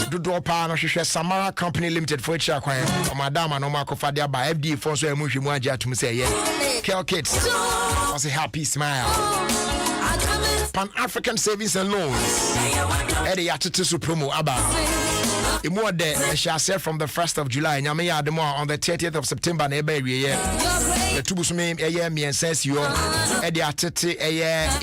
Dodo pa no hwehwe Samara Company Limited for echa kwan madam no makofa dia ba FD for so emu hwemu agye atum say ye Kel Kids was a happy smile Pan African Savings and Loans Eddie Atete Supremo aba Emu de shall from the 1st of July nyame ya de mo on the 30th of September na eba wiye the tubusume eye me sense yo Eddie Atete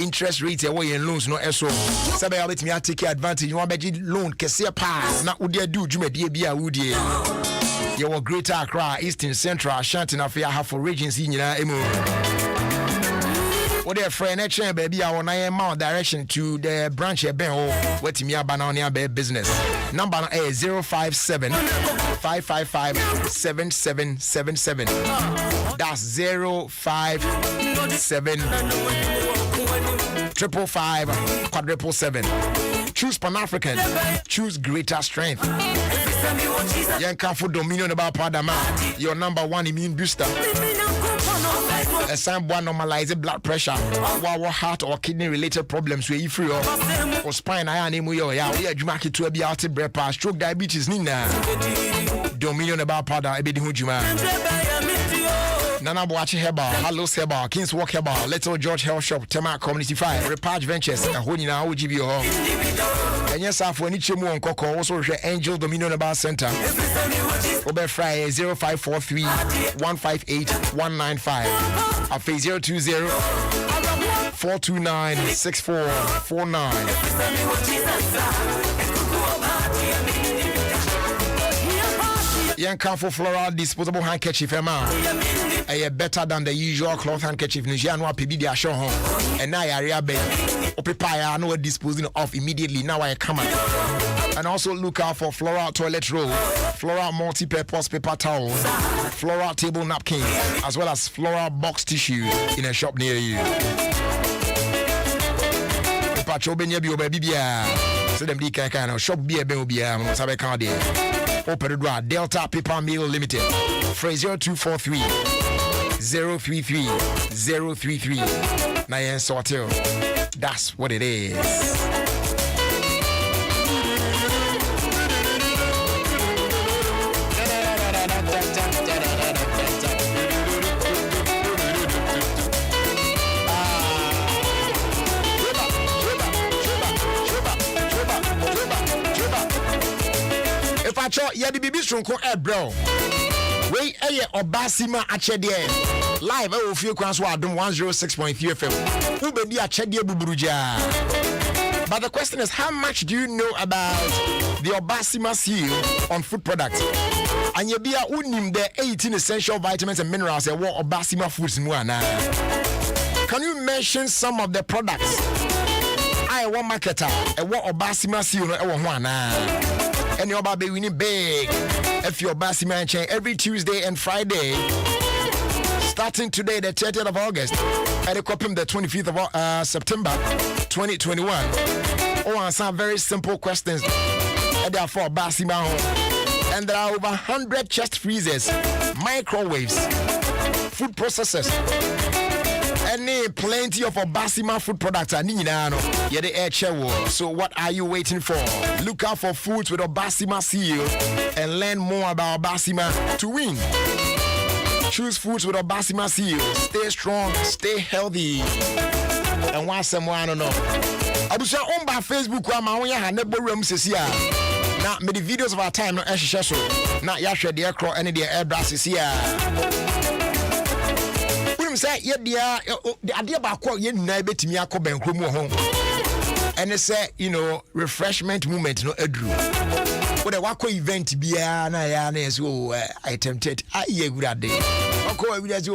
interest rate e wo yen loans no eso sebe ya betimi take advantage you want loan kese pa na udi do dwumade bia wudie you were Greater Accra, Eastern Central, Ashanti na Afia for regions nyina emu what their friend next baby I want mount direction to the branch ben o wetimi aba na on be business number is 057 555 7777 that's 057 555 777 choose Pan-African choose greater strength Yankafu Dominion about Padama your number one immune booster a someone normalize blood pressure or heart or kidney related problems where you free or spine I name we are jumaki to be out brepa stroke diabetes nina Dominion about pada ebedi hujuma Nana Boachi Heba Hello Seba Kings Walk Heba Little George Health Shop Tema Community 5 Repatch Ventures a honina OGBO and yes for any chemu on Coco also Angel Dominion about Center Ober Friday 0543 158 195 a 020 429 6449 Young Camphor Floral disposable handkerchief better than the usual cloth handkerchief Nijiano PB dia show home and now area be prepare no disposing of immediately now I come out and also look out for floral toilet roll floral multi-purpose paper towels floral table napkins as well as floral box tissues in a shop near you Pacho benye bi obabibia so them di kan shop bi ebe obia mo sabe kan de Operador Delta Paper Mill Limited Fraser 243 033 033 Nayan Sortel. That's what it is. Yeah, the baby strunko bro. We Obasima achede live I will feel Kwanso Adom 106.3 FM. Who be achede buburuja. But the question is, how much do you know about the Obasima seal on food products? And you be a unim the 18 essential vitamins and minerals and what Obasima foods nuana. Can you mention some of the products? I want marketer and what Obasima seal one. And your baby winning big. If your Bassi Man chain every Tuesday and Friday, starting today, the 30th of August, and equipping the 25th of September 2021. Oh, some very simple questions. And therefore, Bassi Man. And there are over 100 chest freezers, microwaves, food processors. And plenty of Obasima food products are yeah, the air chair. So what are you waiting for? Look out for foods with Obasima seal and learn more about Obasima to win. Choose foods with Obasima seal. Stay strong, stay healthy. And want someone I don't know. I was on by Facebook where my own nebo room says here. Now many videos of our time no so. Now ya share the aircraft and the air brasses here. Say yeah the idea about ye na betimi akoben kromu ho and say refreshment moment no adru what the wako event bia na ya na so I tempted ye good ade wako evidence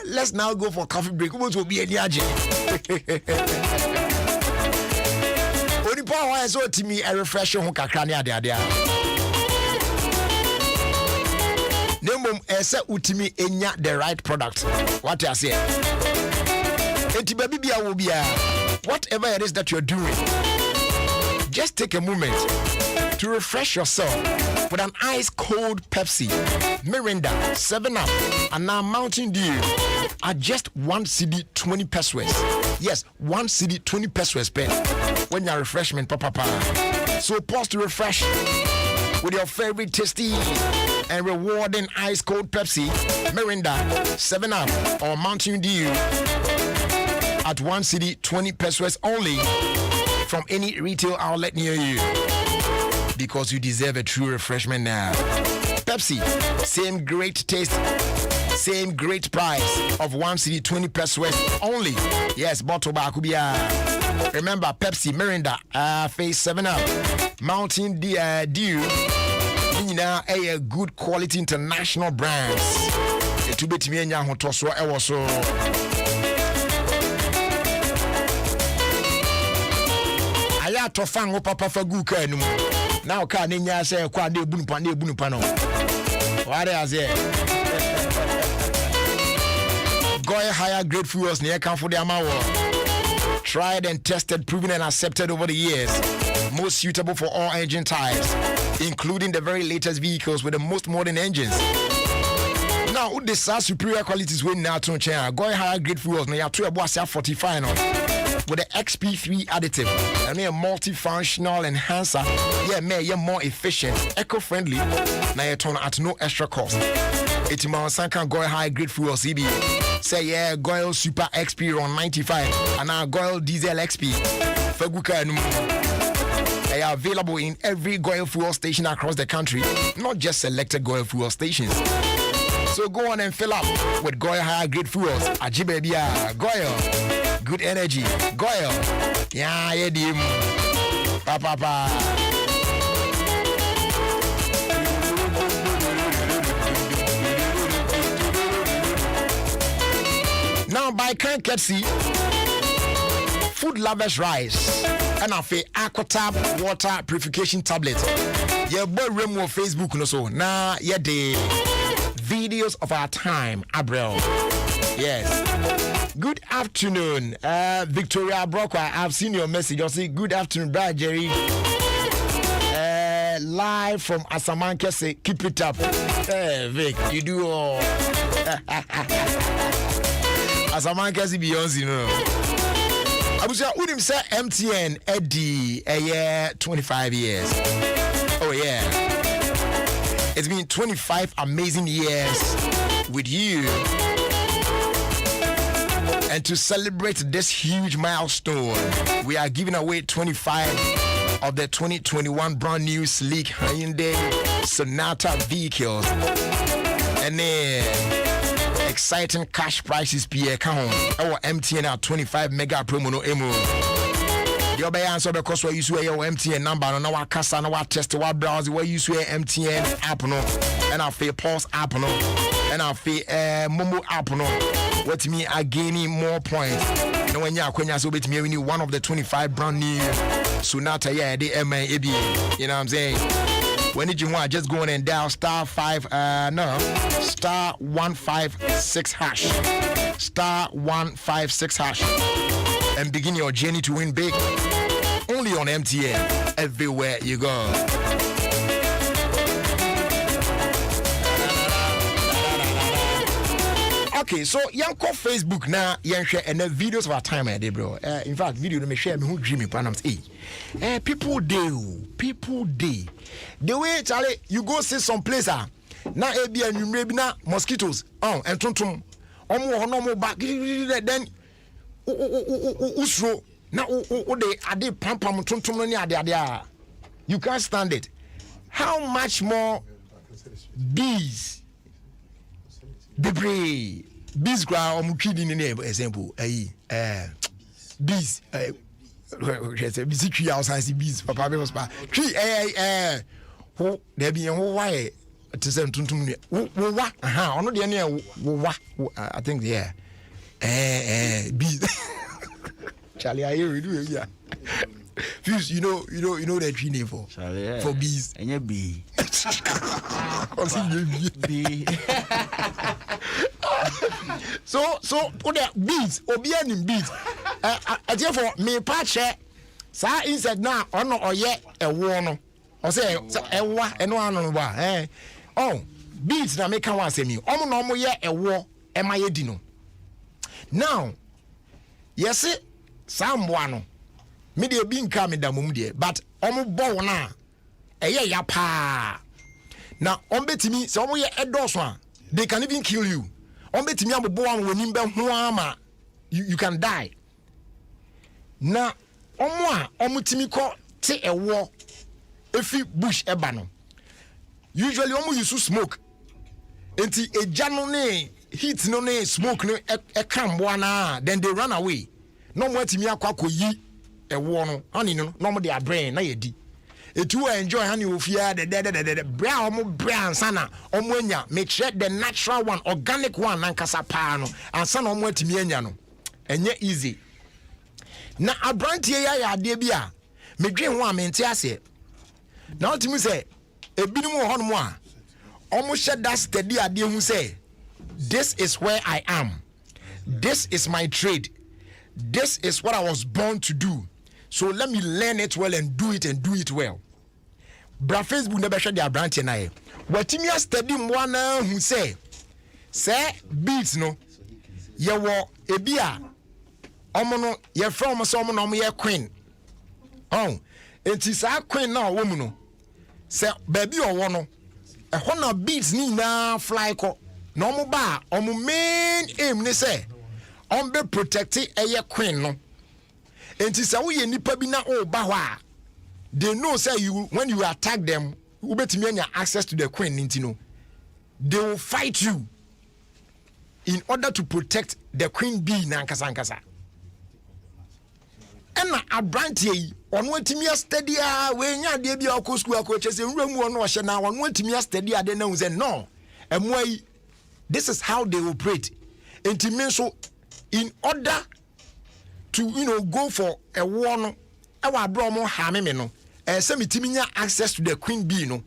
let's now go for coffee break what will be any age oni pa wa so timi a refresh ho kakra ne ade Nemum ese utimi enya the right product. What I say? Enti baby bia wo bia. Whatever it is that you're doing, just take a moment to refresh yourself with an ice cold Pepsi, Mirinda, 7-Up, and now Mountain Dew at just 1 cedi 20 pesos. Yes, 1 cedi 20 pesos. when you're refreshment, papa. So pause to refresh with your favorite tasty and rewarding ice cold Pepsi, Mirinda, 7-Up, or Mountain Dew at 1 city 20 pesos only from any retail outlet near you. Because you deserve a true refreshment now. Pepsi, same great taste, same great price of 1 city 20 pesos only. Yes, bottle back. Remember, Pepsi, Mirinda, Phase 7-Up, Mountain Dew. Now a good quality international brands. To be me and Toswa Ewoso. Aya to fango papa for good can. Now can Ninya say Kwade Bunupano. What is it? Goya higher grade fuels near Campo de Amawo. Tried and tested, proven and accepted over the years. Most suitable for all engine types, including the very latest vehicles with the most modern engines. Now, this are superior qualities when now to change. Going higher grade fuels, now you have to about 45 with the XP3 additive and a multifunctional enhancer. Yeah, you're more efficient, eco-friendly. Now you turn at no extra cost. It's Sankan Goil high grade fuel CB. Say yeah, Goil Super XP on 95 and now Goil Diesel XP. Faguka. They are available in every Goil fuel station across the country, not just selected Goil fuel stations. So go on and fill up with Goil higher grade fuels. Ajibebia, Goil, good energy, Goil. Yeah, dim. Papa. Now by Kanketsi, Food Lovers Rice. And I feel Aquatab water purification tablet. Yeah, boy, Remo Facebook no so. Now, yeah, the videos of our time, Abrel. Yes. Good afternoon, Victoria Brockway. I've seen your message. I'll say good afternoon, Brad Jerry. Live from Asamanke. Say keep it up. Hey, Vic, you do all. Asamanke is Beyonce, you know. Abuja Udim say MTN Eddie a year 25 years. Oh yeah. It's been 25 amazing years with you. And to celebrate this huge milestone, we are giving away 25 of the 2021 brand new sleek Hyundai Sonata vehicles. And then exciting cash prices PA count. Our MTN at 25 mega promo no emo. The other answer because we use your MTN number no our casa no our test our browser we use your MTN app no and our Pay Pulse app no and our Momo app no. What me are gaining more points. No when you are so bet me we need one of the 25 brand new Sonata yeah the MAB. You know what I'm saying? When did you want? Just go on and dial star 156 hash. Star 156 hash. And begin your journey to win big. Only on MTN. Everywhere you go. Okay, so young call Facebook now, young share and the videos of our time there, bro. In fact, video me share me who dreamy panams. People day. The way Charlie, you go see some place now be and you maybe na mosquitoes. And tontum. No back then usro now they ade pam tontum no ni ade. You can't stand it. How much more bees? Debris. Bees ground mukidi ni example bees busy tree outside bees papa be was pa tree who there be who why to send tuntum wa ono de na wa I think yeah bees Charlie I hear you yeah Fuse, you know the tree name for Charlie, yeah. For bees and your bee so put the bees obianim bees therefore me patch sa insect na ono oye ewo no o say ewa eno anu ba bees na make one say me omo na omo ye ewo emaye di no now yes samboa no me de bi nka me da mum de but omo bo wona eye ya pa na ombetimi se omo ye edoso a they can even kill you ombetimi abobo am woni be ho ama you can die na omo timi ko te ewo efi bush eba no usually omo use smoke enti eja no ne heat no ne smoke no e kan boa na then they run away no mo atimi akwa koyi ewo no ani no no mo de abrain na yedi etu enjoy hani ofia de bra omo bra ansana omo anya make sure the natural one organic one nankasa pa no ansana omo atimi anya no enye easy na abrantie ya ade bia medwen ho amente ase na otimi se ebinim ho no mo a omo hye that steady ade hu se this is where I am, this is my trade, this is what I was born to do, so let me learn it well and do it well. Bra Facebook never share their branch na e watimi steady mo na hu se beats no ye wo ebi a omo no ye from so omo no omo ye queen enti sa queen na wo mu no se baby owo no e ho na beats ni na fly ko no omo ba omo main aim ni se on be protect eye queen no enti sa wo ye nipa bi na o ba ho a they know say you when you attack them you betimi anya access to the queen enti no they will fight you in order to protect the queen bee na nkasa ena abrantie ono atimi steady a we nya de bia ko school akọ chese nwura mu ono ohye na ono atimi steady ade na hu say no emwai this is how they operate enti so in order to go for a war no e wa bro mo ha me no say mitimi nya access to the queen bee no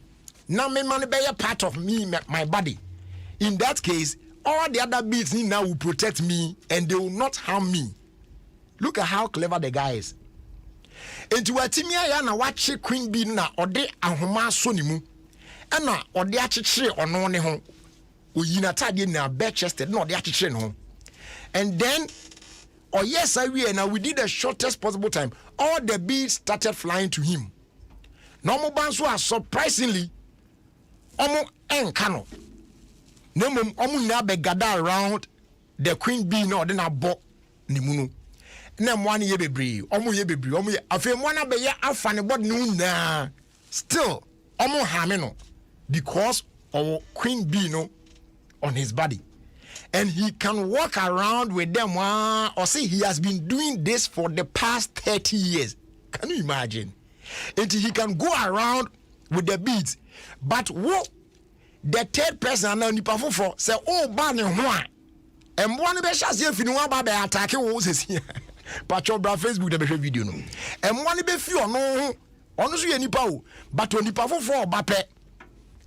na me man be part of me my body. In that case all the other bees now will protect me and they will not harm me. Look at how clever the guy is. Enti watimi aya na wache queen bee na ode ahoma so ni mu na ode achechire ono ne ho oyina tade na bare chested na ode achechire no. And then yes I we now within the shortest possible time all the bees started flying to him. No banso are surprisingly omo enkano nemum omo na be gather around the queen bee na ode na bo ni mu no na mo ye bebre omo ye bebre omo ye afi mo na be ye afa ne bod no na still omo ha me no because our queen bee no on his body and he can walk around with them or say he has been doing this for the past 30 years. Can you imagine? And he can go around with the beads but what the third person na nipa foforo say oh ba ne ho a embo no be hyase afinu wa ba be attack wo sesi patcho bra Facebook de be hwe video no embo no be fi ono so ye nipa o but onipa foforo ba pe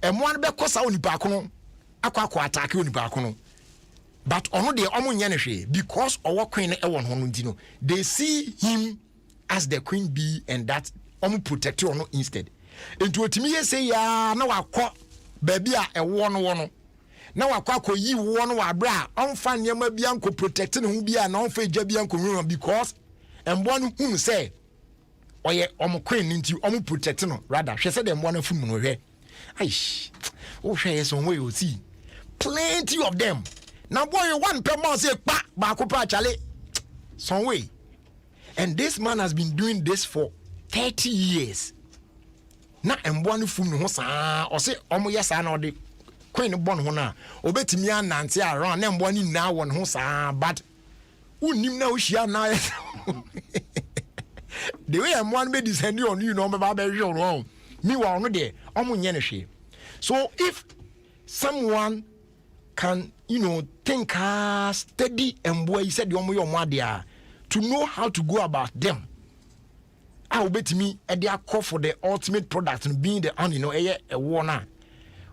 embo no be kosa onipa kono akwa attack onipa kono but ono de omo nye ne hwe because our queen e won ho no ntino they see him as the queen bee and that omo protect ono instead enti otimi ye say ya na wakọ baby a ewo no na wakọ akoyi wo no wa bra onfa nyema bia nko protect ne ho bia na onfa eja bia nko huru because embo no hu say oye omo queen nti omo protect no rather hwe say dem no fum no hwe aish o hwe yes on way o see plenty of them now boy one per month say ba ko pa chale some way and this man has been doing this for 30 years na embo no fum no ho saa o say omo yesa na ode queen born ho na obetimi anante around na embo ni na won ho saa but unim na ohia na the way embo no be descend on you no be ba be hwe no me wa no de omo nye ne hwe. So if someone can think steady and boy he said yomo yomo to know how to go about them. I will bet me they are call for the ultimate product and being the a warner.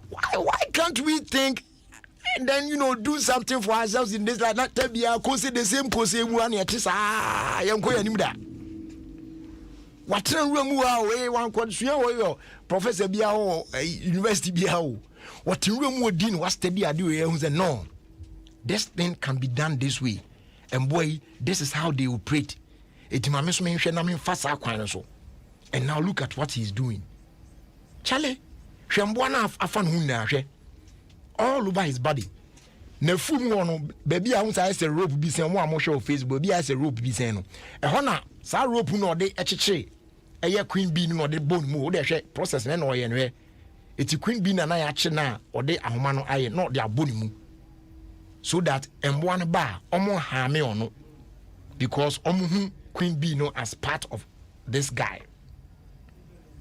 Why can't we think and then do something for ourselves in this like not tell me I could say the same cause one yet is young what way one could Professor Biao University Biao what room would din was steady I do who said no this thing can be done this way and boy this is how they operate Eti mame so menhwe na memfa saa kwan no so. And now look at what he's doing. Charlie, hwemboa na afa no hu na hwe. All over his body. Na fum no baby a hu say say rope bi sen mo a mo hwe on Facebook bi a say rope bi sen no. E ho na saa rope no de ekyekye eye queen bee no de bone mu o de hwe process na na oye no he. Eti queen bee na na ya kye na o de ahoma no aye no de aboni mu. So that emboa no ba omo ha me ono because omo hu queen bee no as part of this guy.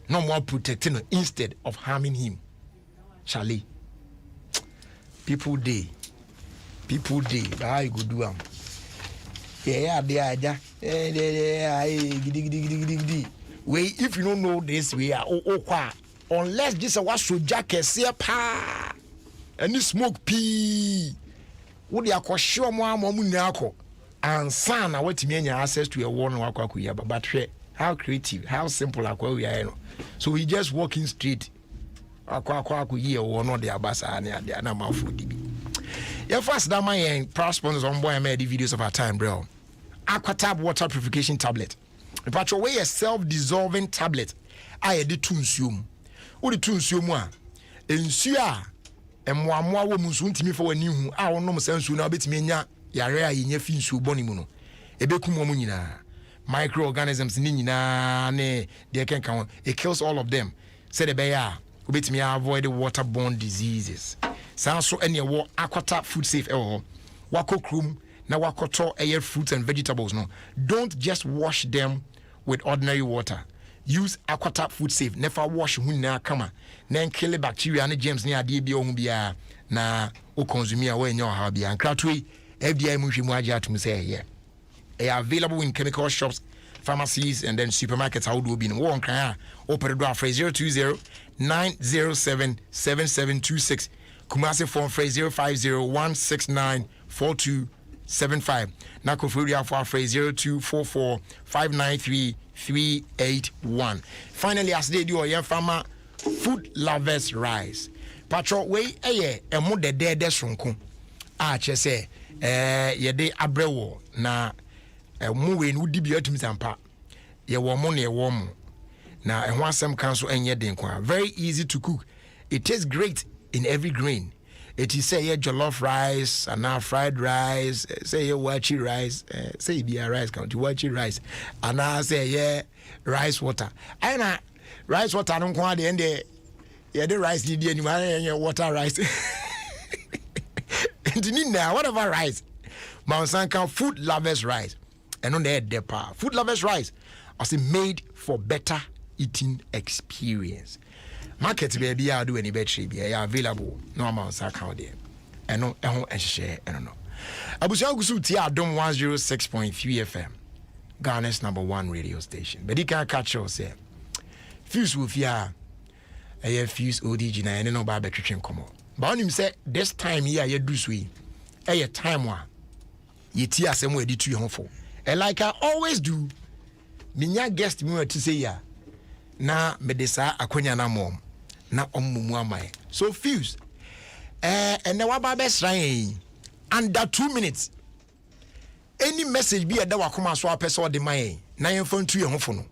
No more protecting him instead of harming him. Charlie. People day. I go do am. Yeah, they Wait, if you don't know this, we are unless this was so jacket see pa any smoke pee. Would ya kwa sure more nyako and son na what me access to a one wakwa kuya but how creative, how simple akwa we are. So we just walking straight. Akwa kuya one or the abasa and the anama food. Yeah, first that my proud sponsors on boy I made the videos of our time, bro. Aquatab water purification tablet. But your way a self-dissolving tablet. I did two nsuom. What the two nsuom wa? Ensua emwa wo musu ntimi for wani hu a wonom sansu na obetimi nya yare a yenya fi nsuo boni mu no. Ebekum wo nyina. Microorganisms ni nyina ne de kenka ho. It kills all of them. Said the bear obetimi avoid waterborne diseases. So any wo aquata food safe wako krum na wakoto air fruits and vegetables no. Don't just wash them with ordinary water. Use aquata food safe. Never wash na kama. Then kill bacteria and germs ni ade bi ohun bia na o consume a we nya ha bia. Nkratwe FDA mu hwemu agya atum say yeah. They are available in chemical shops, pharmacies and then supermarkets. How do be no one kan open door for 020-907-7726. Kumasi phone phrase 050-169-4275. Nako Furia for phrase 0244-593-381. Finally, as they do, your farmer food lovers rise. Patro way a mo de sonko. Chese yede abrewo na mo we no dibi atum sampa. Ye wo mo na ye wo mo. Na ehho asem kan so enye den kwa. Very easy to cook. It tastes great in every grain. It is say jollof rice and now fried rice, say wachi rice, say be a rice count wachi rice, and now say rice water. And rice water don't come at the end the rice did any water rice. And now whatever rice, Mount Sanka food lovers rice, and on the depa food lovers rice, I say made for better eating experience. Market baby I do any battery be available no amount account there and no and share and no abusia gusu ti adom 106.3 FM Ghana's #1 radio station but you can catch us say fuse with ya fuse ODG na no ba betwetwen komo ba onim say this time here you do sweet time wa ye ti asem we di tu ye hofo and like I always do minya guest me to say ya na medesa akonya na mom na ommumu amai so fuse and na waba be sran under 2 minutes any message be da wakoma so apese ode mai na yemfa ntu ye hofo no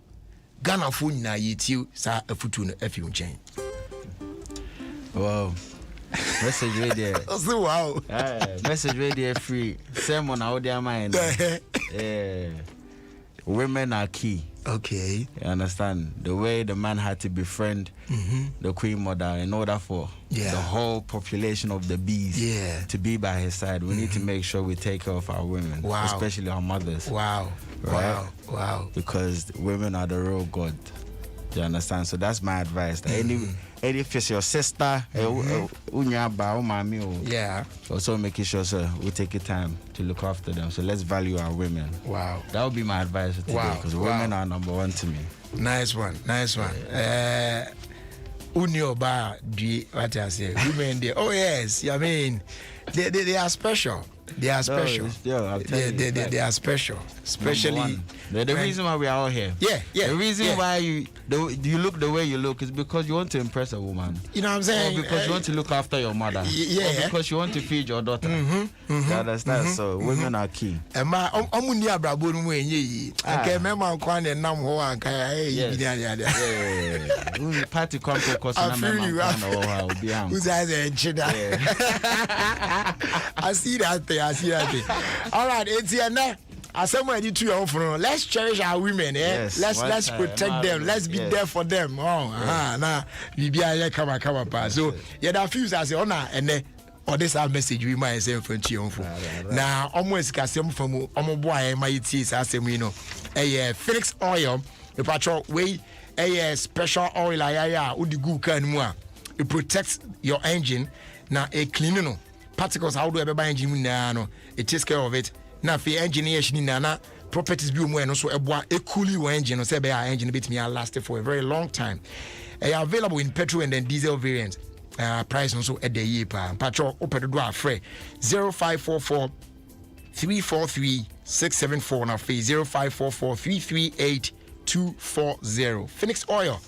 Ghana fo nyina yetiu sa afutu no afi nchen. Wow. Message radio. So wow. Message radio free sermon out there mind. Women are key. Okay. You understand? The way the man had to befriend the queen mother in order for the whole population of the bees to be by his side. We need to make sure we take care of our women, especially our mothers. Wow. Right? Wow. Because women are the real God. You understand? So that's my advice. If it's your sister, also making sure we take the time to look after them. So let's value our women. Wow. That would be my advice today because women are #1 to me. Nice one. Unioba, what I say, women, oh yes, I mean, they are special. They are special. They are special. Especially the reason why we are all here. Yeah. The reason why you look the way you look is because you want to impress a woman. You know what I'm saying? Or because you want to look after your mother. Or because you want to feed your daughter. You understand? So women are key. Emma, omuni abrabo nu enye. Okay, mema kwan na nam ho anka party come because na mema kwan ho obi am. Who's that enchida? I see that thing. All right, it's here now. As someone did to your phone, let's cherish our women, Yes, let's protect them, let's be there for them. Now we be here come up. So that feels as a honor and then or this our message we might say from you. Now almost casem from boy my teeth as you know. Phoenix oil, the patrol way a special oil udi good can more. It protects your engine. Now a cleaning particles how do ever buy engine no it takes care of it. Now for engineering na properties bi mu eno so eboa e cool your engine no say be our engine bit me last for a very long time. Available in petrol and then diesel variants. Price also at the year pa. Patrol open do afre 0544 343 674 now for 0544 338 240. Phoenix Oil,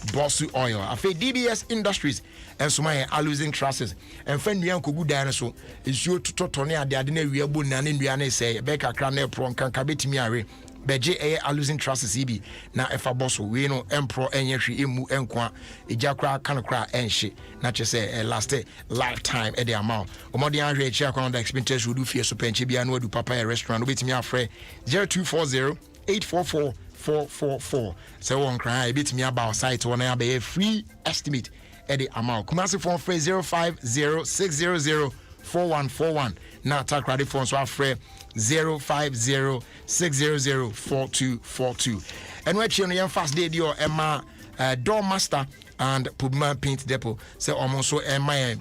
Bossu Oil. Afe DBS Industries and so my are losing trusses. And friend me uncle good dinosaur is you to totone at the adina we abu nan in Riane say Becca Cranel Pro can cabit me are Beje are losing trusses EB. Now if a boss we know Empro and Yeshi Imu Enqua, a Jakra Canacra and she, not just say a last lifetime at the amount. Omodian rate check on the expenses would do fear so penchibia no do papa a restaurant with me afraid 0240 844 444. So one cry bit me about site one I be a free estimate at the amount. Kumasi phone phrase 0506004141. Now attack ready phone so afraid 0506004242. And we're on the fast day dio Emma door master and Pubma Paint Depot. So almost so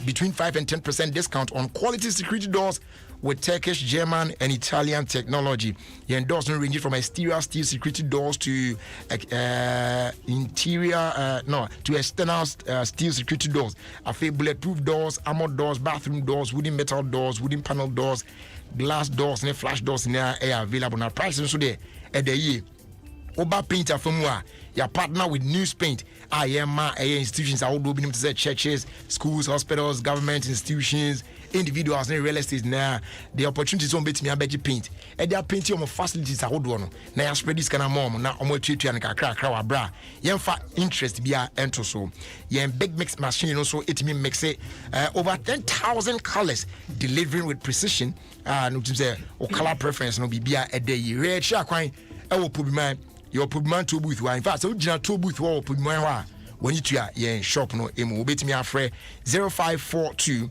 between 5 and 10% discount on quality security doors with Turkish, German, and Italian technology. Your endorsement ranges from exterior steel security doors to external steel security doors. Bulletproof doors, armored doors, bathroom doors, wooden metal doors, wooden panel doors, glass doors, and flash doors in there are available. Now prices so there at the year. Oba Painter from where you partner with News Paint. Institutions are all to say churches, schools, hospitals, government institutions, individuals, and real estate. Now the opportunities on bet me a better paint. And they are painting on facilities. I would want now spread this kind of mom. Now I'm going to treat you and crack bra. Yen for interest be a enter so. Yen big mix machine also it mean mix it over 10,000 colors delivering with precision. No to say or color preference no be a day. Red shark wine. I will put my your Pugman to booth. In fact, so you to booth or Pugman when you are in shop no emu bit me afraid 0542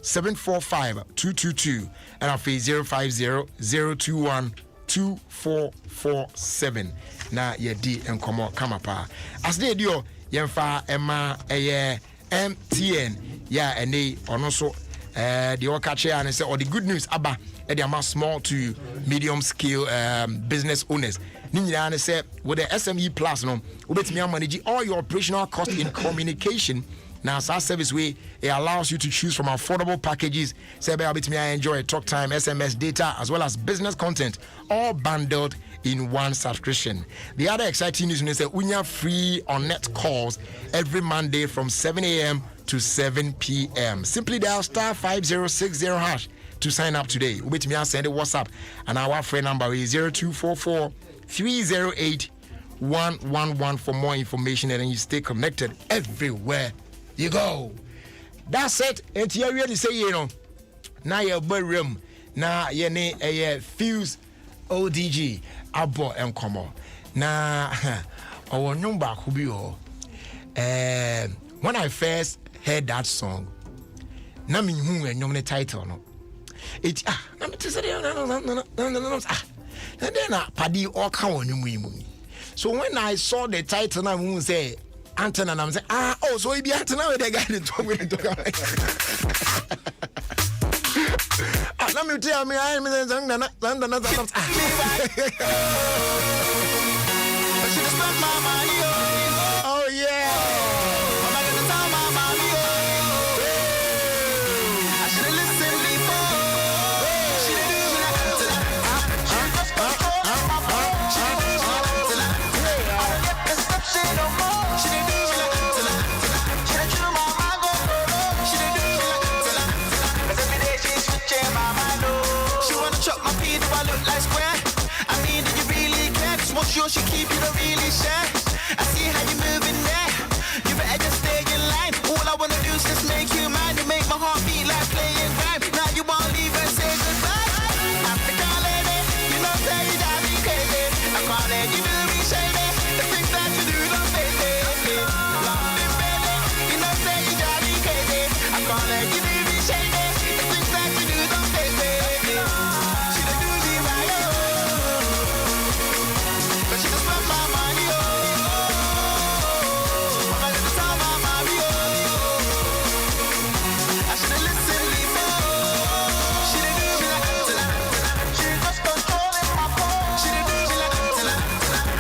745 222 and I face 050 021 2447. Now ye D and come on come up. As they do yemfa Emma MTN and they on also the Okache and say or the good news Abba they are small to medium scale business owners. Ninyana say with the SME Plus no, ubetimi manage all your operational costs in communication. Now, our service way it allows you to choose from affordable packages. Say, ubetimi enjoy talk time, SMS data, as well as business content, all bundled in one subscription. The other exciting news is that we are free on net calls every Monday from 7 a.m. to 7 p.m. Simply dial *5060# to sign up today. Ubetimi send a WhatsApp, and our phone number is 0244 308 111 for more information, and then you stay connected everywhere you go. That's it. And you really say, you know, now you're room, now you need a Fuse ODG abo and come on. Now, our number could be all. When I first heard that song, na me who and the title no. It na me say and then Paddy all come on you. So when I saw the title, I won't say Anton and I'm saying, so he be Anton now with the guy that told me to talk. Let me tell me, I'm oh yeah. she keep you the really shy. I see how you moving there. You better just stay in line. All I wanna do is just make you mine. You make my heart beat like playing rhyme. Now you won't leave and say goodbye. African lady, you know say you drive me crazy. I can't let you do me shady. The things that you do don't face it. London baby, you know say you drive me crazy. I can't let you do me shady. The things that you do don't face it. She don't do me right, but she just spent my money, I'm gonna tell my mommy, I should've listened before. She didn't do me like she just controlling my phone. She didn't do me like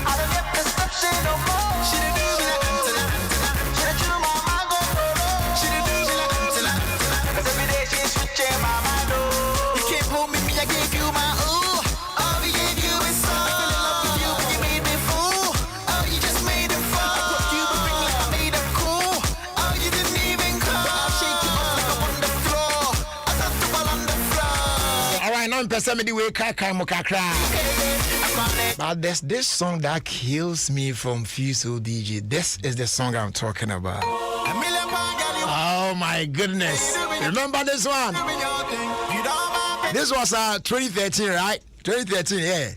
I don't get perception no more. She didn't do me like she done chew my mind go solo. She didn't do me like 'cause every day she's switching my mind. You can't hold me, I gave you my ooh. All we gave you is so. I fell in love with you, but you made me fool. Oh, you just made him fall. I put you with ring like I made him cool. Oh, you didn't even call. I'll shake you off like I'm on the floor. I thought you were on the floor. All right, now I'm person me the way kakra. But there's this song that kills me from Fuso DJ. This is the song I'm talking about. Oh my goodness. Remember this one? This was 2013, right? 2013, yeah.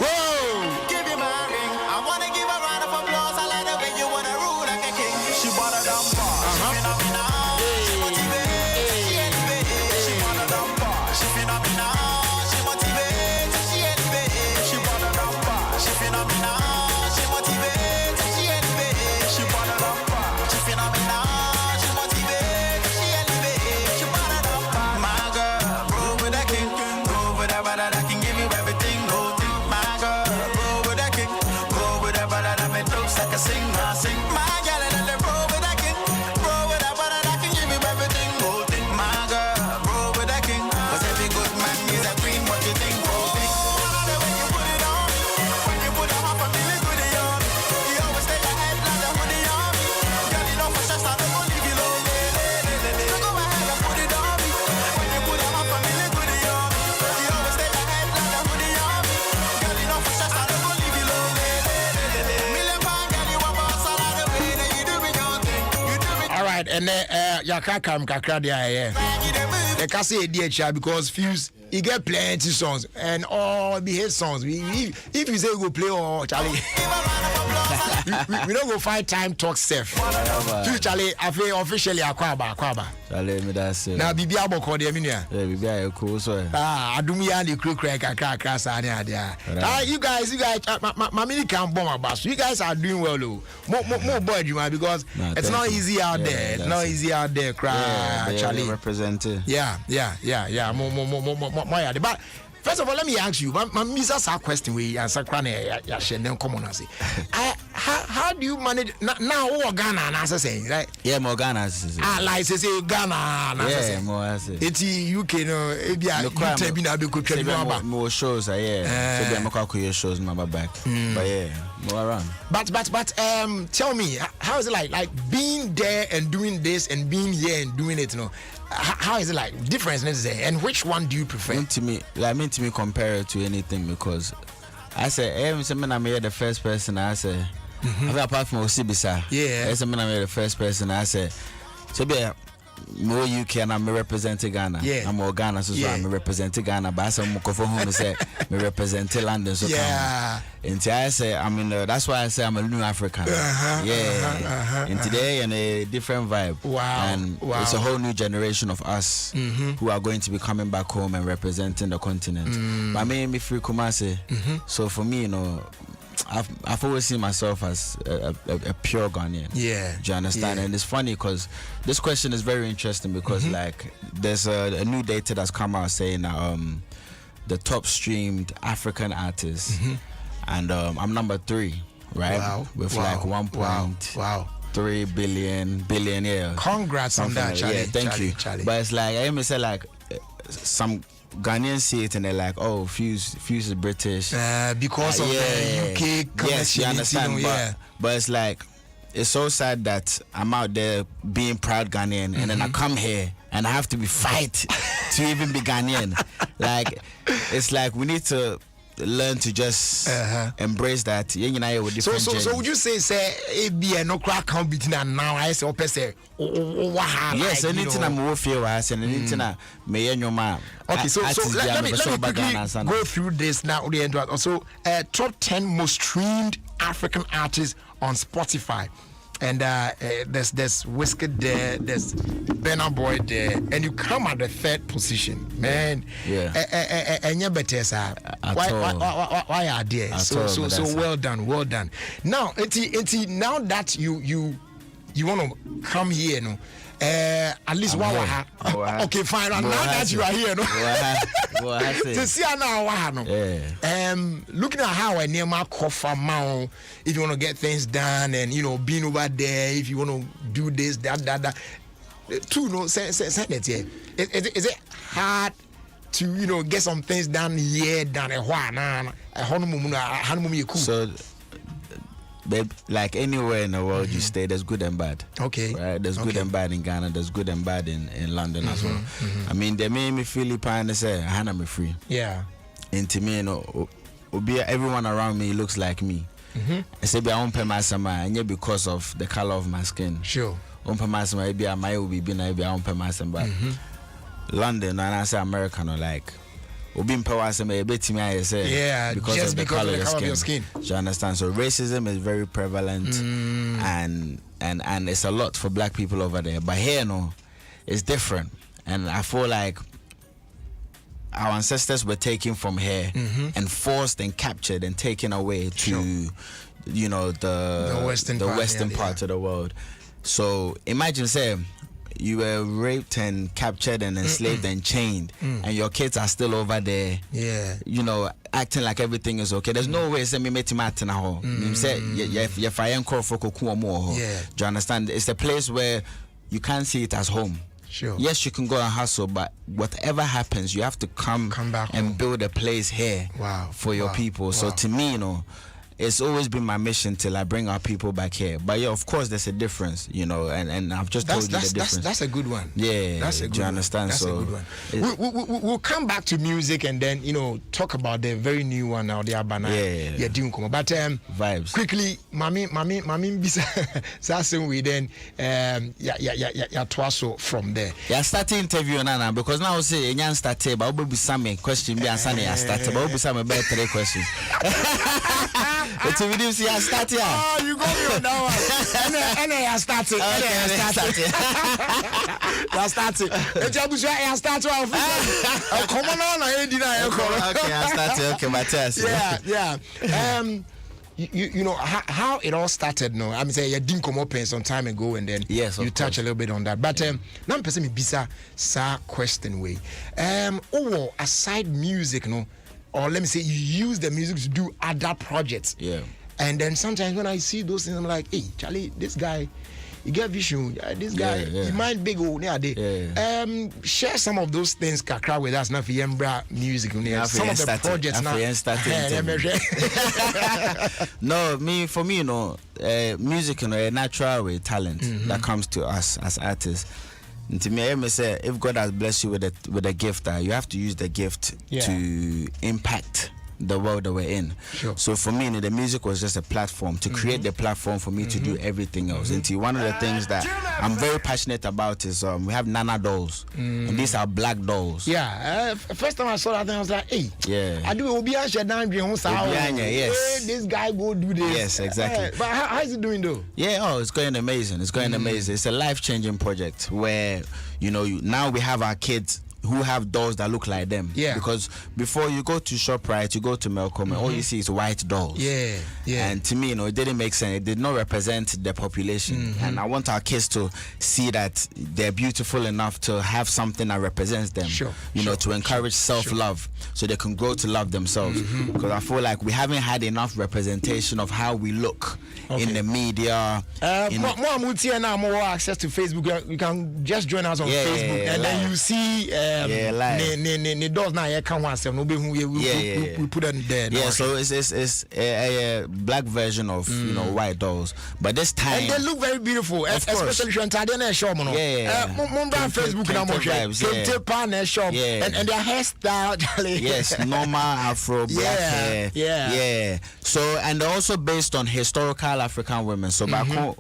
Whoa! Give you my ring. I wanna give a round of applause. I like the way you wanna rule like a king. She bought a dumb bar. She phenomenal. She motivates. She elevates. She bought a dumb bar. She phenomenal. She motivates. She elevates. She bought a dumb bar. She phenomenal. She motivates. She elevates. She bought a dumb bar. She phenomenal. She motivates. She elevates. She bought a dumb bar. My girl, roll with that king. Roll with that brother that can give you everything. No thing. My girl, roll with that king. Roll with that brother that make looks like a sing. I sing. My girl, and then roll with that king. Roll with that brother that can give you everything. No thing. My girl, roll with that king. 'Cause every good man is a queen. What you think? Oh, think. The way you put it on. When you put it on, I feel it good on. You always stay ahead like a hoodie on. Girl, you know for sure, I don't leave you lonely. So go ahead and put it on me. When you put it on, I feel it good on. You always stay ahead like a hoodie on. Girl, you know for sure, I don't leave you lonely. Million pound girl, you want boss all of the way. Then you doing your thing. You doing All right, and then kakra there. you the move. The Cassie DHR because Fuse he get plenty songs and all be his songs. If you say we go play or Charlie, Give a round of applause. we don't go find time talk safe. Fuse Charlie, I feel officially akwaba. Charlie, me that's it. Now bibi aboko de minia. Yeah, we be cool so. Adumi and the crew crack kakra sa dia. You guys, my mini can bomb about. You guys are doing well, though. More boy, because it's not easy out there. It's not easy out there, cry, Charlie. Represented. Yeah. More. But first of all, let me ask you. My Mrs. question we answer. Then come on and say, how do you manage now? What Ghana and saying right? Yeah, more Ghana. Like say Ghana. Yeah, more. It's UK no. More shows. Yeah. So I'm going shows in my back. But yeah, more around. But tell me, how is it like being there and doing this and being here and doing it? You know, how is it like? Difference necessary, and which one do you prefer? To me, compare it to anything because I say, I'm the first person. I say, apart from Osibisa, I'm the first person. I say, so be more UK and I'm representing Ghana. Yeah. I'm more Ghana, so I'm representing Ghana. But I'm home say me representing London. So and I say that's why I say I'm a new African. And today in a different vibe. Wow. And it's a whole new generation of us who are going to be coming back home and representing the continent. But me free Kumasi. So for me, I've always seen myself as a pure Ghanaian. Yeah. Do you understand? Yeah. And it's funny because this question is very interesting because like there's a new data that's come out saying that the top streamed African artists and I'm number 3, right? Wow. With like 1.3 billion, yeah. Congrats on that, Charlie. Yeah, thank you. Charlie. But it's like I say like some Ghanaians see it and they're like, oh, Fuse is British. Because of the UK connection. Yes, you understand. But it's like, it's so sad that I'm out there being proud Ghanaian and then I come here and I have to be fight to even be Ghanaian. Like, it's like we need to learn to just embrace that. So would you say no crack count between now? I say yes, anything I'm more fear was and anything I may okay, so let me quickly go through this now. Also, top 10 most streamed African artists on Spotify. And there's Wizkid there, there's Burna Boy there, and you come at the 3rd position, man. Yeah. And you better say, why are there? So well done. Now, now that you want to come here, no. At least one. Okay, fine. Now that you are here, no. To see now, no. Looking at how I near my coffee mount, if you want to get things done, and being over there, if you want to do this, that. Two, no, say it here. Is it hard to get some things done here, done a while? So. Like anywhere in the world you stay, there's good and bad. Okay. Right? There's good and bad in Ghana. There's good and bad in London as well. I mean, they made me feel and say, "Hana me free." Yeah. And to me, everyone around me looks like me. I say, "Be I won't pay my summer," and yet because of the color of my skin. Sure. Won't pay my summer. Maybe I might be I won't pay my summer. London and I say American like. Yeah, because of the color of your skin. Do you understand? So racism is very prevalent, and it's a lot for black people over there. But here, no, it's different, and I feel like our ancestors were taken from here and forced and captured and taken away to, the western part of the world. So imagine, say, you were raped and captured and enslaved and chained, and your kids are still over there. Yeah, acting like everything is okay. There's no way. Say me met him at now. Say you fire call for more. Yeah, do you understand? It's a place where you can't see it as home. Sure. Yes, you can go and hustle, but whatever happens, you have to come back and home. Build a place here. For your people. So to me, it's always been my mission till I bring our people back here. But yeah, of course, there's a difference, and I've just told you the difference. That's a good one. Yeah, that's a good do you understand? That's a good one. We'll come back to music and then talk about the very new one now, the Abana. Yeah, doing come. But vibes quickly, mami, bisa sasem we then twaso from there. Yeah, start interview now because now say you start but I'll be some question be answer I start but I'll be some about 3 questions. It's a video. See, I start here. Oh, you go me on that one. And I started. I started. It's a bush. I started. Come on, I did. Okay, I started. Okay, my test. Yeah. You know how it all started. No, I mean, say you didn't come up some time ago, and then yes, you touch a little bit on that. But now I'm person me bisa sa question way. Aside music, no. Or let me say, you use the music to do other projects. Yeah. And then sometimes when I see those things, I'm like, hey, Charlie, this guy, he get vision. This guy, he might big old. Share some of those things, kakra, with us now for Yembra music. Some of the projects now. No, for me, music, a natural way, talent that comes to us as artists. And to me, I say, if God has blessed you with a gift, you have to use the gift to impact the world that we're in. Sure. So for me, the music was just a platform to create the platform for me to do everything else. And one of the things that I'm very passionate about is we have Nana dolls, and these are black dolls. Yeah. First time I saw that thing, I was like, hey, I do yes. This guy go do this. Yes, exactly. But how is it doing though? Yeah, it's going amazing. It's going amazing. It's a life-changing project where now we have our kids who have dolls that look like them. Yeah. Because before you go to ShopRite, you go to Melcom, and all you see is white dolls. Yeah. And to me, it didn't make sense. It did not represent the population. And I want our kids to see that they're beautiful enough to have something that represents them. To encourage self-love so they can grow to love themselves. Because I feel like we haven't had enough representation of how we look in the media. More access to Facebook. You can just join us on Facebook, and then you see ne doors na ye kan one no be we put them there. Yeah, so it's a black version of you know white dolls, but this time and they look very beautiful, especially when Tade na show mo no. Facebook na mo share. Pan na show and their hairstyle. Yes, normal Afro black hair. Yeah. So and also based on historical African women. So back home,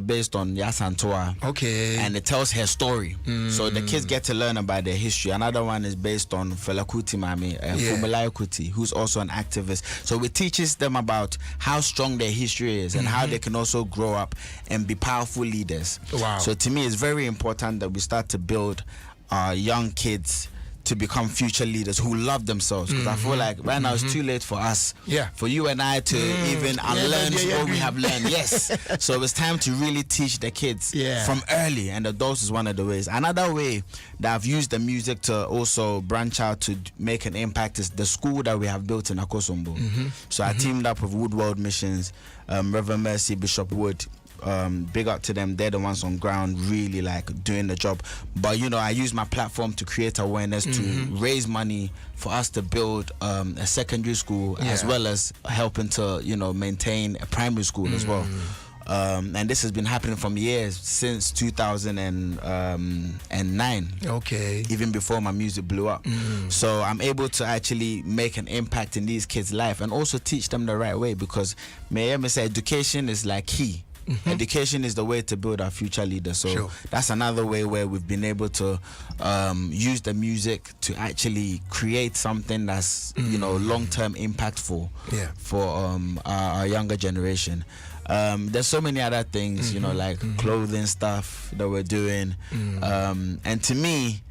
based on Yasantoa. Okay. And it tells her story. So the kids get to learn about their history. Another one is based on Fela Kuti Mami, Fumulayo Kuti, who's also an activist. So it teaches them about how strong their history is and how they can also grow up and be powerful leaders. Wow. So to me, it's very important that we start to build our young kids to become future leaders who love themselves, because I feel like right now it's too late for us, for you and I to even unlearn what we have learned. Yes. So it's time to really teach the kids from early, and adults is one of the ways. Another way that I've used the music to also branch out to make an impact is the school that we have built in Akosombo. So I teamed up with Wood World Missions, Reverend Mercy, Bishop Wood. Big up to them. They're the ones on ground really like doing the job. But you know, I use my platform to create awareness, to raise money for us to build a secondary school, as well as helping to, you know, maintain a primary school as well. And this has been happening from years since 2009. Okay. Even before my music blew up. So I'm able to actually make an impact in these kids' life and also teach them the right way, because may I say education is like key. Education is the way to build our future leaders. So that's another way where we've been able to use the music to actually create something that's you know, long-term impactful for our younger generation. There's so many other things, you know, like clothing stuff that we're doing, and to me,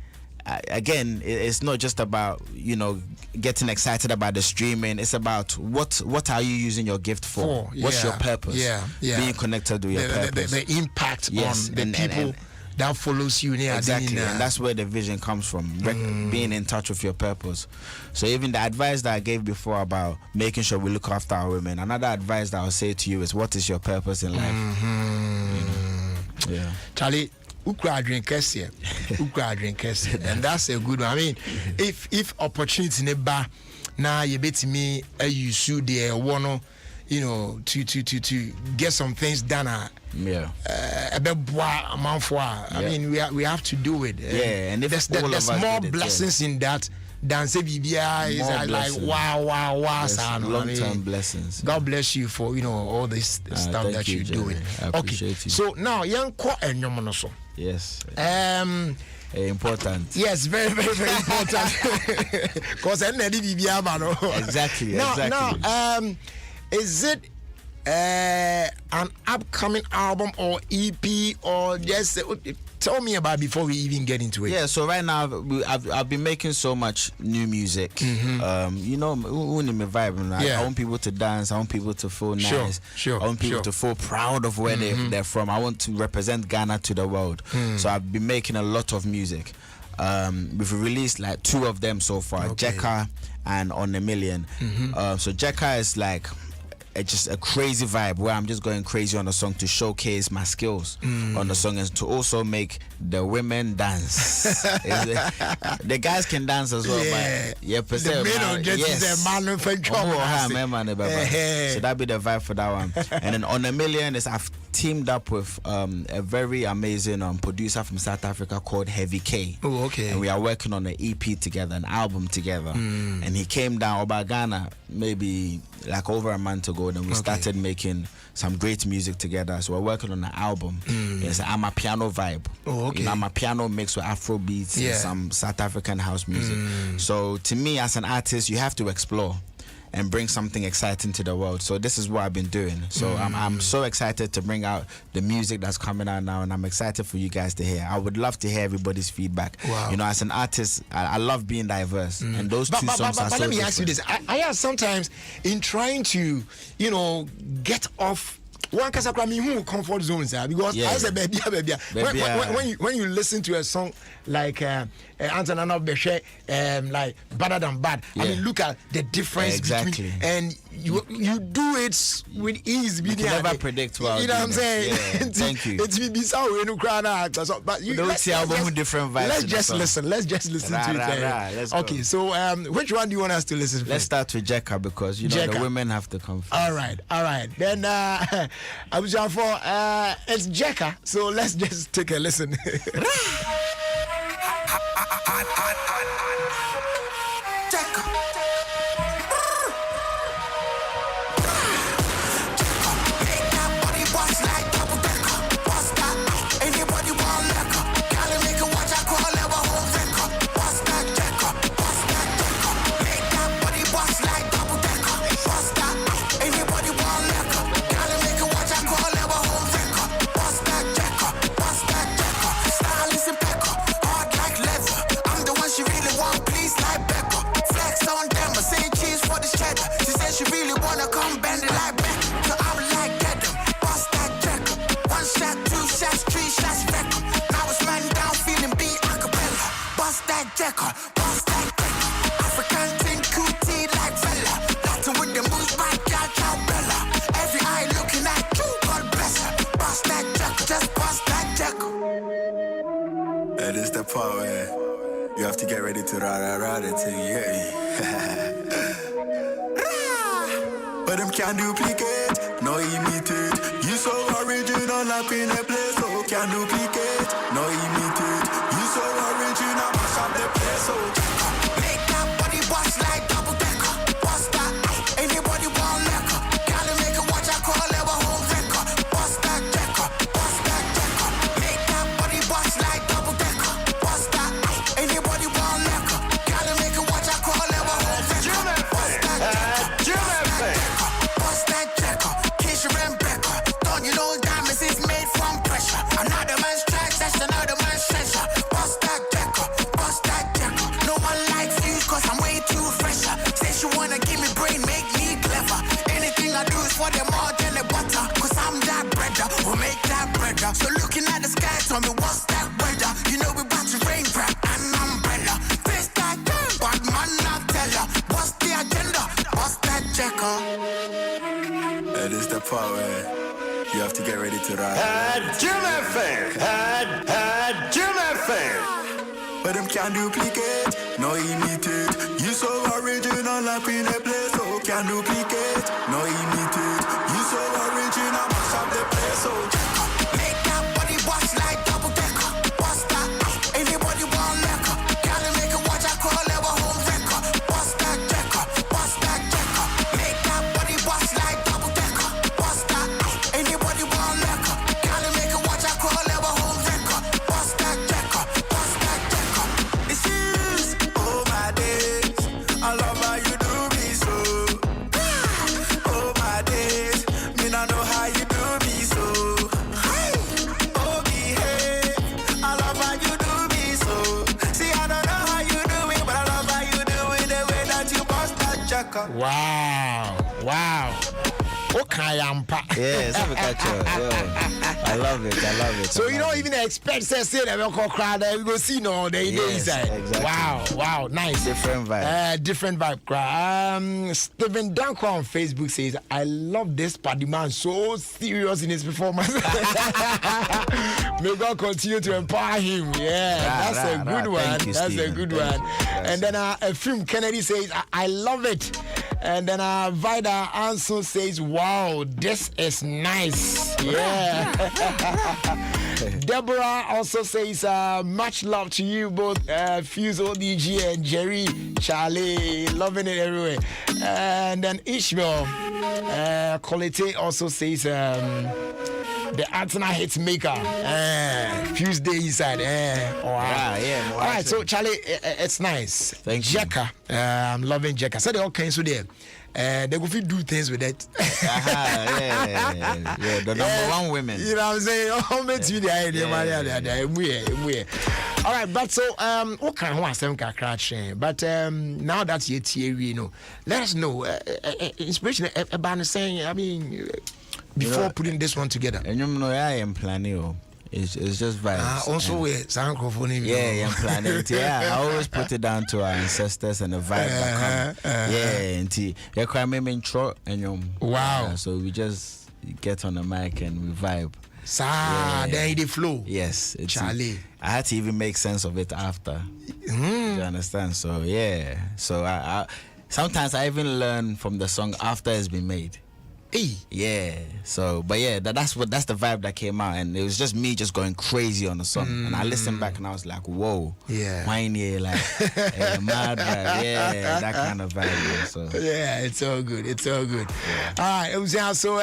again, it's not just about, you know, getting excited about the streaming. It's about what are you using your gift for? What's your purpose? Being connected with your purpose. The impact on the people that follows you. Exactly, and that's where the vision comes from. Being in touch with your purpose. So even the advice that I gave before about making sure we look after our women, another advice that I'll say to you is, what is your purpose in life? You know? Charlie, drink and that's a good one. I mean, if opportunity never now you bet me you should the one, you know, to get some things done. I mean, we have to do it. And if there's more blessings in that than say BBI is like wow, long-term blessings. God bless you for, you know, all this stuff that you're doing. Okay, you. So now young and yes. Important. Yes, very, very, very important. Because exactly. Now, is it an upcoming album or EP or just tell me about before we even get into it? Yeah, so right now I've been making so much new music. You know, I want people to dance. I want people to feel nice. I want people to feel proud of where they're from. I want to represent Ghana to the world. So I've been making a lot of music. We've released like 2 of them so far, Jekka and On a Million. So Jekka is like just a crazy vibe where I'm just going crazy on the song to showcase my skills on the song and to also make the women dance. The guys can dance as well, but the so that'd be the vibe for that one. And then On a Million is I've teamed up with a very amazing producer from South Africa called Heavy K. And we are working on an EP together, an album together. And he came down about Ghana maybe like over a month ago, and we started making some great music together. So we're working on an album. It's an Amapiano vibe. You know, Amapiano mixed with Afro beats and some South African house music. So to me, as an artist, you have to explore and bring something exciting to the world. So this is what I've been doing. So I'm so excited to bring out the music that's coming out now, and I'm excited for you guys to hear. I would love to hear everybody's feedback. You know, as an artist, I love being diverse, and those two songs are so let me ask you this. I have sometimes in trying to, you know, get off one comfort zones, because as a baby, when you listen to a song like Antanana Beshe, like Better Than Bad, I mean, look at the difference between, and you do it with ease. You can never predict what. You know what I'm saying? Yeah, thank you. It's be so we no crowd out. But you let's different vibes. Let's just listen. Let's just listen to it. Let's okay, go. So which one do you want us to listen to? Let's start with Jekka because the women have to come first. All right. Then I was for it's Jekka. So let's just take a listen. She really wanna come bend it like back. So I'm like, get them, bust that jacker. 1 shot, 2 shots, 3 shots, record. Now it's man down, feeling beat acapella. Bust that jacker, bust that jacker. African thing, cootie like fella. Latin with the moves, my gal, cow bella. Every eye looking at you, God bless her. Bust that jacker, just bust that jacker. That is the part where you have to get ready to ride it till you get me. But them can't duplicate, no imitate. You so original, like in a place, so can't duplicate, no imitate. You so original, mash up the place, so make that body bust like double decker. Bust that, anybody want liquor. Gotta make it watch, I call it a home wrecker. Bust that decker, bust that decker. Make that body bust like double decker. Bust that, anybody want liquor. Gotta make it watch, I call it a home wrecker. Bust that decker, bust that checker, Keisha and Becca. Don't you know diamonds is made from pressure? Another man's trash, that's another man's treasure. Bust that checker, bust that checker. No one likes you cause I'm way too fresher. Say she wanna give me brain, make me clever. Anything I do is for them more than the butter. Cause I'm that breader, who make that breader. So looking at the sky, tell me what's that weather? You know we about to rain, grab an umbrella. Face that girl, but man not tell her. What's the agenda? Bust that checker. that is the part where you have to get ready to ride. But them can't duplicate, no imitate. You so original, like in a place, so can't duplicate, no imitate. You so original, mash up the place, so make that body bust like double decker. Bust that, anybody want liquor. Gotta make it watch, I call it a home wrecker. Bust that decker, bust that decker. Make that body bust like double decker. Bust that, anybody want liquor. Gotta make it watch, I call it a home wrecker. Bust that decker, bust that decker. it's you, oh my days. I love how you do me so. Oh my days, me not know how you do me so. Oh behave, I love how you do me so. See, I don't know how you do it, but I love how you do it the way that you bust that jacker. Wow. Okay, Yes, I love it. So you don't even expect to say that we'll call crowd. We go see no the inside. Exactly. Wow, nice. Different vibe. Different vibe. Crowd. Stephen Danko on Facebook says, "I love this party man, so serious in his performance. May God continue to empower him." Yeah, that's a good one. Thank you, That's Stephen. a good Thank one. you. And then a film Kennedy says, I love it. And then Vida also says, "Wow, this is nice." Yeah. Deborah also says, "Much love to you both, Fuse ODG and Jerry, Charlie, loving it everywhere." And then Ishmael Colete also says, "The Atlanta hits maker, Fuse Day inside." Yeah. All right, so Charlie, it's nice. Thank you. Jekka, I'm loving Jekka. So they all came so there. They go fit do things with it. Yeah. The number one women. You know what I'm saying? Oh, meant to be the idea. All right, but so what kind of some crash? But now that you're here, you know, let us know inspiration about saying. I mean, before putting this one together. And you know, I am planning. It's just vibes. Also, with sound microphone. Yeah, planet. Yeah, I always put it down to our ancestors and the vibe that come. And yeah, cry me intro and wow. So we just get on the mic and we vibe. Then the flow. Yes, Charlie. I had to even make sense of it after. Do you understand? So yeah. So I sometimes I even learn from the song after it's been made. Hey. Yeah. So, but yeah, that's the vibe that came out, and it was just me just going crazy on the song. And I listened back and I was like, whoa. Yeah. Whiny, like mad vibe. Yeah, that kind of vibe. Yeah, so. Yeah, it's all good. It's all good. Yeah. All right. It was also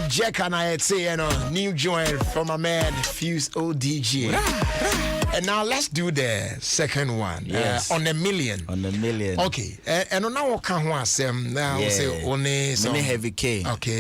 Jack and I say new joint from my man Fuse ODG. And now let's do the second one. Yes. On a million. On a million. Okay. And now what can one say? Now say only some Heavy K. Okay.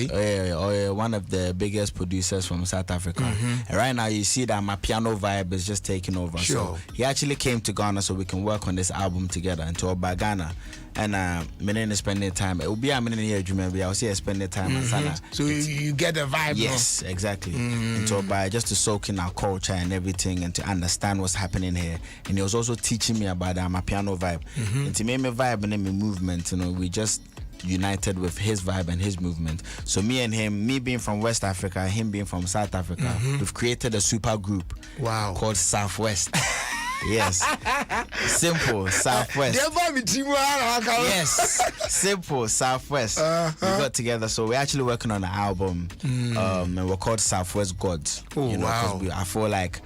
One of the biggest producers from South Africa. And right now you see that my piano vibe is just taking over. Sure. So he actually came to Ghana so we can work on this album together and to Ghana. And me spending time. It will be a minute here, remember. I'll see spending time in Sana. So you get the vibe. Yes, exactly. And so just to soak in our culture and everything and to understand what's happening here. And he was also teaching me about my piano vibe. And to make me vibe and me movement, we just united with his vibe and his movement. So me and him, me being from West Africa, him being from South Africa, we've created a super group called Southwest. Yes. Simple Southwest. Yes. Simple Southwest. We got together. So we're actually working on an album. And we're called Southwest Gods. Wow. I feel like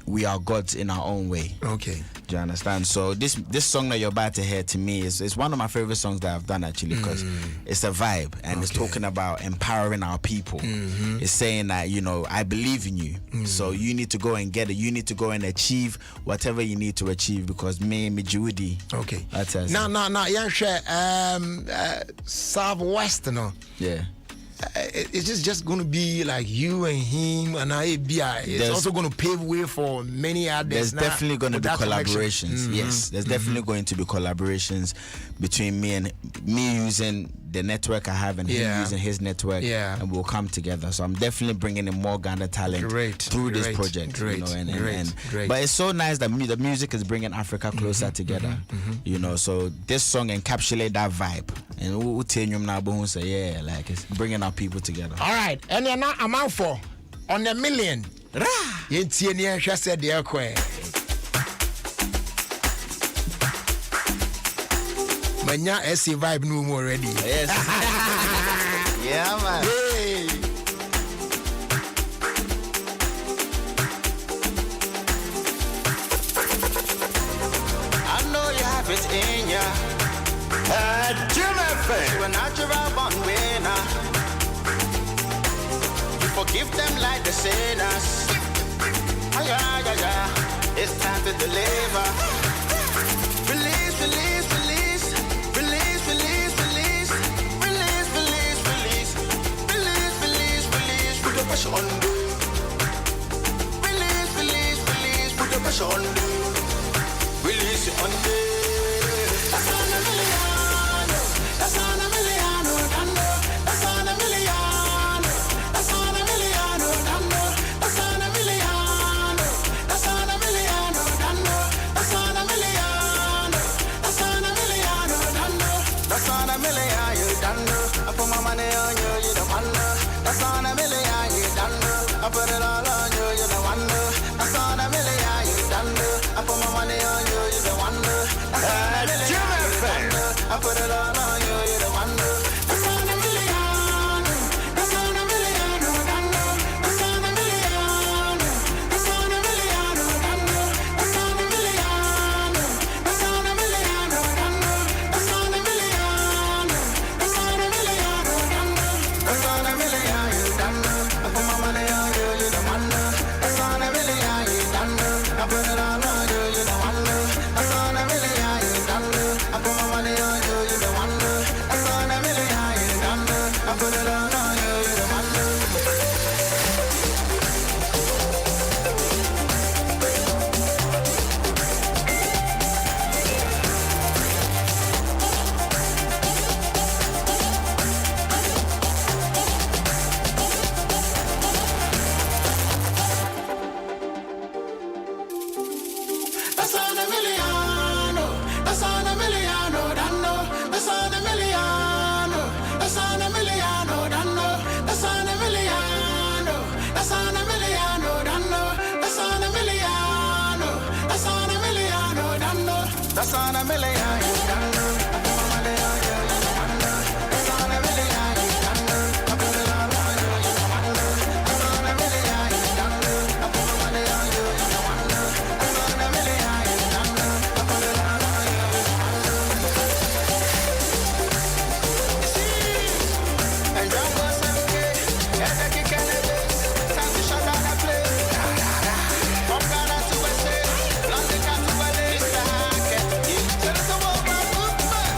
we are gods in our own way. Okay. Do you understand? So this song that you're about to hear to me is one of my favorite songs that I've done actually, because it's a vibe and it's talking about empowering our people. It's saying that, I believe in you. So you need to go and get it. You need to go and achieve whatever you need to achieve, because me Judy. Okay. That's it. Now, yeah, sure. Southwest, Yeah. It's just going to be like you and him and ABI. It's also going to pave way for many others. There's definitely going to be collaborations. Yes, there's definitely going to be collaborations between me using the network I have and him using his network, and we'll come together. So I'm definitely bringing in more Ghana talent through this project. Great. But it's so nice that the music is bringing Africa closer together. So this song encapsulates that vibe, and we'll tell you now, like it's bringing our people together. All right, and then I'm out for on a million. Said Manya SC vibe no more already. Yes. Yeah, man. Hey. I know you have it in ya. Jim FM. You're a natural born winner. You forgive them like the sinners. It's time to deliver. Release, release, release. Release, release, release. Release, release, release. Release, release, release. Put the pressure on me. Release, release, release. Put the pressure on me. Release it on me. That's on a million. That's on a million. That's on a million. That's on a million. That's on a million. That's on a million. That's on a million. That's on a million. That's on a million. You done. I put my money on you. You the one. That's on a million. You done. I put it all on you. You the one. That's on a million. You done. I put my money on you. You the one. That's on a million. I put it all on you. You the one. That's on a million. That's on a million. That's on a million. That's on a million. That's on a million. That's on a million. That's on a million. That's on a million. That's on a million. You done. I put my money on you. You the one. that's on a million. You don't know. I put my money on you. You don't want to. That's on a million. You don't know. I put it all on you. You don't want to. That's on a million. You don't know. I put my money on you. You don't want to. That's on a million. You don't know. I put it all on you. You don't want to. And don't go 7K. Yeah, they kick any base. Time to shut down that place. From Ghana to USA, London to LA. It's the hacket. Tell us about my movement.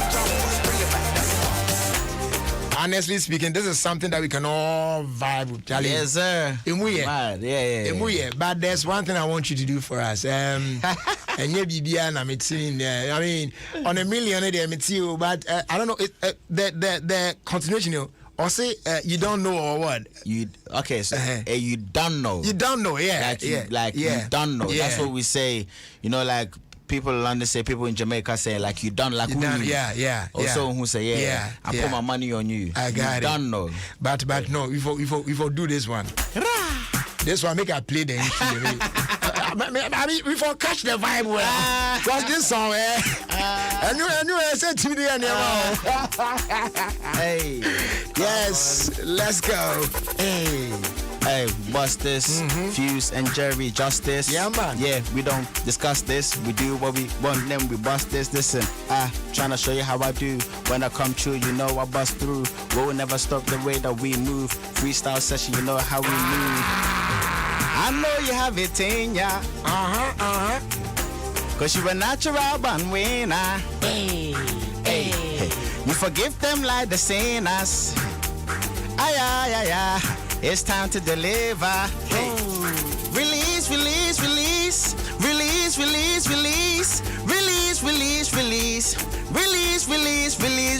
Bring it back. That's all. Honestly speaking, this is something that we can all vibe with, Charlie. Yes, sir. Mad. Yeah. But there's one thing I want you to do for us. And yeah, BBN, I'm seeing there. I mean, on a million, but I don't know. The continuation, you know, or say you don't know or what? You okay? So you don't know. You don't know, yeah. You don't know. Yeah. That's what we say. You know, like people in London say, people in Jamaica say, like you don't like. Yeah. Also, who say, I put my money on you. I got you it. Don't know. But no, if I do this one. This one make I play the instrument. I mean, we for catch the vibe well. What's this song, and you said to me Hey, yes, let's go. Hey, Busters, Fuse and Jerry, Justice. Yeah, man. Yeah, we don't discuss this. We do what we want, then we bust this. Listen, trying to show you how I do. When I come true, you know I bust through. We'll never stop the way that we move. Freestyle session, you know how we move. I know you have it in ya. Cause you a natural born winner. Hey. You forgive them like the sinners. Ay. It's time to deliver. Hey. Release.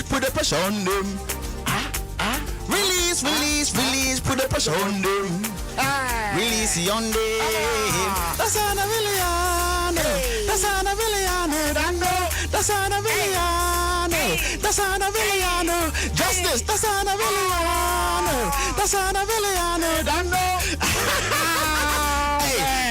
Put the pressure on them. Release. Put the pressure on them. Release on them. That's on a million. That's on a million. That's on a million. That's on a million. Justice. That's on a million. That's on a million.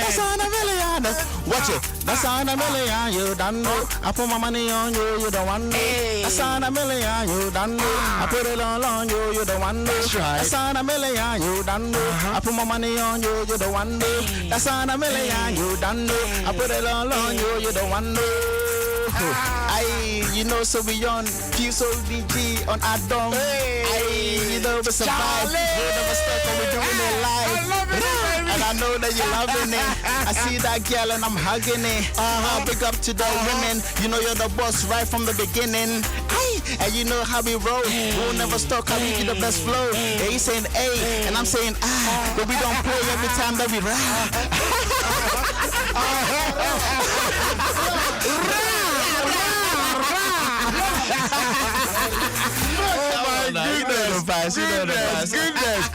That's on a million. Watch it. That's on a million. You don't know. I put my money on you. You don't want me. That's on a million. You don't know. I put it all on you. You don't want me. That's on a million. You don't know. I put my money on you. You don't want me. That's on a million. You don't know. I put it all on you. You don't want me. You know, so we on Fuse ODG on Adam. You know, we survive. We'll never stop when we're doing it live. And I know that you're loving it. I see that girl and I'm hugging it. Big up to the women. You know you're the boss right from the beginning. And you know how we roll. We'll never stop. I give you the best flow. Yeah, he's saying A and I'm saying but we don't play every time that we rap. Goodness.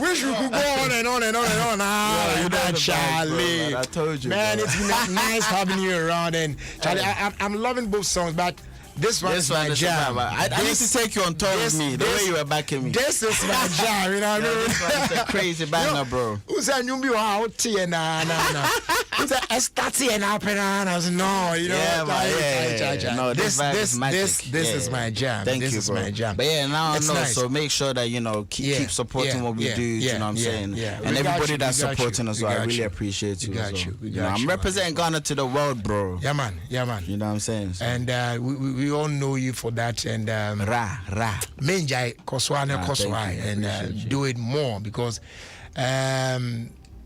Wish we could go on and on. You know, Charlie. I told you, man, it's been nice having you around. And Charlie, I'm loving both songs, but this one is my jam. I need to take you on tour with me. The way you were backing me. This is my jam. You know what I mean? This one is a crazy banger, bro. Who's that? You be out here na. Who's that? Estati and Apena. I was no, you know. Yeah. No, this is magic. This is my jam. Thank you, This bro. is my jam. But yeah, now I know. Nice. So make sure that you know keep supporting what we do. You know what I'm saying? And everybody that's supporting us, I really appreciate you. I'm representing Ghana to the world, bro. Yeah, man. You know what I'm saying? And we all know you for that. And Menjai Koswane Koswai, and do it more because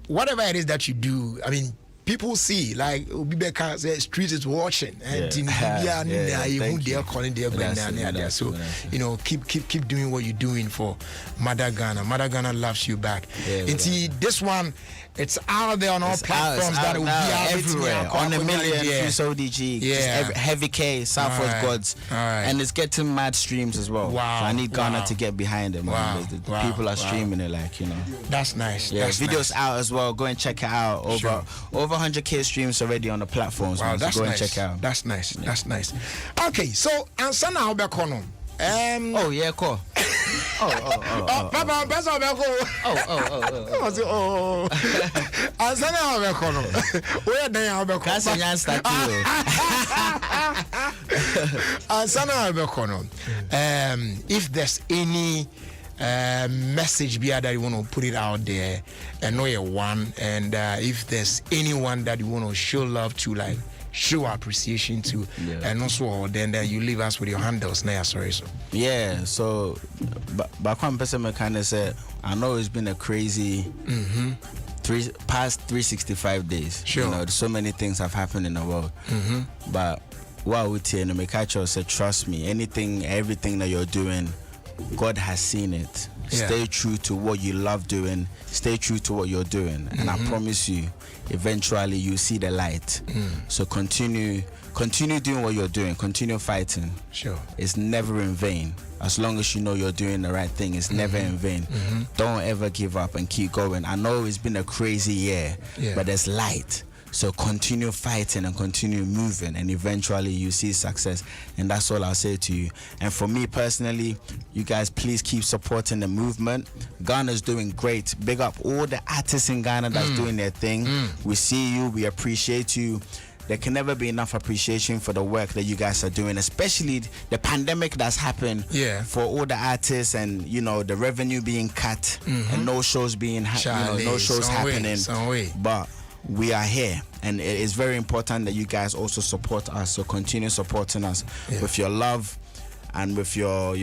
whatever it is that you do, I mean, people see, like Obibeka said, street is watching, and they're calling their going down there. So you know, keep doing what you're doing for Mother Ghana. Mother Ghana loves you back. And see, this one, it's out there on all platforms that will be out everywhere. On a million, Fuse ODG, just Heavy K, Southwest Gods, and it's getting mad streams as well. Wow. So I need Ghana to get behind it, man. Wow. The people are streaming it, like, you know. That's nice. Yeah, that's videos nice. out as well. Go and check it out. Over 100K streams already on the platforms. Wow, man. that's So go nice. and check it out. That's nice. That's nice. Okay, so answer now, Bekono. Oh yeah, cool. Papa, best of Answer now, Bekono. Where they are, Bekono. That's a young statue. Sana Bekono. If there's any message that you want to put it out there, and know your one, and if there's anyone that you want to show love to, like show appreciation to, and also then you leave us with your handles now. Sorry, so but one person kind of said, I know it's been a crazy past 365 days. Sure. You know, so many things have happened in the world. But what I would say, and Mekacho said, trust me, everything that you're doing, God has seen it. Stay true to what you love doing. Stay true to what you're doing. And I promise you, eventually you see the light. So continue doing what you're doing. Continue fighting. Sure. It's never in vain. As long as you know you're doing the right thing, it's never in vain. Don't ever give up and keep going. I know it's been a crazy year, but there's light. So continue fighting and continue moving, and eventually you see success. And that's all I'll say to you. And for me personally, you guys please keep supporting the movement. Ghana's doing great. Big up all the artists in Ghana that's doing their thing. We see you, we appreciate you. There can never be enough appreciation for the work that you guys are doing, especially the pandemic that's happened for all the artists, and you know the revenue being cut and no shows being no shows happening. But we are here, and it is very important that you guys also support us. So continue supporting us with your love and with your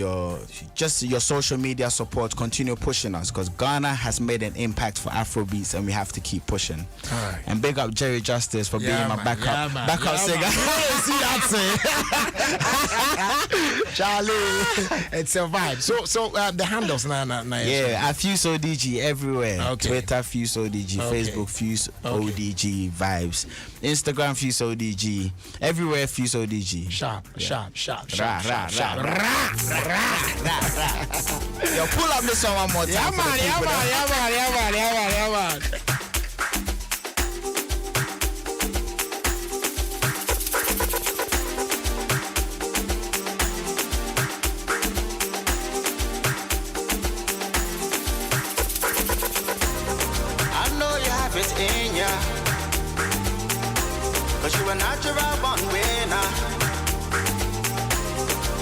social media support. Continue pushing us, because Ghana has made an impact for Afrobeats, and we have to keep pushing. Right. And big up Jerry Justice for being my backup singer. See that Charlie, it's a vibe. So the handles now. Yeah, at Fuse ODG everywhere. Okay. Twitter Fuse ODG, Facebook Fuse ODG vibes, Instagram Fuse ODG, everywhere Fuse ODG. Sharp. Yo, pull up this one more time. Yeah, man. It in ya, 'cause you a natural born winner.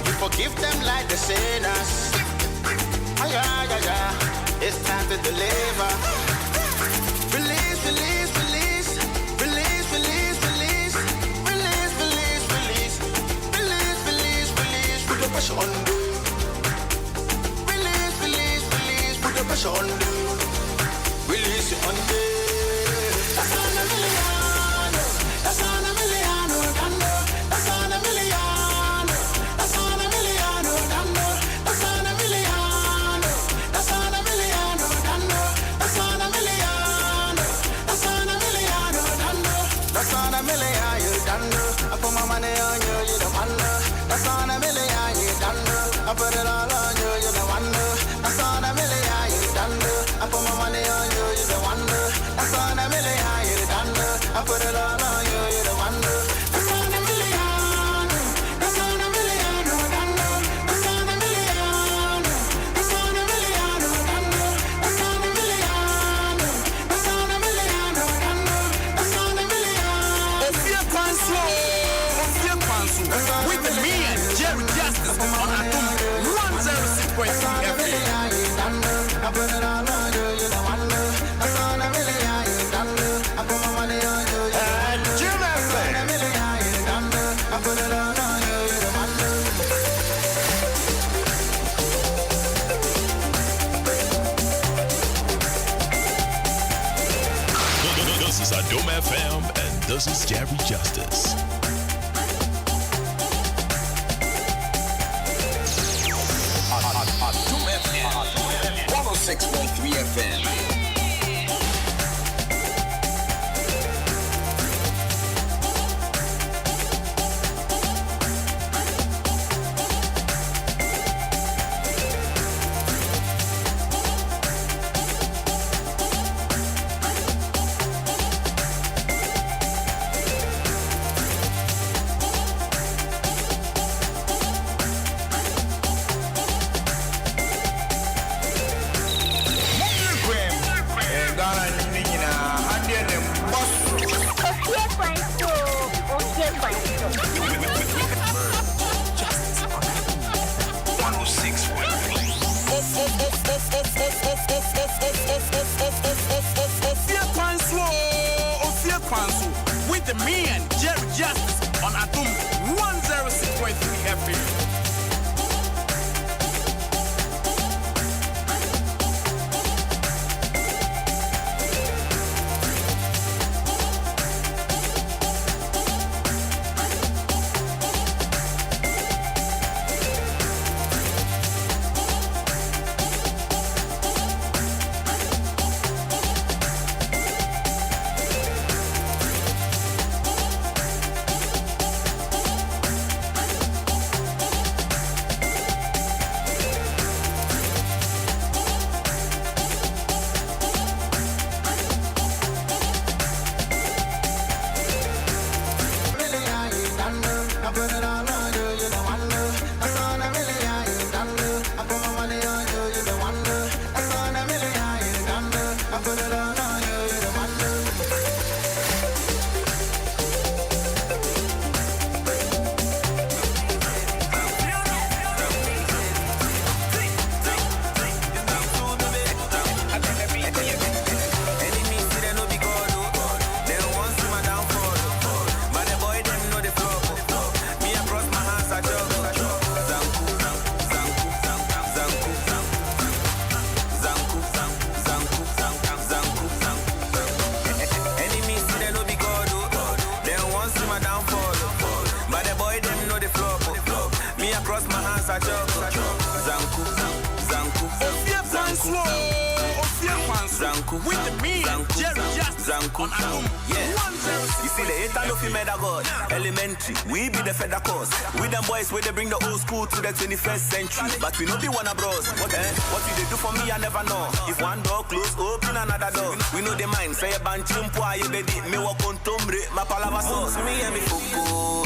You forgive them like the sinners. It's time to deliver. Release. Put the pressure on you. Release. Put the pressure on you. Release it on you. That's on a million. That's on a million. That's on a million. That's on a million. That's on a million. That's on a million. That's on a million. That's on a million. That's on a million. You done. I put my money on you. You the one. That's on a million. You done. I put it all on you. You the one. That's on a million. You done. I put my money on you. You the one. That's on a million. You done. I put it all on you. You the one. That's on a million. That's on a million. That's on a million. That's on a million. That's on a million. That's on a million. That's on a million. Ophir Pansu. With me and Jerry Justice on Atom 106.3 FM. I put it all on you. You the one. That's on a million. You done. I put my money on you. You the one. That's on a million. You done. I put it all on you. You the one. This is Adom FM, and this is Jerry Justice. Atom FM 106.3 FM. with the man, Jerry Justice, on Atum 106.3 FM. With the man, Jerry Justice, on Atum 106. You see the hater no female God. Elementary, we be the feather cause. We them boys where they bring the old school to the 21st century. But we no be one of bros. What you they do for me, I never know. If one door close, open another door. We know the mind. Say a band chimpo, you baby. Me walk on tombre, my palava sauce. Me and me foko.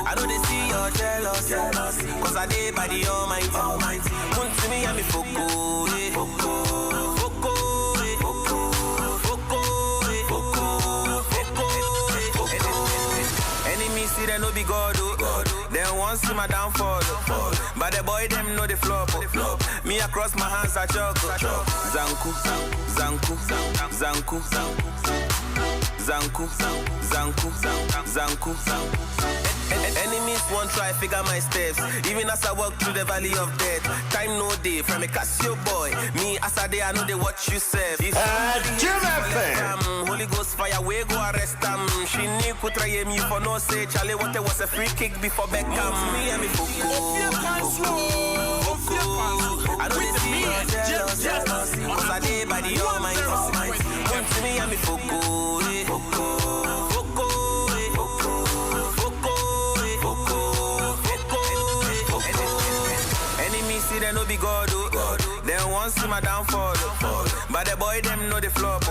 I know they see your jealousy. Cause I did by the Almighty. Come to me and me foko. Enemies see they no be God, They want see my downfall, But the boy them know the flop, Me across my hands I chalk. Zanku, zanku, zanku, zanku, zanku, zanku, zanku. Enemies won't try figure my steps. Even as I walk through the valley of death. Time no day from a Casio boy. Me as a day I know they watch you serve. Holy Ghost fire we go arrest them. She knew could try me for no say. Charlie what was a free kick before Beckham. Me and me focus. I know they see me jealous. Cause I day by the Almighty. Come to me and me focus. See they no be God, They want see my downfall, But the boy them know the flop,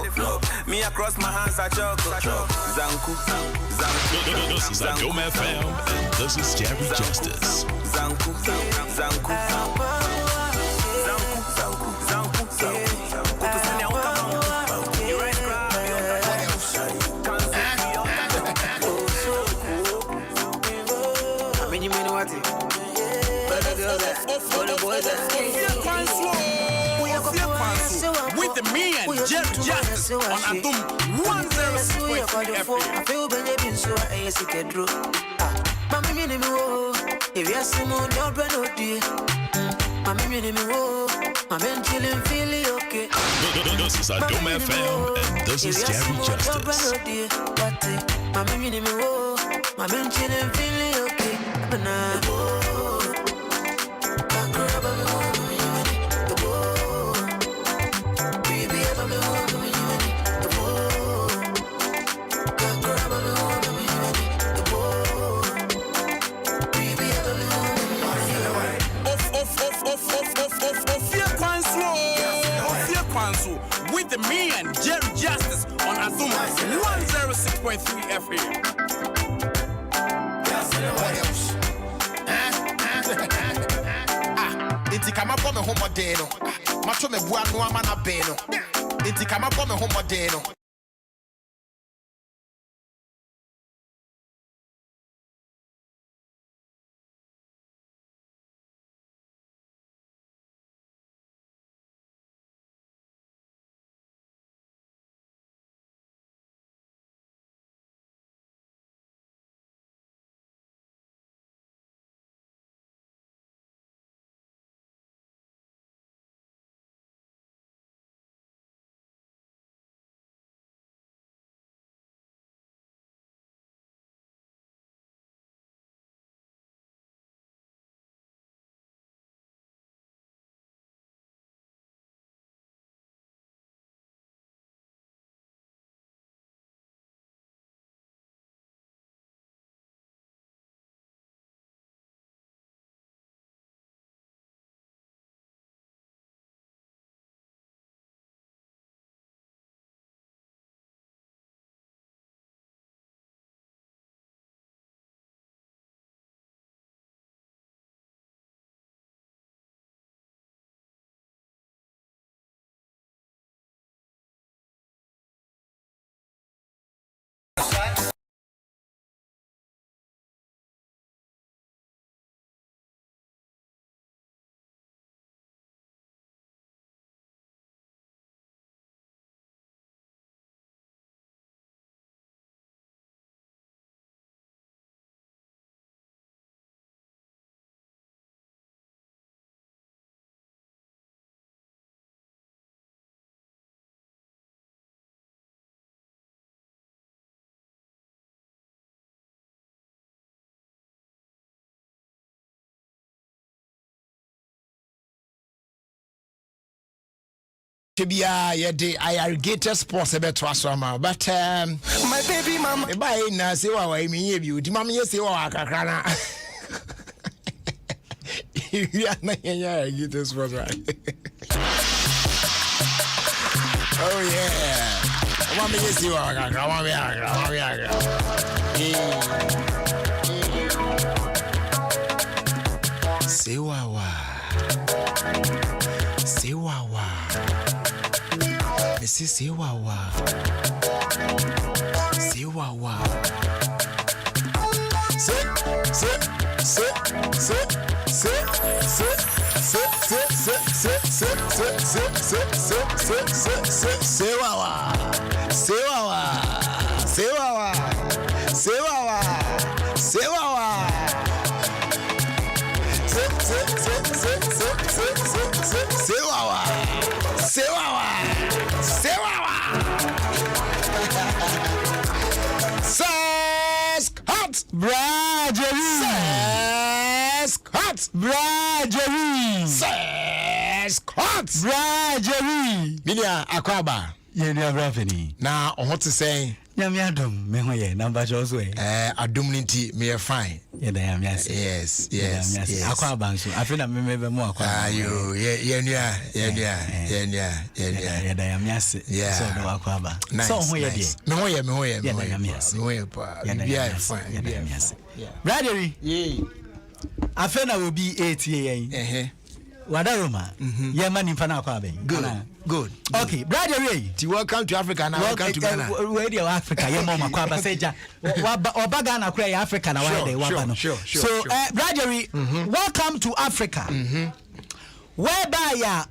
Me across my hands I chalk. Zanku, zanku. This is Dome FM, and this is Jerry Justice. Zanku, zanku, zanku, zanku, with the man, Jerry Justice, on Atum 106.3 FM. I feel baby so I see the draw. Mama me me wo, if you see mo no brand odi. Mama me me wo, my men chilling feeling okay. This is Dome FM, and this is Jerry Justice. Mama me wo, my men chilling feeling okay. With the man, Jerry Justice, on Atum 106.3 FM. Inti kama bome homo deno. Macho me bua no ama na beno. Inti kama bome homo deno. Tibia yede irrigated sports beto asoma but My baby mama. e ba na se wa wa mi ye bi odi mama ye se wa kakra na. Ya na ya irrigated sports right. Oh yeah. Mama ye se wa kakra mama ya. Sewawa. This is Sewawa. Brajeri. Minia akwaba. Ye ni abrafeni. Na oho te say. Nyame adom me ho ye number so e. Adom nti me fine. Ye da yame ase. Yes. Akwaba nso. Afena me be mu akwaba. Ayo, ye nua. Ye da yame ase. So do akwaba. So ho ye de. Me ho ye. Ye da yame ase. Me ho ye pa. Bia fine. Ye da yame ase. Brajeri. Ye. Afena obi 8 ye. Wadaroma. Ye mani fana akwaba. Good. Okay, Brajeri. Welcome to Africa now. Welcome to Ghana. Where do Africa? Ye mama kwaba seja. Oba Ghana kura ya Africa na why they waba no. So, Brajeri, welcome to Africa. Whereby ya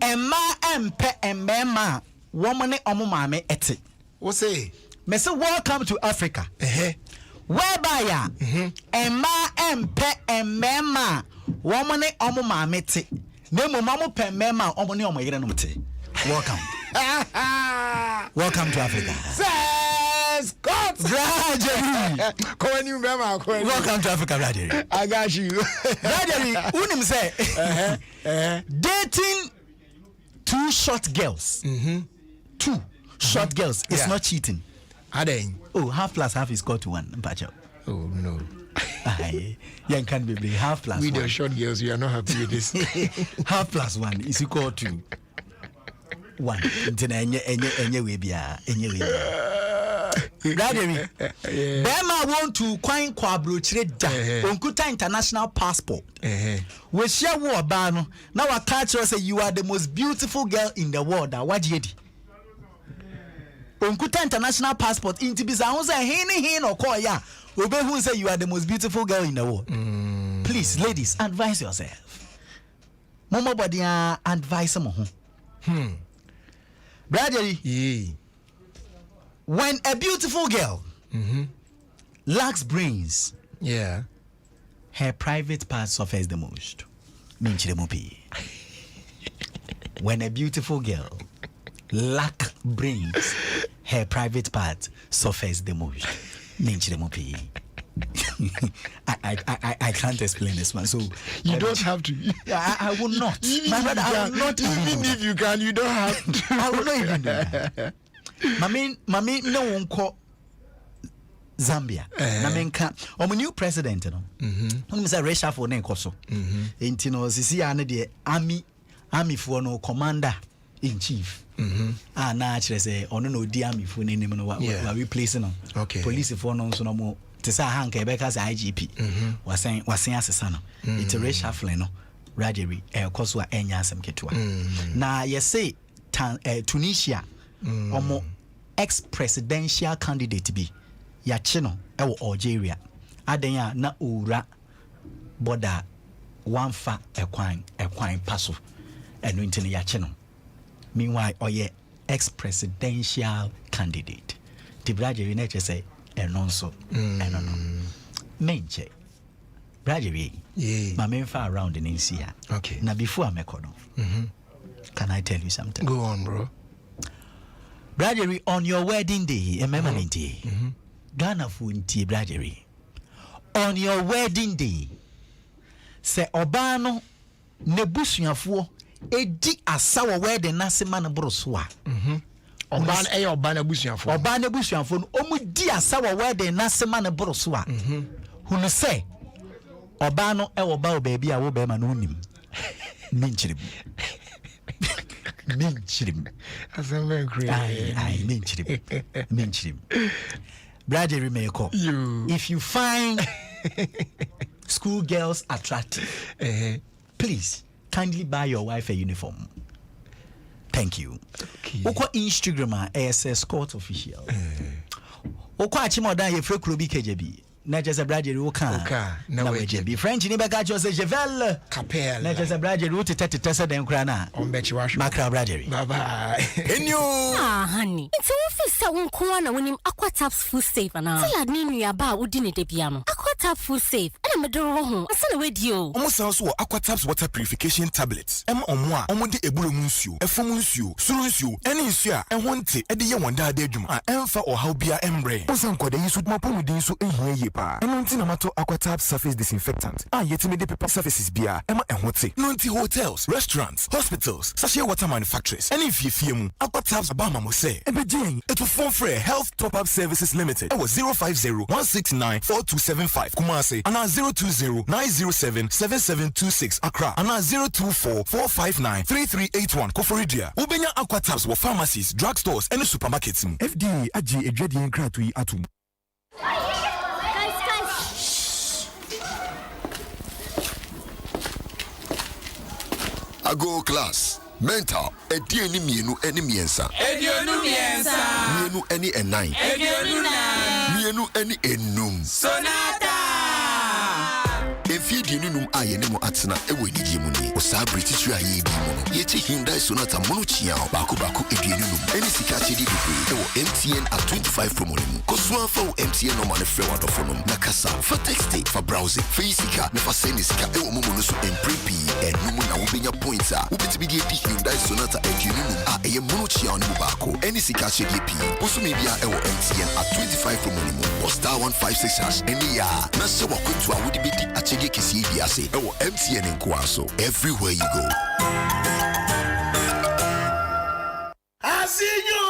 emma empe embema woman omo mame ete. What say? Me say welcome to Africa. Whereby ya emma empe embema woman omo mame te. Nemo mamu pe mema omo ni omo yire no te. Welcome. Welcome to Africa. Says God. Brajeri. Welcome to Africa, Brajeri. I got you. Brajeri, unim say dating two short girls. Two short girls is not cheating. Are they? Oh, half plus half is equal to 1. Mpacho. Oh no. Young can be half plus we 1. the short girls, we are not happy with this. Half plus 1 is equal to 1. Enye we bia. Bema want to coin kwabrochire da. Onkuta international passport. We share war ba no. Now I catch you say you are the most beautiful girl in the world. Wajedi. Onkuta international passport into bisa who say hin or call ya. Obe who say you are the most beautiful girl in the world. Please, ladies, advise yourself. Momo body advise mo. Brajeri. When a beautiful girl lacks brains, her private part suffers the most. When a beautiful girl lacks brains, her private part suffers the most. I can't explain this one, so you don't have to. I will not. My brother, I will not. Even if you can, you don't have to. I will not even do that. Mami no wonko Zambia. Na menka omo new president no. Onu say reshuffle na enkoso. Enti no sisi ane de army fo no commander in chief. Na akire say ono no di army fo nenim no wa replace no. Police fo no so no mo te say hanka ebeka say IGP. Wasen asesa no. It's reshuffle no. Brajeri enkoso a enya asem ketua. Na ye say Tunisia omo ex-presidential candidate bi yache no ewo Algeria aden na owura border wanfa ekwan paso eno ntini yache no. Meanwhile oye ex-presidential candidate the Brajeri na say eno nso eno no menche Brajeri ma menfa around in Insia. Okay, na before amekono can I tell you something? Go on, bro. Brajeri, on your wedding day, Ghana funti Brajeri. On your wedding day, se obano nebusuafo edi asawa wedding na se man bro so a Oban abusuafo no omu di asawa wedding na se man bro so a hunu se oban no e wo ba o baabi a wo be ma no nim minchirim asembe great ai minchirim Brother Remeko, if you find school girls attractive, please kindly buy your wife a uniform. Thank you. Oko Instagram ASS Court Official. Oko achimoda ye fre krobi KJB. Na just a Brother Oka. Na KJB. French ni beka cho se Jevel Capel. Na just a Brother Route tete den kra na. Ombechi washu. Makra Brother. Bye bye. Enyo. Honey. It's office unko na wonim Aquataps full safe na. Tell admin you aba udi ne debia no. Aquatap full safe. Ana medoro ho. Asa na wedio. Omo san so Aquataps water purification tablets. Omo a omo de eburo mu nsuo, efom nsuo, suru nsuo, ene nsuo a ehwo nte e de ye wonda ada adwuma a emfa ohaw bia embre. Osan kwada yisu mapomu din so ehia ye pa. Eno nti na mato Aquataps surface disinfectant. Yetime de paper surfaces bia ema ehwo te. No nti hotels, restaurants, hospitals, sachet water manufacturers. Ene fiefie mu Aquataps abama mo se. Ebejen it will phone for Health Top Up Services Limited. 050-169-4275 Kumasi and 020-907-7726 Accra and 024-459-3381 Koforidia. Ubenya Aquataps were pharmacies, drugstores and supermarkets. FDA aji ejedi nkratui atum. Ago class. Mental. Edienu mienu eni miensa. Edienu miensa. Mienu eni enai. Edienu nai. Mienu eni enum. Sonata. Efie dienunum ayene mo atena ewe nidie mu ni. Osa British yu aye bi mu no. Yeti Hyundai Sonata mono chiao. Baku edienunum. Eni sika chedi bibi. Ewo MTN at 25 promo ni mu. Kosua fa wo MTN no mane frɛ wadofonom. Na kasa fa texting fa browsing. Fa sika na fa send sika ewo mo no so emprepi. Enumu na wobenya points a. Wobetimi die di Hyundai Sonata edienunum a eye mono chiao ni mu bako. Eni sika chedi pi. Boso me bia ewo MTN at 25 promo ni mu. Star 156 eni ya. Na se wakwentu a wodi bedi ache Kisi Biase, MTN in Kwaso, everywhere you go. I see you.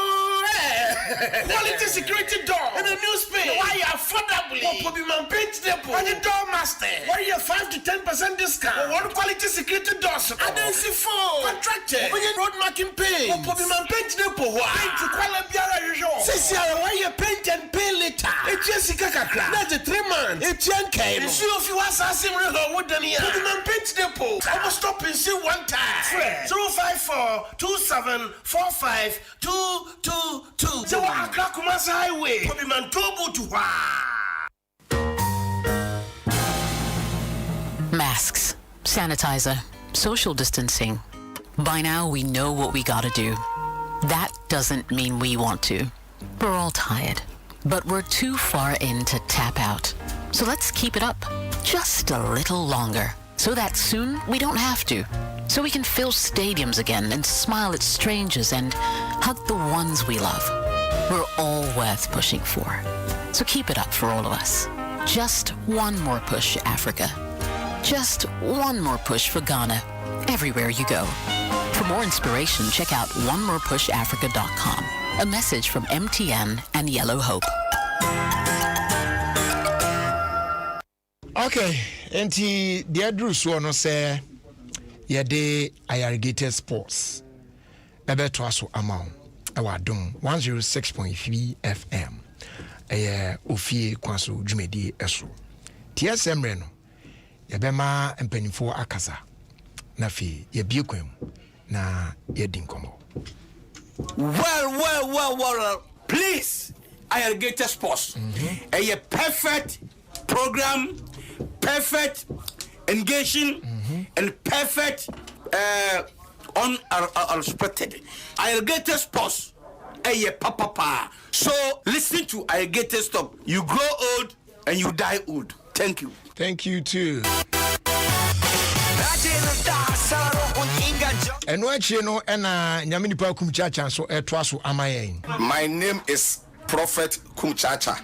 Quality security door in a new space. Why affordably? Pobiman Paint Depot and the door master. Why you 5 to 10% discount? One quality security doors. Adensi phone. Contracted. When you road marking paint. Pobiman Paint Depot. Paint to quality biara usual. Say why you paint and pay later. It's Jessica Kakra. That's the 3 months. It's Yankee. It's you if you want something real wooden here. Pobiman Paint Depot. I will stop and see one time. 054-2745-222. So Accra Kumasi Highway. Pobiman Tobu to Masks, sanitizer, social distancing. By now we know what we gotta do. That doesn't mean we want to. We're all tired, but we're too far in to tap out. So let's keep it up just a little longer, so that soon we don't have to. So we can fill stadiums again and smile at strangers and hug the ones we love. We're all worth pushing for. So keep it up for all of us. Just one more push, Africa. Just one more push for Ghana, everywhere you go. For more inspiration, check out onemorepushafrica.com. A message from MTN and Yellow Hope. Okay, enti the Drew so no say yede Irrigated Sports. Ebe to aso amount. Awadum 106.3 FM. Ofie kwaso dwumedi eso. TSM re no. Yebema empanifo akasa. Na fi yebie kwam na yedin komo. Well. Please, Irrigated Sports. A perfect program, perfect engaging, and perfect unexpected. Irrigated Sports. Papa. So listen to Irrigated Stop. You grow old and you die old. Thank you. Thank you too. And what you know, and Yamini Kumchacha so etwaso amayen. My name is Prophet Kumchacha.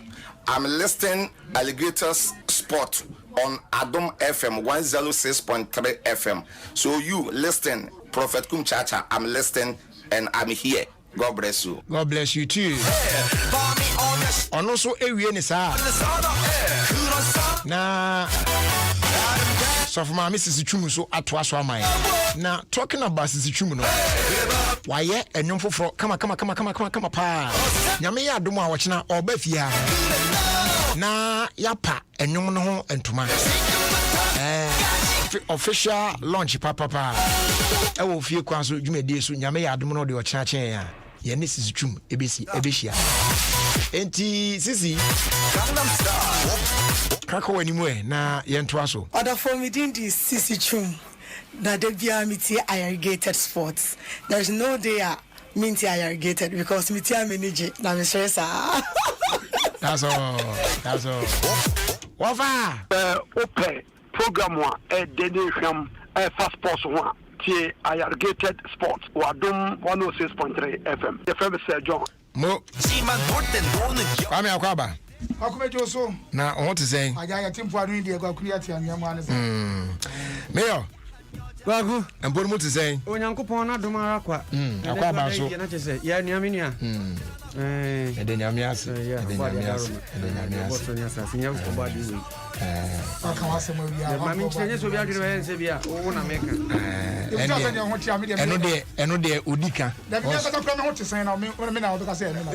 I'm listening Alligators Sport on Adom FM 106.3 FM. So you listen Prophet Kumchacha. I'm listening and I'm here. God bless you. God bless you too. Ono so ewie ni saa. Na so for my Mrs. Chumu so atwa so amai. Na talking about Mrs. Chumu no. Waye enyom foforo kama pa. Nyame ya adom a wochena oba fia. Na yapa enyom no ho entuma. Official launch papa. Ewo fie kwan so dwumedie so nyame ya adom no de wochena chen ya. Ye ne Mrs. Chumu ebehia. Enti sisi Kako wanimu na yentoa so. Other for me din di Sisi Chum. Na de bia miti irrigated sports. There is no day minti irrigated because miti manage na me stressa. That's all. Wafa open program one dene hwam fast sports one tie irrigated sports wadom 106.3 FM. The FM Sir John. Mo. Kwame akwaba. Akumejo so. Na what is saying? Aja timpo anu ndi egwa create anyama ane. Mayor. Wagu. Emporo mo to saying. Onyankopon na dom ara kwa. Akwaba so. Na chese ya nuame nua. Ede nyame ase. Aka wasema wi mami chenye so bia dwere ense bia wo na meka. Eno de odika. Da bia ka kwa me ho tesen na me na odika se eno na.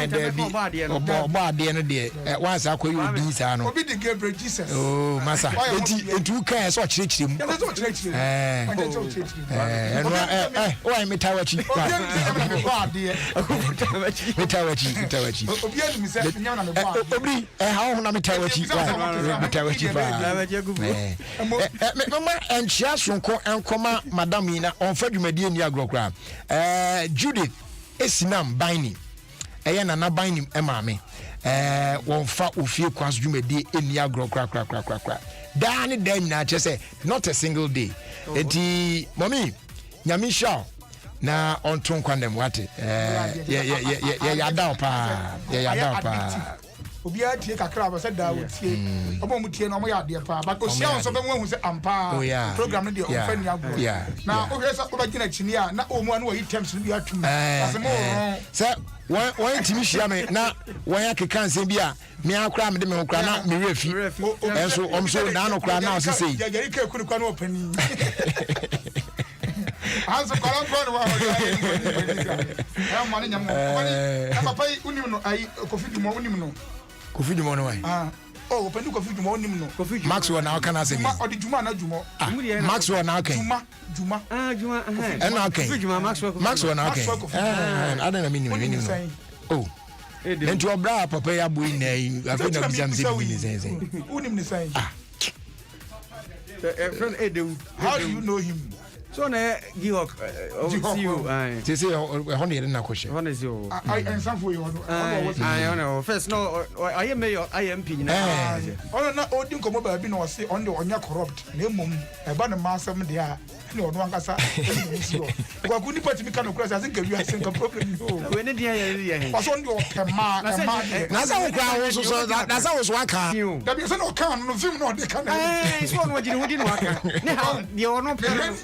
De bi obo ade no de once akoyi odi sa no. Obi de Gabriel Jesus. Oh masa. Enti uka so chirechire mu. Eno why metawachi. Metawachi. Obi anu mi se nya na me bo. Obi ha ho na metawachi. Metawachi pa. Mama enchia sonko enkoma madam ina onfa dwumadie ni agrokra. Judith Esinam Binding. Eye nana Binding emame. Wonfa ofie kwas dwumadie eni agrokra. Dan na chese not a single day. Enti mommy nyamisha na onton kwandem wate. Ya daw pa. Obi a tie kakra ba se da wotie obo mu tie no mo ya de pa but o sia so be mu hu se ampa program no de o fa ni agbo na o hwe so ba gina chini a na o mu anu yi temps bi atum asemo se won timi hia me na won ya keka nsem bi a me akra me de me okra na me refi enso omso na no kra na o sese ya gari ke kunu kwa no opani Hanso kolon wa mani nyamo mani papa unim no ai Kofi mo unim no Kofi Dumo no why opani Kofi Dumo unim no Maxwell na aka na se ma odi juma na jumo Maxwell na aka juma juma na aka juma Maxwell na aka I don't know meaning no oh then to obra papa ya boy na afi na bizam se bi ni sense unim ni sense friend Edu how do you know him so na Gihok see you they say honey na kwhye honey you I answer for you I know first no I am mayor IMP na na odin komo ba bi na o se on the onya corrupt na mum e ba na masam de a ni ono ankasa kwa kuni pati mi kanu cross asin ka wi asin ka problem no we ne dia ya paso ndi o pema na sa wo kwa wo so na sa wo so aka da bi so no kan no film no de kan so no wajini wodi no aka ne ha de ono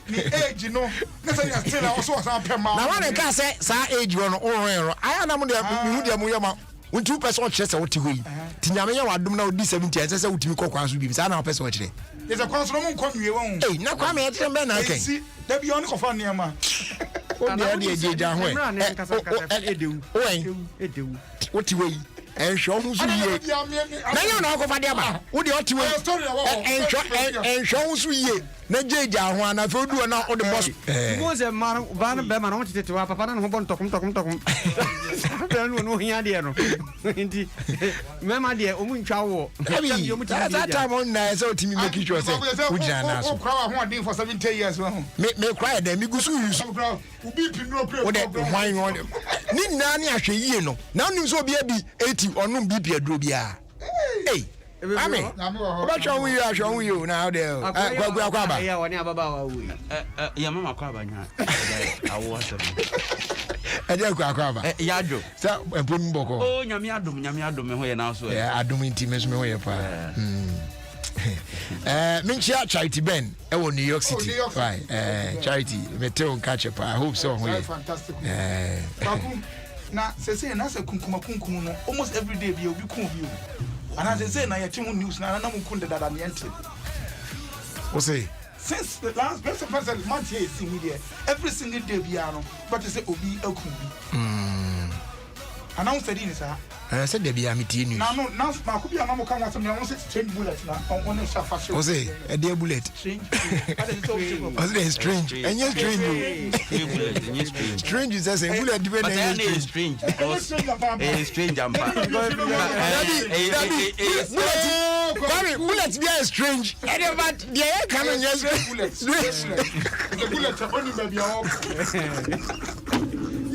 ni age no na sa ya still o so pema na wan ka se sa age no o ro aya na mo de hu de mo yama untu person chese wo ti hoyi ti nyame ya wadom na odi 70 ense se wutimi kokwa so bi sa na person chire is a consul mo nkonwie won na kwa me etre be na ken da bi on ko fa niam o de ejeja ho edewu o ti hoyi enhwo hu so yie na ya na ko fa de ba wo de o ti hoyi enhwo so yie na jeja ho ana fe odu na o de boss mo ze mar ba na be ma no tete wa papa na ho bon tokum dan no hia de no ndi me ma de o mu ntwa wo that time on na so timi make sure say u jina na so kwa ho adin for 70 years me cry dem mi gusu use ubi pinu pre o de hwan won ni na ni ahwe yie no na nim so obi abi 80 onum BP aduro bia hey Ami, oba chon wi ya chon wi o na de gwagwa kwaba. Ya woni ababa wa wi. Ya mama kwaba nya. Awo asem. Ede kwaba. Ya jo. Sa empon mboko. Oh nyame adom ho ye na so. Ya adom inti me so me ho ye pa. Minchia Charity Ben, New York City. Right. Charity, Meteo catch up. I hope so. Fantastic. Now, say, that's a kunkuma almost every day you'll be cool. And as I say, now you're news now, and I'm going to that I'm entering. What's it? Since the last best month here is media, every single day, piano, but to say, Obi Elkumbi. Announced it in, sir. I said, there be a meeting. Now, my could be a number come some strange bullets now on a shaft. What's it? A dear bullet. Strange. Was it strange? And yes, strange. Strange is a bullet different. Strange. Strange. Bullets be a strange. But the air coming, yes, bullets. The bullets are only maybe all.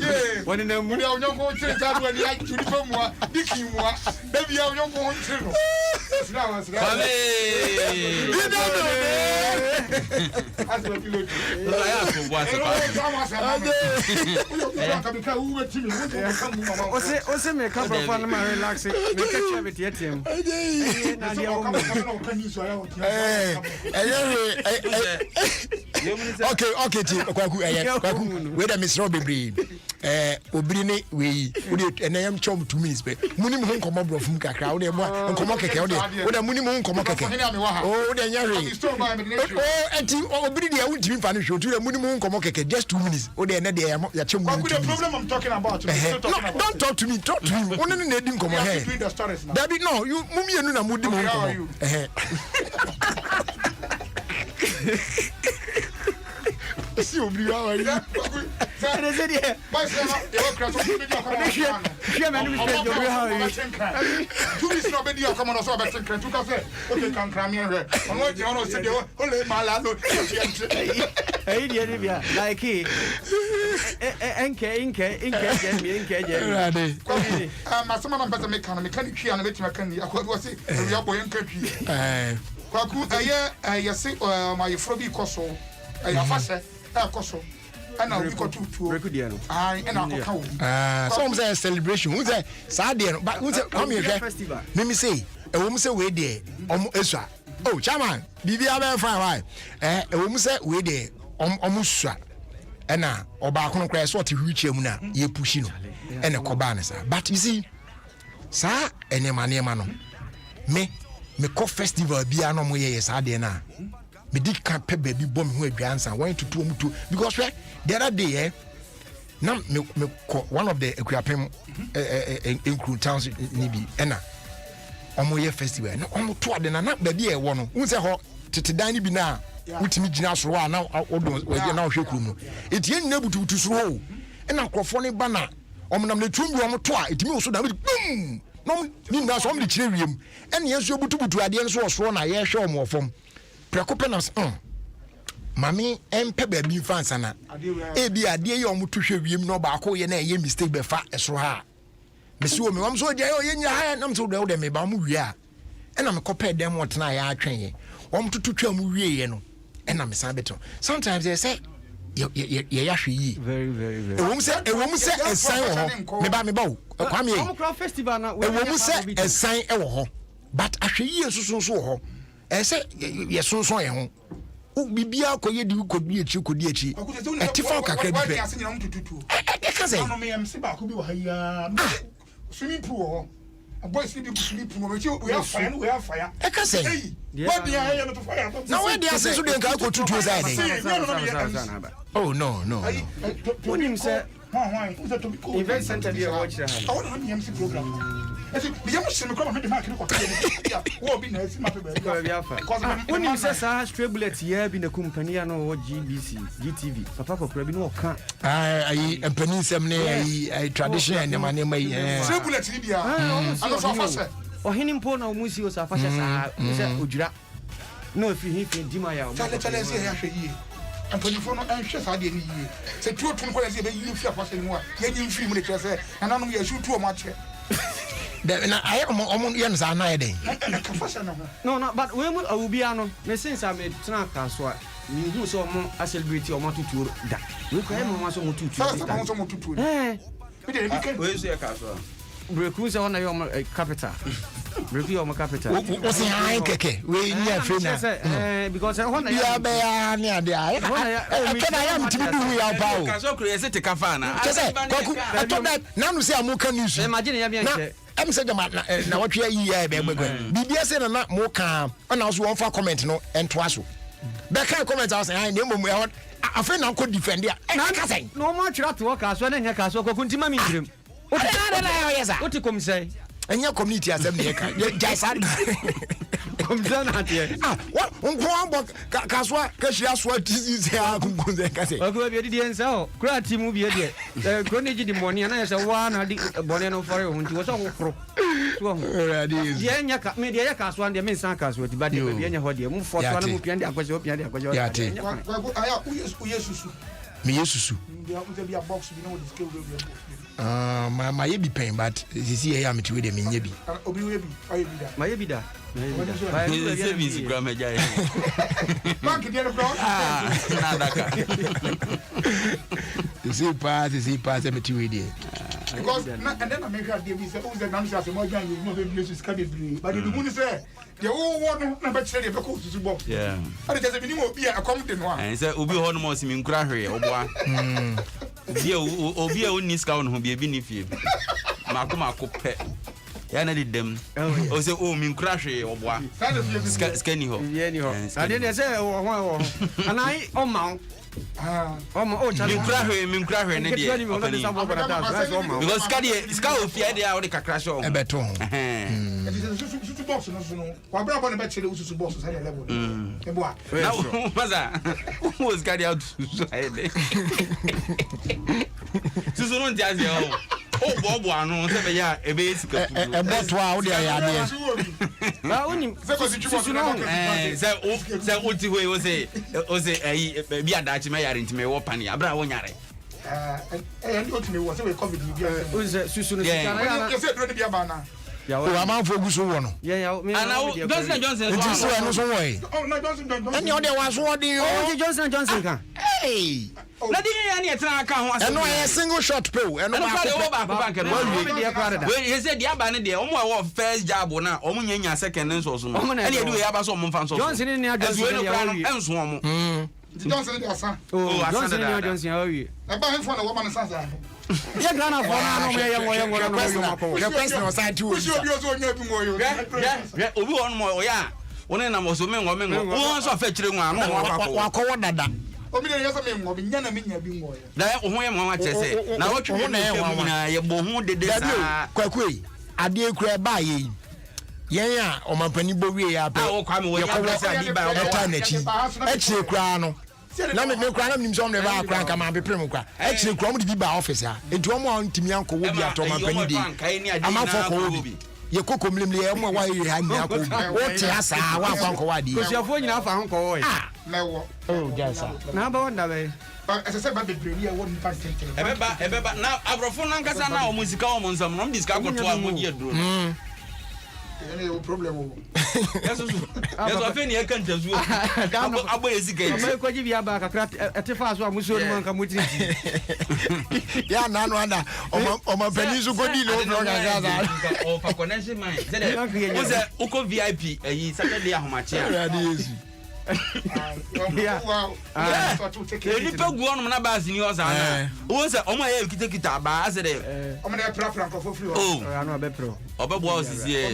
Yeah, when in the moon, you're going to tell when you like to become more, Dicky, baby, you're going to. Now, that's what you look. What's it? Make up of one, my relaxing. Make a chat with your team. Okay, Kwaku, wait a Miss Robbie. Obrini, we and I am chom 2 minutes. Munim home come up from Kakao, and come up with a minimum come up. Oh, then you're and Obrini, I wouldn't be finished to a minimum come up just 2 minutes. Oh, they're not there. The problem I'm talking about. Don't talk to me, talk to me. Only didn't come ahead. David, no, you mummy and no mood. How are you? See you, how are you? Some say celebration. Who say Saturday? But who say come here? Let me say. A woman say we there. Eswa. Oh, chairman. Bibi abe fine. Why? A woman say we there. Omuswa. Ena oba kono kra so te hwiche mu na ye pushi no. Ena koba ne sa. But you see, sa enema no. Me ko festival bia no mo ye Saturday na. Me did can't pay baby bomb who advance and went to 2 because the other day, now one of the equipment in crew towns nibi ena omoye festival na omo to ade na baby e wo no unse ho tete dan ni bi na utimi gina so wa na odo we na hwe kru no etie nna butubutu so ho ena krofo ne ba na omo nam na tumbi omo to a etimi wo so da boom no ni na so omo de kire wiem ena yeso butubutu ade so so na ye hwe omo fom preocupations mami empe baby fans na ebi ade ye omuto hwe wiem no ba ko ye na ye mistake be fa eso ha mesi o me wam so je ye nya ha na mso de me ba mu wie a ena me kopɛ dem wotena ya atwen ye omuto twa mu wie ye no ena me san beto sometimes they say ye ya hwe yi very ewom se esan wo ho me ba o kwame ye omukra festival na ewom se esan e wo ho but ahwe yi so wo ho say ye so ye ho bibia ko ye di ko bi echi etifa kakra bi pe ka say no me am se ba ko bi wo ha ya swimming pool a boy sleep swimming pool we have fire e ka say what dey here no to fire now where dey say so dey ka ko tutu say oh no unim say event center dey watch that I want to MC program we am se me come me dey mark ko ya wo bi na si ma pe be unim say sa stray bullet here bi na company no GBC GTV papa ko pra bi no ka ai company sem ne ai traditional ne ma mai stray bullet ni dia ano so fa ohini mpo na omusi o sa fa sa se odwira no fi di ma ya o chale se ya hwe yi Antonio no anhwe sa de ni yi se tuo tun ko ya se be yi fi afase ni mu a ye nyi fi mu ne kire se nananom ye shu tuo ma che na I am yen sa na eden no but we mu awubia no me since I made tena kaso a ni hu so mo a celebrity o mo tutu da we ko e mo so mo tutu we dey we so e kaso breku say on your capital. Breku your capital. What's the high keke? We near free because I want ya be ya near there. I am to do we are power. Kaso create a kafana. Just say I thought that now you say I'm more news. Imagine ya be I'm saying na what you hear be bibia say na mo kan na also won fa comment no entoaso. Be kan comment house I na mum e afre na ko defend ya. Ka say no mo try to work aso na nya ka so ko kuntima mi ndrem. What you come say? And your community as a Jason. Come down at here. What? Caswa, Cashias, what is here? I'll go to the end. So, Gratty movie here. The Gronage the money, and I said, one, I did Bonano for you. It was all pro. Yanya media Caswan, the Miss Sankas with the body of Yanya Hodia, move for one of Pianda, was open. Me used to be a box, you know, the skill will be. My be pain, but this year I'm to them in Yebi. My Yebida. Service grammar. The pass, a material. Because and then America gave me the numbers as a more young, you know, the places can be brave. But the moon say, the whole one number cherry of a coast to box. Yeah. But it doesn't mean be a competent one. And so, Ubi Hormos in Crahry, or one. Dear Obi Niska on whom be a benefit. Makuma Cope. Yana did them. Oh, say, oh, mean crashy or one. Scanny ho. I didn't say, and I, oh, mount. Because Scadi Fiade out the crash on a beton. Who was Scadi out? Susan Jazio. Oh, Bob, one, 7 years, a base, a best wow, there. Was a be a Dutch mayor into me, Wapani, Abra Wonyare. And what me was a COVID. Who's Susan? I'm out for Gusuano. Yeah, Johnson Johnson. Oh, no, Johnson. And the other was what do you Johnson Johnson? Hey, not any account. And a single shot pill. And he said, Yabani, the only first job on Omunia second and so on. And you do have some fans. Johnson in there, and swam. Johnson, son. Oh, Johnson, how are you? About for a woman's son. You're gonna your question was I too. One more, yeah. One and I was a man, woman, once of fetching one. Walk over that. Oh, that woman, say. Now, what you want to you both did this? Quackway. I did grab by ye. Yeah, or my penny bowie. I'll come away. Actually, crown. Na me kra na nim so me ba kra kama be prem kra actually kra mo di ba officer etu omo antimi anko wo bi atoma pani di ama foko wo bi ye koko mlemle ye mo wa ye ha ni akọ wo ti asa wa kwanko wa di ko siafo nyina fa hanko wo na wo oh jasa na ba wonda be ese ba be breni e won pa tente ebeba na abrofo na nkasa na o musika o monsam no disika ko to amodi eduro any problem yes afeni e kan tazu abo ezika yi me ko jibi aba kakra etefa so amuso no manka mutiri ya na no ana o ma penisu ko di no gaza o fa connection man o se uko VIP eyi Saturday ahomache Any peg one na bas in yours. What's that? Oh, my kita ba as it. Oh, my preference for free. Oh, I know a pro. Oba was here.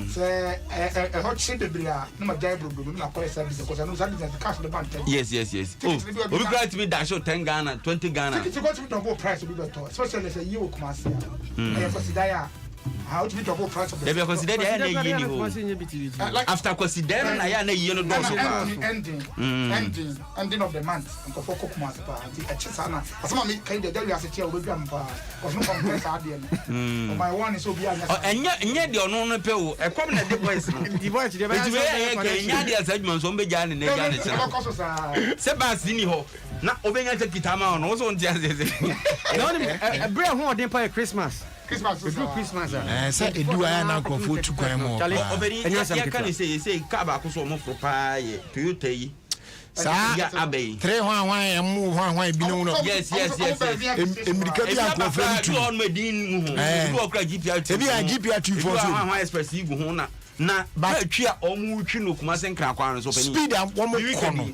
Say a hot shit de bria, no my dive room, not quite service because I know that the cash the bank. Yes. Oh, we try to be that show 10 Ghana, 20 Ghana. It's got to be double price to be better, especially as a you come as I how to be double price of the they consider after considering I am a yellow ending of the month and for cook master a chisana some me kind of as a chair will be was no compress my one is so be and yet the unknown pill a common voice the voice the segments on began in the Sebastian ho na obenya kitama on also on a brave who didn't pay Christmas say edu aya na crofo tukwan mo oberi ya kan say ka ba ko so mo fro pa ye Toyota yi Sa abey 3 hwan emu hwan bi no no. Yes. Emirika bi akọ fa tu. On medin mu. Bi okra GPR2. Ebi a GPR2 for so. Hwan express igu ho na ba twi a omu twi no kuma sen kra kwan so pani. Speed am wo mo kono.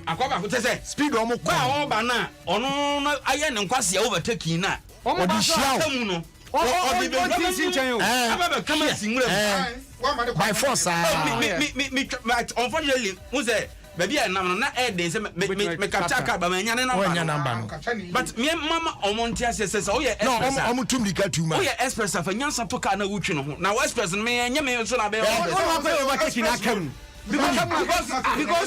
Akoba ko tese speed wo mo kono. Ba ba na ono no aye ne nkwase overtaking na. Odi shaw no. Odi be si chen o. Aba come si mura. By force me unfortunately who say baby I nam na e dey say me capture card ba me nya ne number no. But me mama omonti asese o ye express. No omo tum dika too much. O ye express afa nyansa to car na wutwi no ho. Na we express me nya me so na be overtaking akam. Because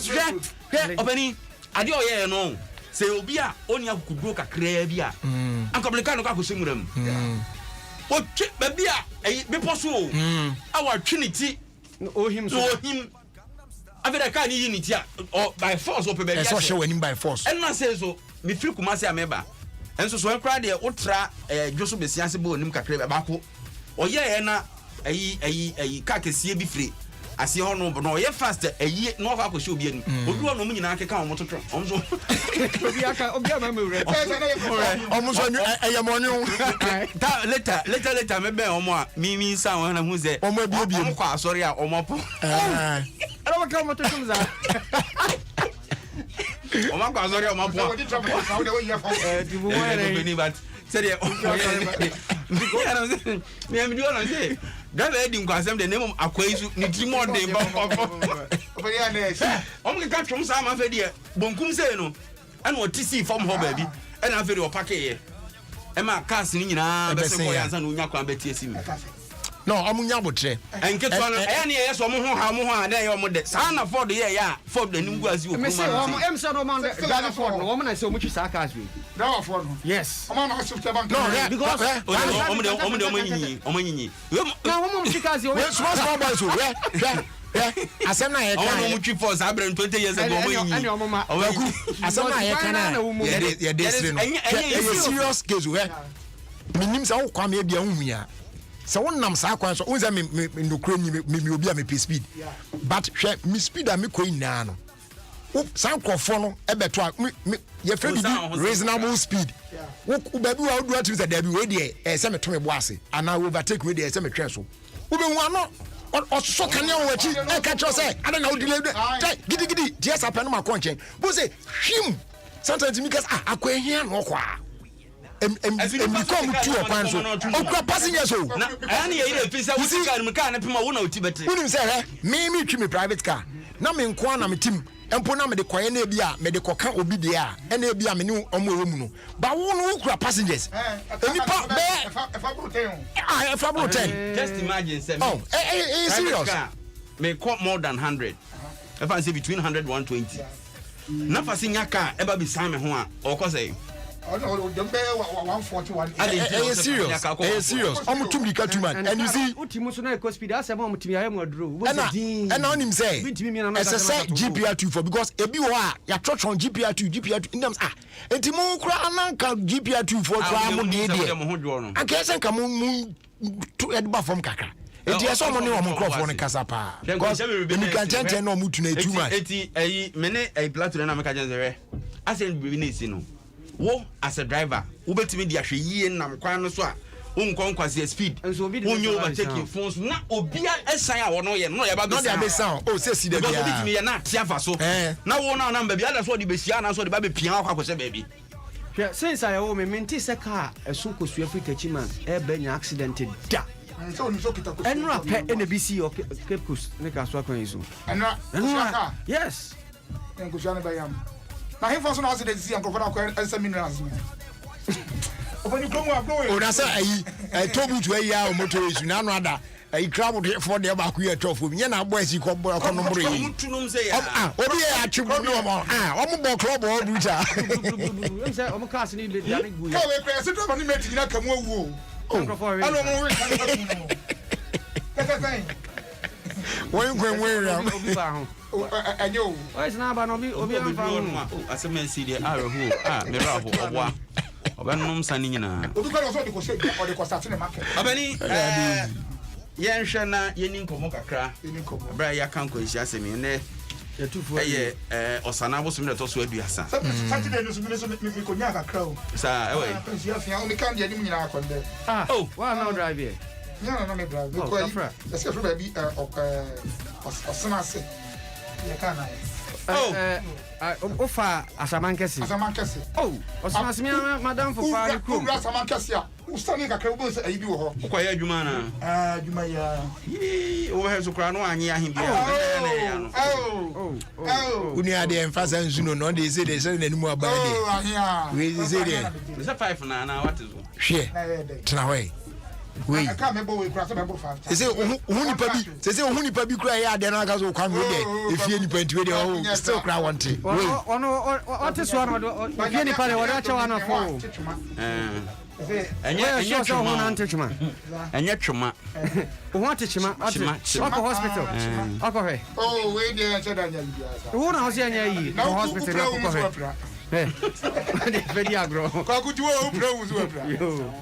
obani ade o ye no say obi a oni akukudo kakra bi a ankoblika no ka ko semuram o twi baby a be poso o awa trinity o him after ka ni unity or by force o pe baby so show any by force and na say so me firi kumase ameba enso so ekra de otra dwoso besiase bo onim kakra ba ko o ye na ayi ka kesie bi firi asi hono no ye fast ayi no fa ko show bi anu odu no mu nyina akeka omo totro omso obi ama me re omso eyamonu ta later me be omo a mi sa won na hu ze omo bi omo kwa sorry a omo po eh ara ka omo totro za omo kwa sorry omo po dibu mo re ni but say me am do na say that lady nkwasem the name of akwaisu ni trimo de ba obere ya na esi omo ka twom sa ma fe de bonkum say no ana otisi form ho ba bi ana afi de opake ye e ma cars ni nyina be se ko ya nsa no nya kwa beti esi mi no omo nya botre enke to no e na ye so omo ho ha mo ho na ye omo de sa na Ford ye ya Ford de nim guasi o kuma me say omo em say no man de Ford no omo na say omo twi sa cars we that Ford no yes omo na shift bank no because omo nyinyi na omo twi cars we small boys asem na ye kan omo twi force abren 20 years ago omo nyinyi asem na ye kan ye desire no ye serious case we minim sa wo kwa me bia hunhia so wonnam sa kwan so unza me ndokro ni me obi a me speed but hwe me speed a me koi na no wo san krofo no ebeto a ye fe bi reasonable speed wo baby wa do atu say da bi we de se me to me bo ase ana overtake we de se me twen so wo be hu ano o so kan ya wo achi e ka cho say ada na wo delay gidi yes apen ma konchen bo say him sometimes me cause akwahia no kwa em come to your plan so okra passengers so na ani ye ire fisa wo sika no car na pema wo na otibete unim say me twi me private car na me nko na me tim empo na me de koye na bia me de koka obi de a na bia me ne omo ewu no ba wo no okra passengers enipa be fa protein just imagine say serious me call more than 100 if I say between 100 120 na fa sinya car e ba bi san me ho a o ko say oh no dem be 141 serious omutumbi katuma and you see utimu so na eco speed asem omutumbi aye mo aduro and onim say ss GPR2 for because ebi wo a ya trotron GPR2 indem enti mu kura ananka GPR2 for kura mo de anka sen ka mu to edba form kakra enti eso mo ne o mo crofo ne kasa pa because emi kan tenten no mutu na etuma enti ayi mene ayi plateau na me ka jenze asen bi ne si no wo as a driver wo betimi dia hwe yie nam kwan no so a wo nkonkwase speed wo nyo overtaking phones na obia esan a wo no ye no ye ba be san o se si de bia wo betimi ye na tiafa so na wo na na bia ada so de be sia na so de ba be pia akwa kwose ba bi hwe since I wo me menti se car eso kosu Africa chima e ba nya accident da so ni so kita kosu enra pe NBC o Cape Coast ne ka so akwan yiso enra yes en kosu na ba yam na him for so na accident see and crocodile ko esa minerals open you come abro o na say ayi tobu to ayi a motor issue na no ada ayi travel for the back here to for me na boy si ko no mbro yi obi e atwu no mo omo bo club o bruta you say omo cars ni le dan gu ya we press to ni meti na kamu awu o alo mo we ka when obi ba ho anyo o is na ba no obi anfa ho asem si de arrow me ra ho obwa obanum sani nyina obi ka so de ko shake o de ko start na market abani yen hwe na yeni nkomo kakra bra ya kan ko isi asemi ne ɛyɛ ɔsana bosom na ɛtɔ so aduasa Saturday no so me konya kakra o saa ɛwɛ o me kan de anim nyina akɔnde wa na drive here no me drive because let's say for be osana se ye kan na ofa Asamankesi Osana me madam for far ku Asamankesi a ustani kakra bo se ayi bi wo ho kwa ya adwuma na adwuma ya wo he so kra no anye ahe bia uni ade emfasa nsu no de say nanimu aba de we say de se 5 na what is hwe tena hoy we aka me bo we kra se me bo 5 say ohun nipa bi kra ya ade na aka so kwa me de efie nipa ntiwe de ho still kra want we ono what is one efie nipa de wada cha wana fo enye chuma enye chuma what chuma oko hospital oko he we dey say that nya bia wo na ho se nya yi no hospital oko he very agro kwa kutuwa upra wuzu upra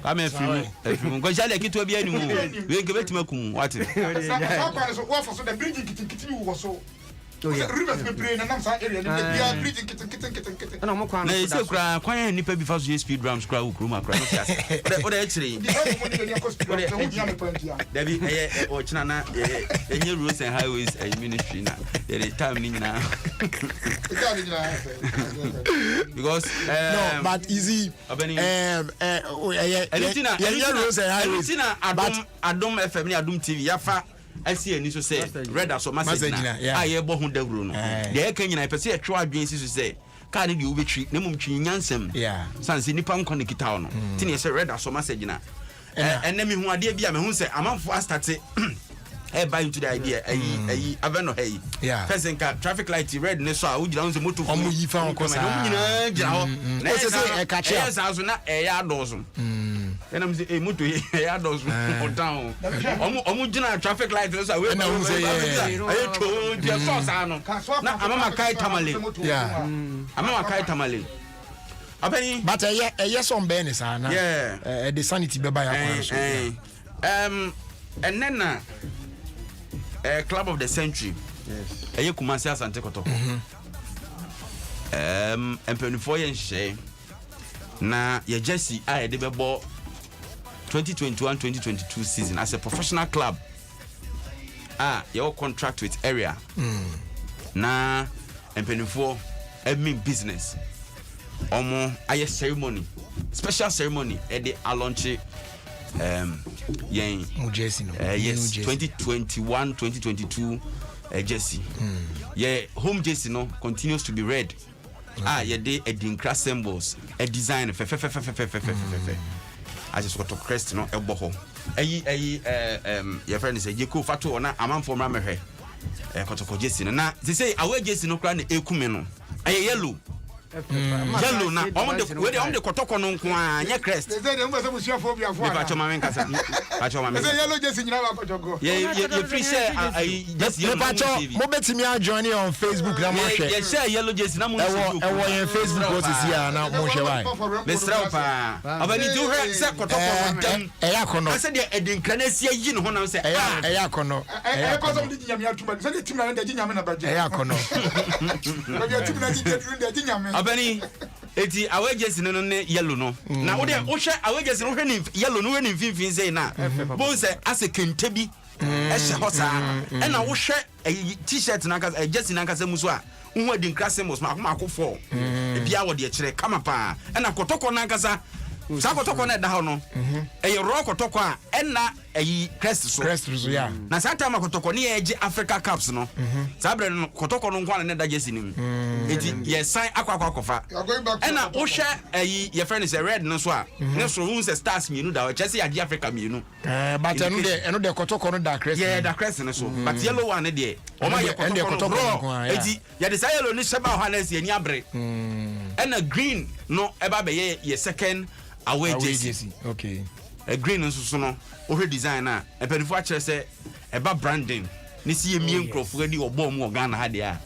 kama efimu ko jale kitu bia ni mu we nke betima kum wate so wo for so the bridge kitikiti wo so rivers be brain na sa area ni bia bridge kitikiti na mo kwa na ese kura kwan nipa bi fa so speed drums kura ukruma kura no fiase o da achire Dabi o china na enye roads and highways ministry na the time ni nyina because no but easy roads and highways Adom FM ni Adom TV yafa asi ani so say red aso message na aye bo hu dawuro no de eka nyina pese etwe adwen si so say ka ne de obetwi ne mum twi nyansem sanse nipa nkɔ ne kita no tini say red aso message na enemi hu ade bia me hu say amanfo astarte buy into the idea aveno hey person ka traffic light red ne so a ugira hu say moto fu omu yi fa onko sa nyina gira ho na say e ka che sa so na ya adozo enam say moto ya adozo o down omu gina traffic light so a we na hu say ayo to dia so sa no na amama kai tamale amama kai tamale apani but some ben is na the sanity be buy and then club of the century yes Kumasi Asante Kotoko empenifo ye nhye na ye Jesse a de bebo 2021-2022 season as a professional club your contract with area na empenifo admin business omo aye ceremony special ceremony e de launch Jesse no yes 2021-2022 Jesse home Jesse no continues to be red ye de edinkra symbols a design I just got to crest no e boho your friend say Jeko Fatu na amanfo mra mehwe kotoko Jesse no na they say away Jesse no kra na ekume no yellow yellow na on the kotoko no nko anya crest they say dem go say musia phobia fo pa choma men kasa pa choma men say yellow Jesse nyina ba kotoko you free share just yellow mo betimi a join on Facebook na mo hwe ye share yellow Jesse na mo your Facebook post is here na mo hwe why Mr. Pa abani do her say kotoko no dem yakono I said the edinkra na sia yi no ho na say yakono ko so di nyame atuma say the team na de nyame na baje yakono ba dia team na di de nyame abani eti away Jesse no ne yellow no na wo de wo hwe away Jesse no hwe ni yellow no hwe ni finfin say na bo say ase kente bi ehye hosa e na wo hwe t-shirt na ka Jesse na ka se muso a wo adi nkrasemos ma akofo e bia wo de kire kama pa e na kotoko na ka sa kotoko na da ho no e ye ro kotoko a e na crest so ya na sa time kotoko ne ye Africa Cups no sa bre no kotoko no nkwa na da Jesse nim eti ye sign akwakofa e na wo hwe ye friend say red no so a ne so won say stars mienu da Jesse ya Africa mienu but eno de kotoko no da crest da crest no so but yellow one ne de o ma ye kotoko no eti ye de say yellow ni sheba ho na se ni abre e na green no e ba be ye second away Jesse okay a green nso so no o hwe design na e pedifo a kire se e ba branding ni si ye mie nkrofo ani obo mu Ghana ha de a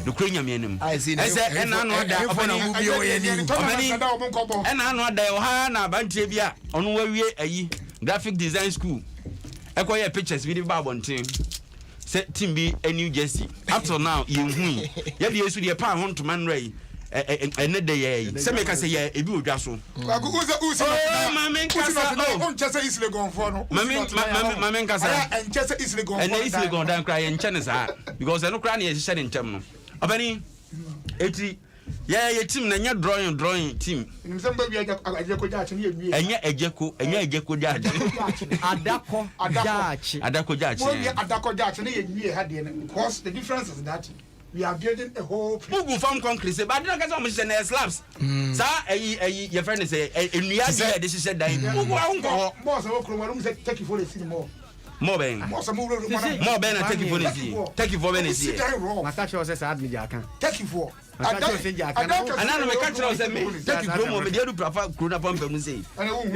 no kura nyame anim e se e na no da opani bi o ye ni e na no da o ha na abantie bi a ono wawie ayi graphic design school e ko ye pictures bi de ba bonten set team be a New Jersey. Up till now, you win. Yeah, the issue the power hunt to man ray. And the day, some make us say, yeah, if you just so. My man, just easily gone for no. My man, and just easily gone and easily gone down crying Chinese because I know crying is shedding terminal. Abani 80. Yeah, your team, and you're drawing team. And you're a Jeko judge. Adako judge, and you had because the difference is that we are building a whole farm concrete, but I don't get so much in the slabs. Sir, your friend is a reality. This is a day. Most of them say, take you for the cinema. More Ben, and take you for the take you for Venice. My touch was a ad take you for. I don't catch us and me. Take you home with the proper good upon the music. I don't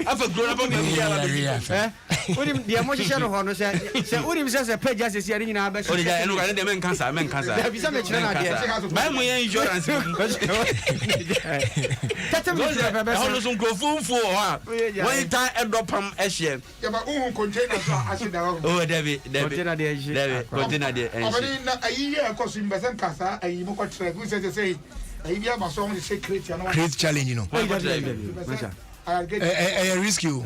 have a grown up on the the emotion of honor said, Urim says a page is here in our best. Oh, yeah, and the men cancer, men cancer. Man, we insurance. That's a some go full for one time and drop him as you. Oh, David, continue there. A year costing Basan Casa, a Yimoko track, who says to say, a year my song is secret challenge, you know. A rescue.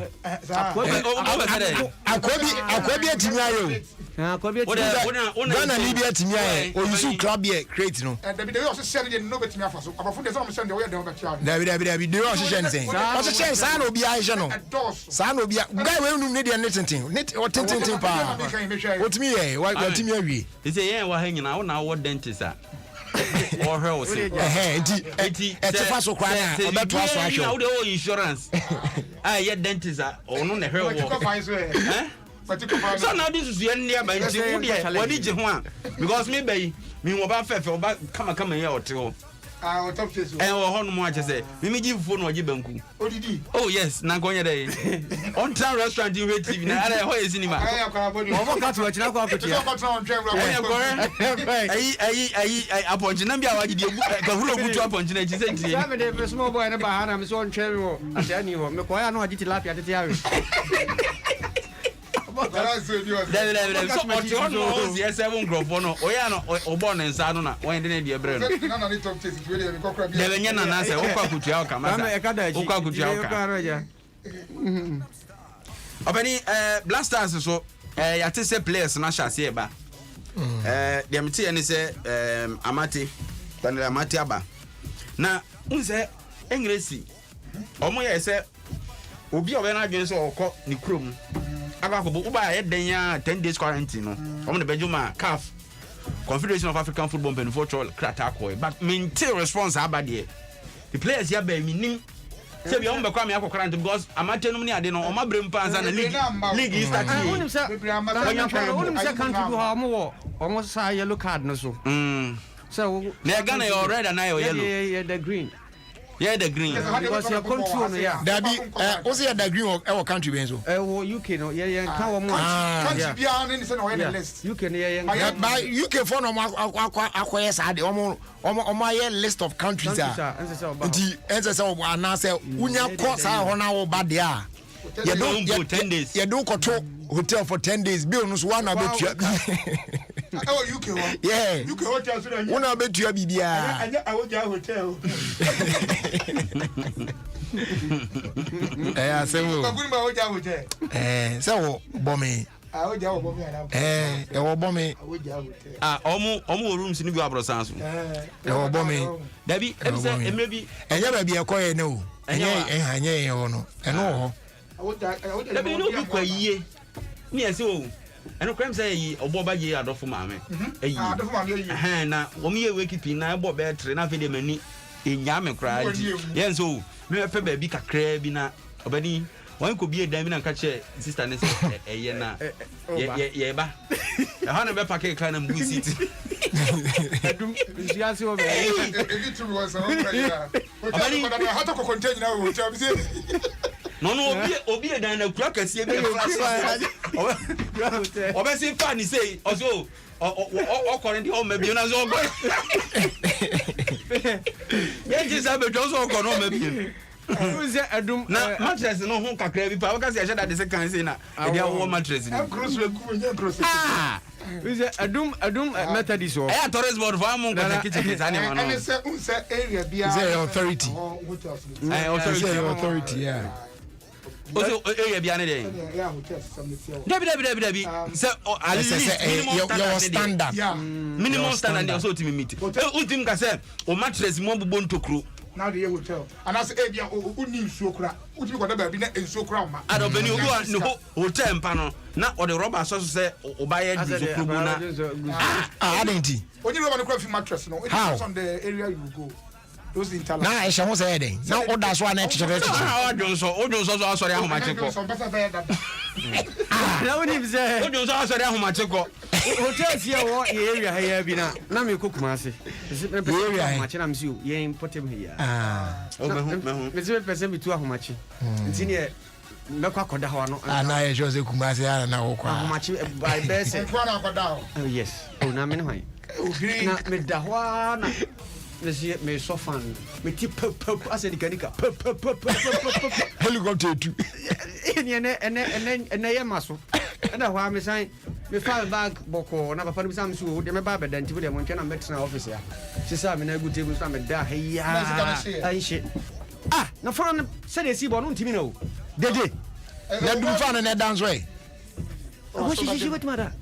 Aquabia Timio. Ghana Libya Timia, or you should club here, create no. And they also send in nobody to us. Our food is almost sent away. David, do also saying. What's a chance? I will be I general. San will be a guy will need a knitting, knit or tinting power. What's me, what Timia? It's a year we're hanging out now. What dentist are? Or her was it's a fast cry about to us insurance. I yet dentists are on the hair. So now this is the end near by what did you want? Because maybe me about come here or two. I'll talk to you. And on much I say, we may give phone or Jibanku. Oh, yes, Nagoya Day. On town restaurant, you wait TV. I don't know is cinema. I upon Jinambia, I small boy and a bahana, I'm so on cherry. I tell you, Makoya, no, I did lap at the yes, I won't grow for no. Or born in Sadona, when didn't be a brain. Blasters so I say players na shall say ba. The MT and say Amati, then Amati Aba. Now, unse Englesi. Omo say Obi Obena against or call the chrome. Uba 10 days quarantine. On the Benjamin CAF Confederation of African Football and Football Kratakoi, but maintain response about the players here by meaning. Say we on become quarantine because I'm not telling me I didn't know my brain pants and the league is starting. Almost a yellow card no so they're gonna your red and I yellow. Yeah, the green. Yeah, the green. Because your control, yeah. There be also the green of our country, Benzo. UK, no, yeah, can't be on the list. You can, yeah, but you can phone on my list of countries. The answer so now say, Unya course on our bad there. You don't get 10 days. You don't control hotel for 10 days. Bill was one of the oh, UK one. Yeah. UK hotel. One of the BBA. I would have hotel. Eh, so bombing. I would have bombing. Almost rooms in the Gabro Sans. Bombing. Debbie, maybe, and you may be a quiet no. And yeah, no. And no. Let me know quite ye. Yes, so. And no crime say, or Boba ye are for mammy. Now, when we wake up in I bought better train after the many in Yaman cried. Yes, so, no, a baby crabina, or Benny. One could be a diamond and catch a sister and say, a yena. Yeah, ba. A hundred packet kind of blue city. No, Obi and a cracker see me. Obviously, funny say, also, or currently home, maybe not so good. Yes, I'm a Johnson, maybe. Who's that? I don't. Na mattress no ho kakra bi pa. Because I said that the second say na e dia wo mattress ni. Ah. Who's that? I don't Methodist or. I Torres board for am go kitchen is animal no. And say area bia. Is there authority? Authority, yeah. Also area bia ne dey. Dabi. Say at least your standard. Yeah. Minimum standard dey also to me meet. Ultim ka say o mattress mo bubo ntokro. Now the hotel. And as a bia uni nsuo kra. Uti ko da ba bi na nsuo kra ma. Ado beni obi wa ne hotel mpa no na o de rubber so say o ba ye nsuo kro na. Adenti. Only rubber no kra fi mattress no. It depends on the area you go. Those internet. Na e hwe say den. Na order so na chichire. Odun so asori ahomache ko. Na woni bi say odun so asori ahomache ko. Hotel here wo area here bi na me kokuma ase. Area ahomache na msi ye importem here. O mehu. Me say person bi tu ahomache. Nti ne mekwa koda ho no. Na ye sure say kumase ana na wo kwa. Ahomache by best. Kwa na koda ho. Oh yes. Oh na me no han. Na me da ho na me so fan me ti pop as the kanika pop helicopter tu ene ye maso na ho am san me fa bag boko na papa no sam so de me ba bedanti de mo ntwe na metina office ya sisa me na gu table so na me da heya ai na for no se de si bo no ntimi no dede na dum fa na dance way o shi what mara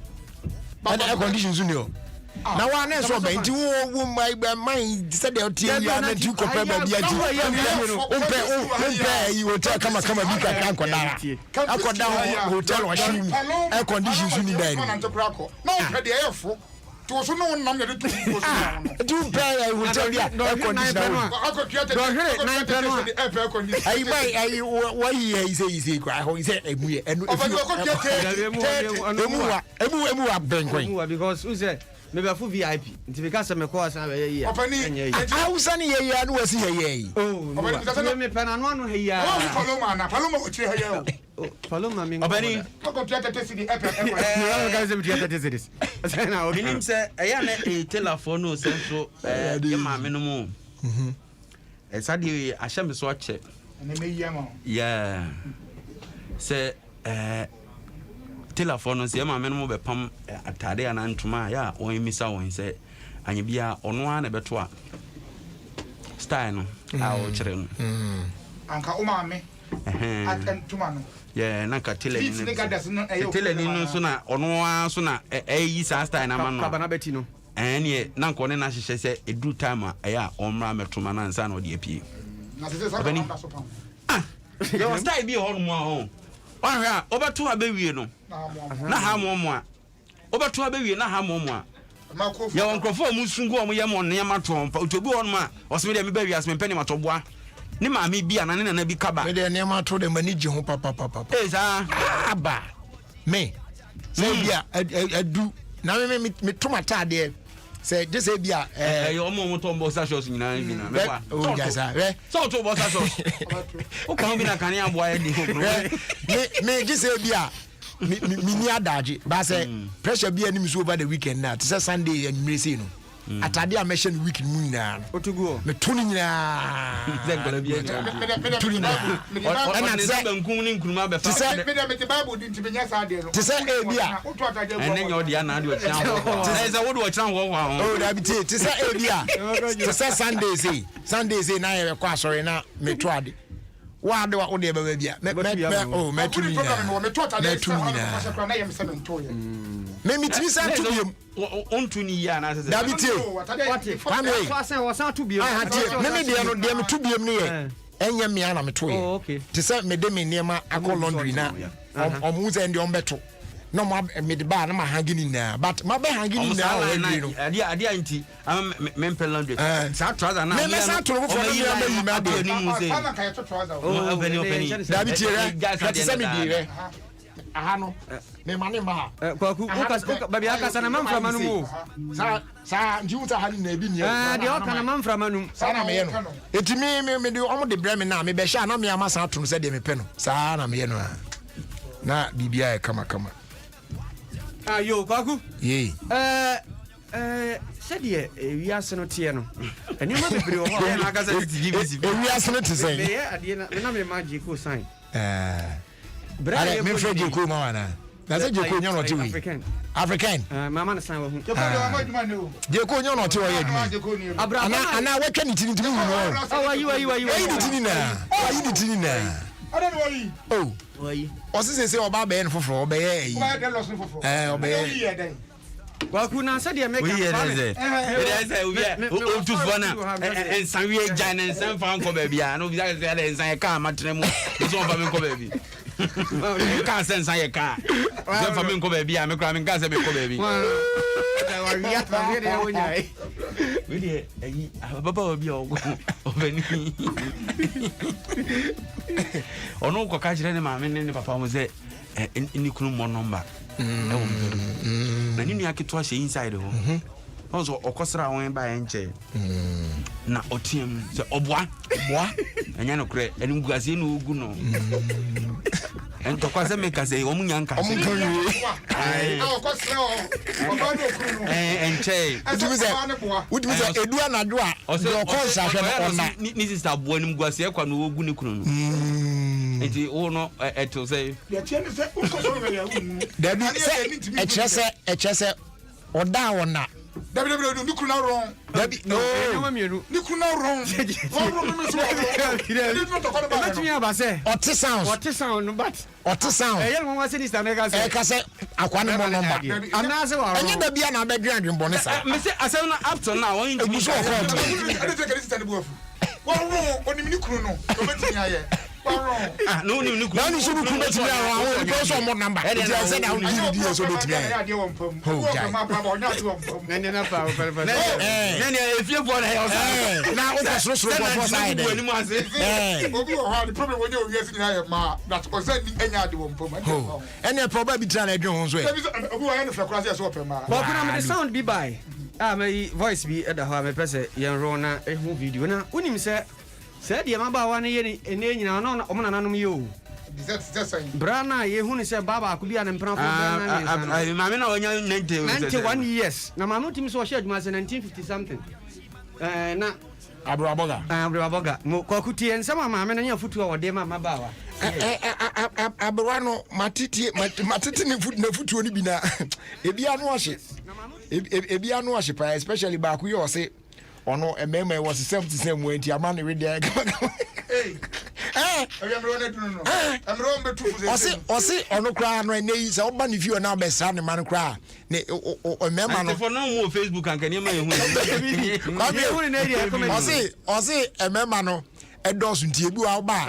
and air conditions ni o na wa na so be nti wo mai said the hotel ya na tu ko pe ba bia ti umpe yi hotel kama bi ka kan akoda hotel wa shi air conditions ni da ni na umpe de efo to so no nam de tu tu pe hotel ya air condition ai wa yi say kwa ho say emu ye enu emu wa ben kwen because who say me be full VIP nti be ka se me ko asan be ye opani Hausa ni ye ya no wasi ye opani me pe na no he ya Paloma o chi he ya Paloma mi opani ko theater test di epe ka se theater test na o binim se eya na telephone no se so ye ma me no mu sadi ahye me so ache na me ye ma yeah se telephone se ma me no be pam atade ya na ntuma ya won misa won se anye bia ono a na beto a style no a o kire no anka o ma me ntuma no yeah na ka tele ni no so na ono a so na yi sa style na ma no ka bana beti no ene na nko ne na hyehyɛ se edu time a ya omra metuma na nsa na o de apie na se sa na so pam yo style bi ho no ho a obeto abewie no na ha mo a obeto abewie na ha mo a ya won krofo mu sungu o mo ye mo ne ma to mpa otobi ho no ma oseme de me ba wiase me pene ma to boa ni ma me bia na ne na bi kaba me de ne ma to de mani ji ho papa sa aba me say bia adu na me to mata de say just say bia yo mo to boxer shorts nyina bi na me ba o jasa so to boxer shorts o kan bi na kan ya boa e di ho bro me just say bia me ni adaje ba say pressure bia ni so over the weekend na to say Sunday and me say no atade a mention week mu nyina otugo me to ni nyina zengala bia ana se bankun ni nkuruma be fa me de bible din ti benya sa de no to say e bia otu ataje go ene nyo dia na de o kyan ho say say wo de o kyan ho oh da bi ti say e bia to say Sunday say na ye kwa sorry na me to ade wa de wa o de ba bia me oh me to ni na me to ataje so na ye me se me to ye me mitimi sa to biem ontu ni ya na se da bi ti kwame wasan to biem me de no de me to biem ne ye enye me ana me to ye te say me de me niema akọ laundry na omu ze ndi ombeto no me de ba na ma hangini na but ma be hangini na o we no ade anti me mpel laundry sa trouser na me sa to for me na me ma de ni mu se ana ka ye to trouser openi da bi ti re te say me di re aha no me mane ma kwaku baby aka sana manfra manu sa njiuta hani na ebi ni de o kana manfra manu sa na me ye no etimi me de omo de bre me na me be sha na me ama sa to no se de me pe no sa na me ye no na bibia e kama ayo kwaku ye said we are no tiano. And you must be able we are so to say. I'm magic sign. Brother, me friend you come on. That's a joke on to African. Mamma sign. Joko nyo no to ye dum. Ana we twa ni tini tini no. Oh, are you? Are you tini na? Are you tini na? I don't know why. Oh. Why? O se oba be en foforo oba ye. Oba ye. Well, kuna said you make a promise. We to fona and san we jan and san fan ko baby. I know exactly and san car matremu. So fa me ko baby. Can't send say car. Then for me ko baby, I me cry me gas me ko baby. Really, papa obi obeni. Ono ko ka jire ne ma me ne papa mo say ni kunu mo number. Na nini yake to ahye inside ho. Also okosra won ba enche. Na otiem se oboa enya no kure eni guase no ogu no. En to kwase make say omunya nka. Ai okosra o. Oba no kuru no. Enche. Udimi se edu anado a. Okonsa hwe no ona. Ni sister boa nim guase e kwa no ogu ni kunu no. Enti o no eto say. Ya tiene se ukosoro be ya unu. Dabi se echese oda wona. Dabi ni kunu na wrong. Dabi no. Ni kunu na wrong. Wrong me so. Let me about say. Otte sound but otte sound. Yel mo wase ni stand e ka say akwane mo number. Anase wa. Anya da bia na be dwan dwon sa. Me say asem na up to now won intimi so ko. Ade take this stand buafu. Wrong oni ni kunu no. Ko betimi aye. Ah, no, no, so ku betimi awo because of mo number. E dey say na you dey so betimi aye. Oh, nene na pa nene if you for the na o ka so for side. Obi o ha the problem when you yes ni aye ma that o say ni enya ade wo mpom. Ene problem bi try na adwen ho so e. Obi wa ene fra so open ma. But kuna me sound be by. My voice be at the ho me pese yen ro na e hu video na unim say said the maba wa na ye ene nyina no omo na nanom ye o. Brana ye hu ni say baba akubia ne mpran for na ni mama na onya 91 years na mama timi so share adwuma say 1950 something na Abroaboga mo kwakuti ensama mama na nya futu a wode mama bawa abroa no matiti ne futu oni bi na ebia no ahye ebia no ahye pa especially ba ku ye o say ono emema was 70 wenti ama ne ready Osi ono kra no enyi se oba ne view na be sra ne man kra ne emema no for no mo Facebook an kan ma yehu osi emema no edos ntie bi wa ba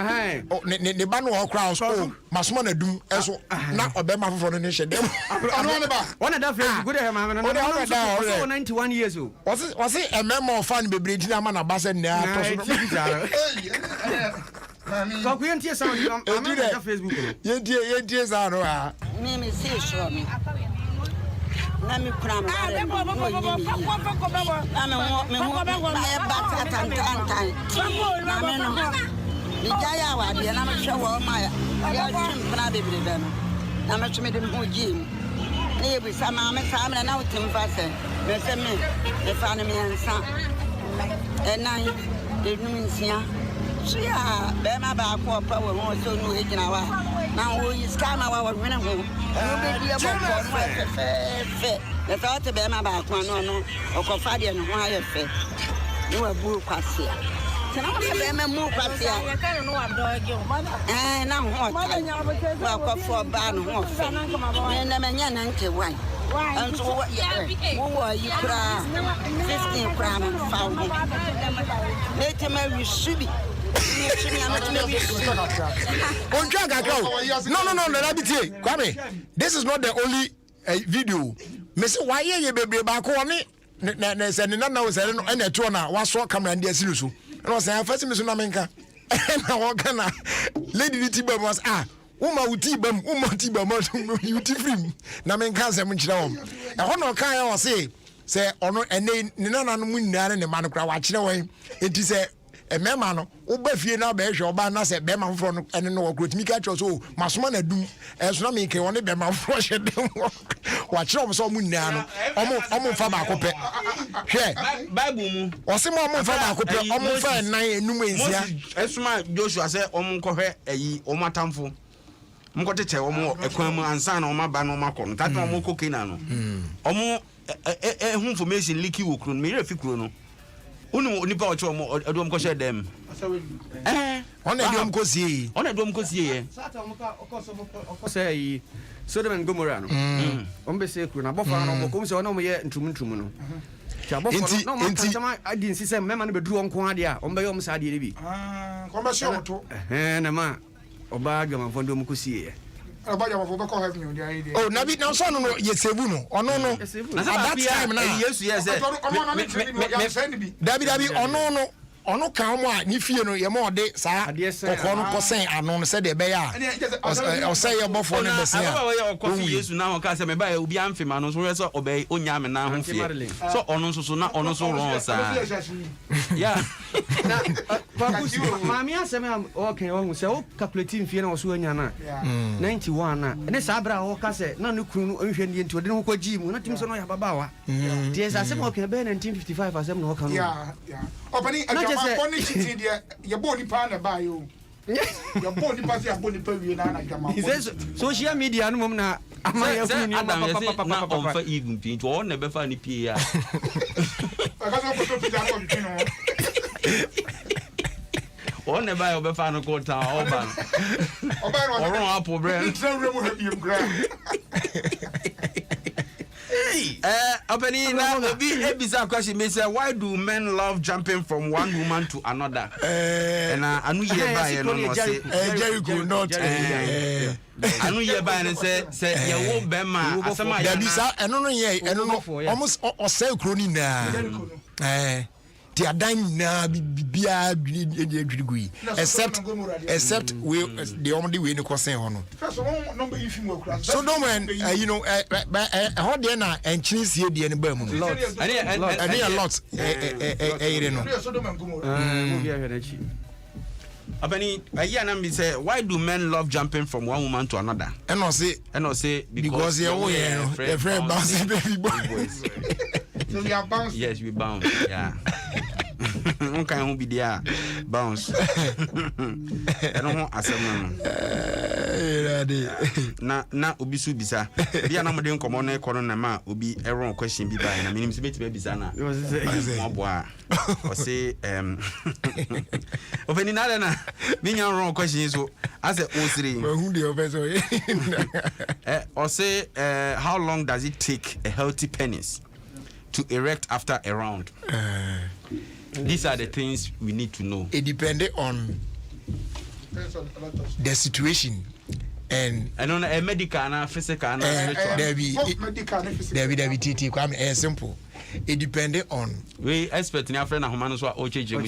ne ba no kra so masoma na dum eso na obema foforo ne hye dem ono ne ba one da Facebook go dey mama no 91 years old osi emema fan bebre tina ma na ba se ne ato so ku yentie sound I'm on Facebook yentie sound ha me say sure me na me kura me Nijaya wa dia na me hwe wo ma ya twempna bebrebe no na me tweme de ho gim na ye bi sama me sa me na wotim fa se me se me fa ne me nsa enan enum nsia sia be ma ba ko pa wo ho so no e gina wa na wo yi scam wa wo hwene ho no be dia bo ko fe e fa te be ma ba ko no o ko fa dia no ho aye fe ni wa bu kwase Sana mo be me mu kwase a ya kan no wa doge o na ho wa ko fo ba no ho fe na me nya na nke wan anto wo yi kura 15 kura me fa wo ne te ma wi subi No, Kwame, this is not the only video. Miss why ye baby back on it. Na was and a tour now. Was saw camera and dear Silusu. And was saying, first Miss Namenka. And I walk Lady Tibam was Uma Utibam, Tibam, you tifrim. Namenka Samuncham. I want to say, or no, and then Nana Mundan and the man crowd watching away. It is a mema no oba fie na ba ehwe oba na se bema foforo no ene no okrotimi ka cho so masoma na dum enso na me ke woni bema foforo hye dem wa kire om so mu nna no omo fa ba kope hwe bible mu o se mo omo fa ba kope omo fa nan enum ensia esuma Joshua se omo kohwe ayi omo atamfo mko tete omo ekwan mu ansa na omo ba no makọ no tata omo kokena no omo hu information leaky wo kro no me refi kro no unu nipa o che omo adom ko she dem ona adom ko sie ye sata omo ka okoso say Sodom and Gomorrah no ombe se kro na bofa no ko se ona omo ye ntum no cha bofa no ma tama adi nsi se mema no beduru onko ade a ombe ye omo sa ade bi ko ba se oto na ma oba adwamafo ndom ko sie oba adwamafo be ko heaven odi ayi oh na bi na so no ye sevu no ono no at that time na Yesu yes dabi ono ono kan mo a ni fie no ye mo de sa kokko no kosen ano no se de be ya o se ye bofo no be se ya o kofi Yesu na ho ka se me ba obi amfema no so we so obey onya me na ho fie so ono so na ono so ron sa ya na pakusi mami aseme okay o se o calculating fie na o so anya na 91 na ne sa bra o ka se na ne kunu nhwe ne nti o de no ko gi mu na tim so no ya babawa tie sa se mo okay be 1955 asem no o ka no ya opani Boni chiti dia ya boni pa na ba yo. Ya boni pa ya boni pa wi na jama. Social media no mom na amaya ku ni na on fa even pin to on na be fa ni pie ya. Akaso ko to pija ko pin no. On na ba yo be fa no ko ta oba. Oba no. Oron apo bre. Tell me mo happy gra. Opening now a bizarre question. Me say, why do men love jumping from one woman to another? And I knew you by no say Jericho not. I knew you by and say you won't be man. Asama ya bisa eno no ye eno no almost o say kroni na ti adan na bibia dwigui except we the only way no kosen ho no first one number if you more so don't when you know how there na enchinisie de ne ba mu no a lot ire no Abani ayi na me say why do men love jumping from one woman to another? And I say because you your friend bouncing baby boys. So we are bounce. Yes, we bounce. Yeah. Okay, who be there? Bounce. I don't want asem na obi su bisa. Bia na mo de nkomo na ekono na ma obi erron question bi ba na minim se beti be bisa na. Mo boa. O say Ofeni na na me nya wrong question so I say osiri. Who the officer? Or say how long does it take a healthy penis to erect after a round? These are the things we need to know. It depends on the situation and on a medical and physical and there be TT come simple. It depends on we expect your friend Ahomano so ocheje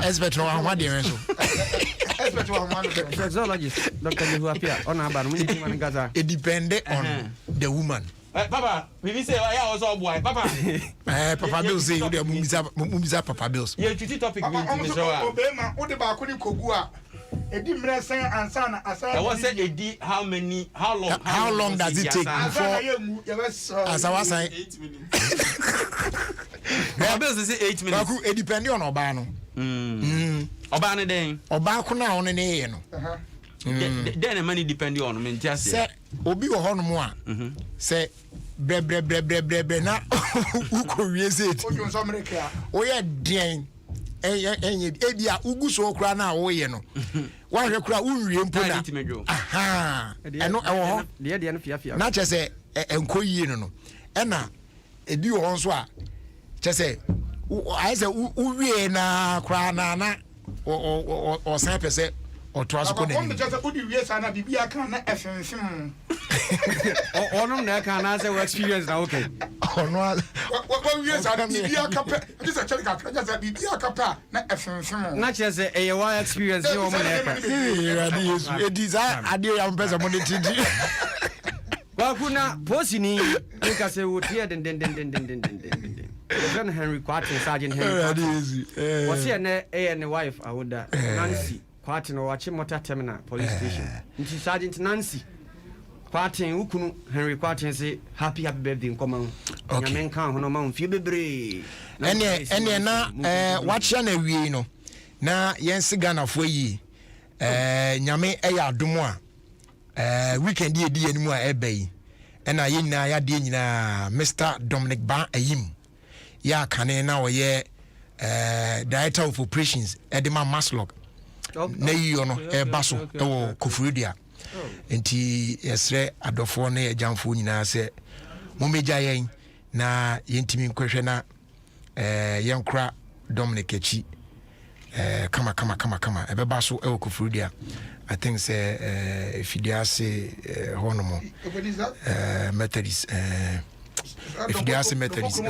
expect no Ahoma dey so sexologist Dr. Jehuapia on about we need man Gaza. It depends on the woman. Papa, we say I also boy. Papa. Papa Bill say you dey mumisa Papa Bills. Yeah, tuti topic we need to show. Obema, o de ba ko ni kogu a. Edi mresen ansa na asa. I was say edi how long does it take before asawa 8 minutes. Papa Bills say 8 minutes. Baku it depend on oba no. Oba ne den. Oba ko na one ne ye no. Then money depend on me just say obi wo hono mo a say bre na uko wiese ti ojo so america o ye den ebia uguso okra na wo ye no wa hwe kra unwie mpo na aha eno ewo ho de no fiafia na che say enkoyie no ena ebi wo ho so a che say I say uwie na kra na o san pese o to aso ko na ni just odi wie sa na bibia kan na efenfem onom na kan na say experience na okay ono wa wie sa na bibia ka pe this a check ka just bibia ka pa na efenfem na che say e wa experience yo mo na ka radi yesu e desire ade ya mpesa mo de tidi wa kuna posi ni ka say wo tie den Then Henry Quartin, Sergeant Henry. Was he and wife? I would Nancy Quartin or Chimota Terminal Police Station. Into Sergeant Nancy Quartin, Ukunu, Henry Quartin say, happy birthday in common. Okay. Men can't on a mount, Fibri. And now, watch an no. Na yensi Ghana for yi nyame eya domwa weekend die die animu a ebei na yina ya die nyina Mr. Dominic Ba ayim ya kane na oye director of operations Edema Maslog na yi ono baso ewo Kofurudia enti yesre adofo na ejamfo nyina se momeja yen na yentimi nkwehwe na yenkra Dominic echi kama ebeba so e Kofurudia I think say if you say honomo Methodist if you say Methodist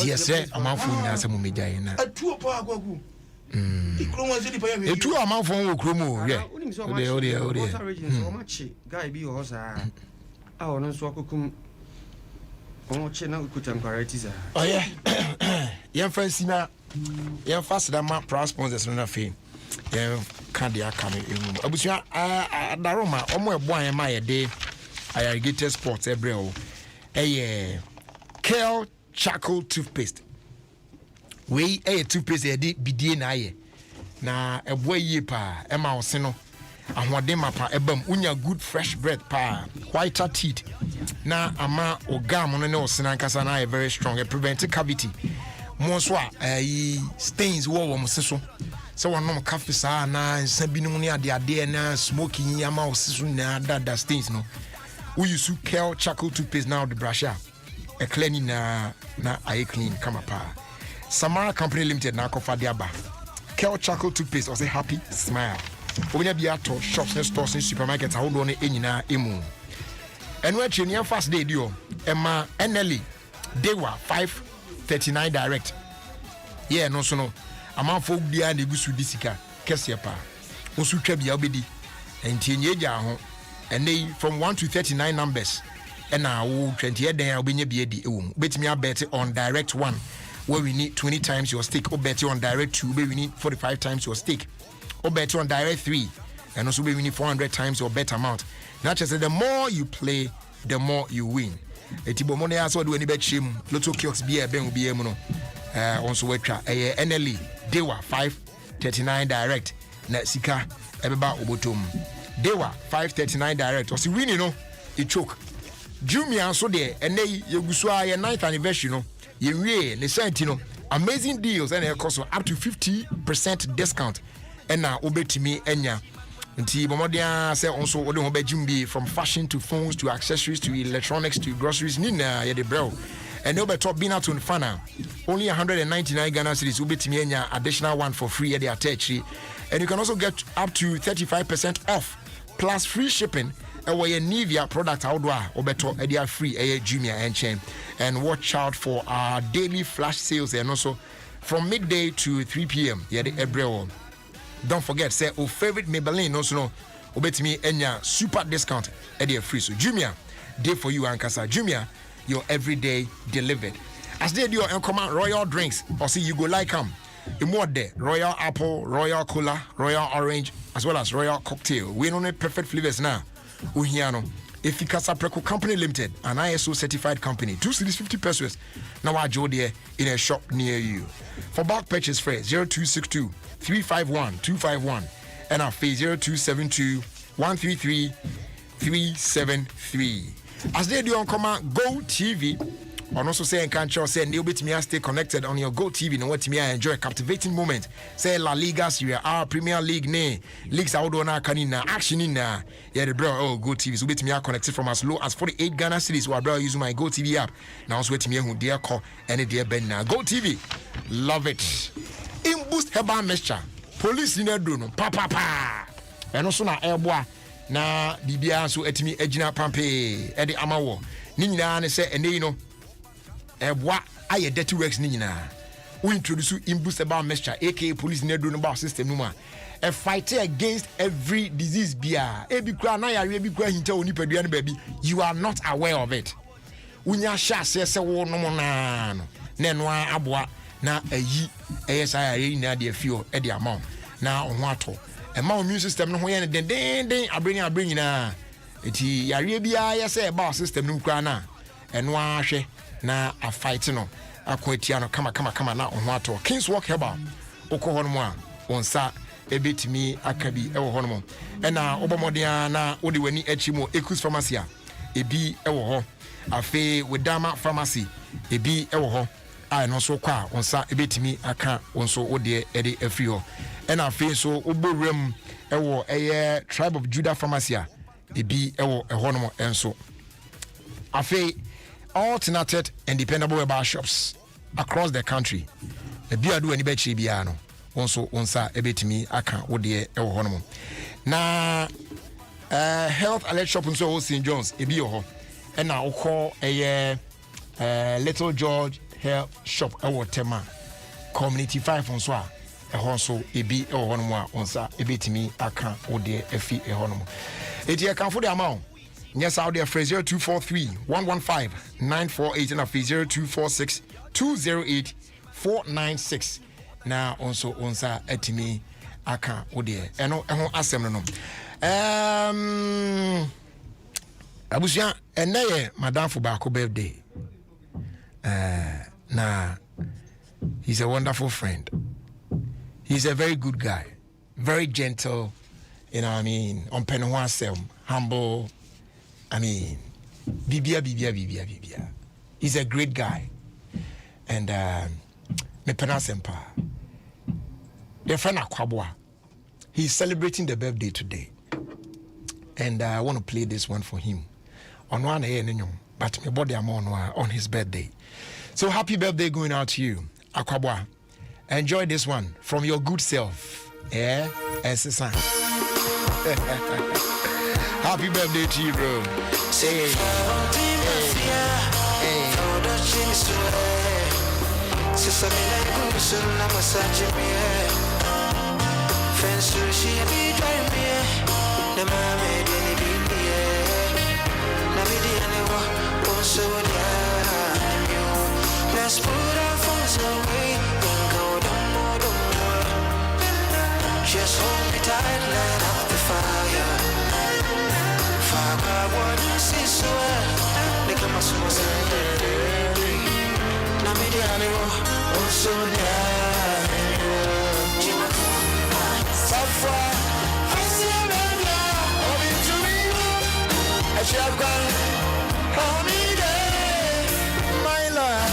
yes amanfo nyina se mo meja yin na atu opa agwagu etu amanfo wo kromo ye ode guy bi ho sa a ono so akokum on che na ukutam karatiza oh yeah yan francina yan fast da ma pro sponsors no fe yan candia kame emu abusia daroma omo ebo an ma ye de irrigated sports ebreo Kale charcoal toothpaste we toothpaste e de bidie na aye na ebo yie pa e ma ose no ahode mapa ebam unya good fresh breath pa whiter teeth na ama ogam no ne ose na nkasa na very strong it prevent cavity mo so stains wo mo seso so wonom cafe sa na sabinum ne ade na smoking ama ose so na dada stains no we use Kale charcoal toothpaste now the brusher a cleaning na eye clean kama pa Samara Company Limited na kofa dia ba Kale charcoal toothpaste was a happy smile onya bia to shops and stores and supermarkets how do ne enyina emu enu achi ne fast day dio ema NLE Dewa 539 direct yeah no so no amanfo bia na egusu disika kese pa osu twa bia obedi entie eja ho ene from 1 to 39 numbers and now 20 den obenya bia di ewum betimi abet on direct 1 where we need 20 times your stake or bet on direct 2 where we need 45 times your stake or bet on direct 3 and also we need 400 times your bet amount. Not just the more you play the more you win. Etibo money aso do any bet shim lotto kiosks be a ben be no also wetra NLE Dewa 539 direct na sika ebeba obotom Dewa 539 direct or si win no e choke Jumia so there and they yegusu a 9th anniversary no ye ne sentino amazing deals and it cost up to 50% discount and now obetimi enya nti bomodia say also ode ho bejimbi from fashion to phones to accessories to electronics to groceries nina ye de bro and over top being out on fana only 199 Ghana cedis obetimi enya additional one for free at the attach and you can also get up to 35% off plus free shipping your Nivea product outdoor obeto they are free Jumia and chain and watch out for our daily flash sales and also from midday to 3 p.m. yeah the April. Don't forget say our favorite Maybelline also no obetimi enya super discount they are free so Jumia day for you and Kasa Jumia your everyday delivered as they do your command royal drinks or see you go like them more there royal apple royal cola royal orange as well as royal cocktail we know perfect flavors now Uhiano Efikasa Preco Company Limited, an ISO certified company. 2 series 50 pesos. Now I joe there in a shop near you. For bulk purchase phrase 0262 351 251 and our phase 0272 133 373. As they do on command Go TV. On also saying can't you say new bit me stay connected on your Go TV and what me enjoy a captivating moment. Say La Liga, Serie A, Premier League, leagues out on our canina action in yeah the bro Go TV so bit me connected from as low as 48 Ghana cedis while bro using my Go TV app. Now so wait me who dear call any dear Ben now. Go TV, love it. In boost herbal mixture, police in a drone, pa. And also na airboy na bibia so etimi ejina pampe e de amawo. Ni nyina ne say ene no what aye dirty works ni nyina we introduce imbustable mixture aka police nedo no system no a fight against every disease bia e bi kra na yare bi kra hinta oni padua no baby you are not aware of it unya sha se wo no mo na no na no aboa na ayi esa ya na de afio e de amount na ho ato e ma immune system no ho ye ne den abreni na eti yare bia ye se ba system no kura na eno ahwe na a fight no akwatia no kama na ho ato Kings Walk Herbal okọ hono mo a onsa ebetimi akabi ewo hono mo na obomoden na odi wani achi mo Ekus Pharmacy a ebi ewo ho afi Wedama Pharmacy ebi ewo ho a no so kwa onsa ebetimi aka onso ode ede afi ho na afi so oborem ewo eye Tribe of Judah Pharmacy a ebi ewo ehono mo enso afi alternated and dependable herbal shops across the country ebi adu ani bechi bia no onso onsa ebetimi aka wode ewo hono mo na health alert shop nso St John's ebi ho na okọ eye Little George Health Shop ewo Tema Community 5 nso a eho nso ebi ewo hono mo a onsa ebetimi aka wode efi eho no mo eti e kan for the amount yes out there 0243 115 948 and 0246 208 496 na onso onsa etimi aka wode eno eho asem no abusia eneye madam for baako birthday na he's a wonderful friend, he's a very good guy, very gentle, you know what I mean, on penwa self, humble, I mean bibia. He's a great guy, and me penasempa the friend Akwabwa, he's celebrating the birthday today, and I want to play this one for him on one air, but my body I'm on his birthday. So happy birthday going out to you, Akwabwa. Enjoy this one from your good self. Yeah, SSN. Happy birthday to you, bro. Say let's put our phones away and go don't more. Just hold me tight, light up the fire. Fire, what you see so well. Make my soul say, now me the animal, oh so down. So far, I see a man now, oh into me, I shall go, hold me there, my love.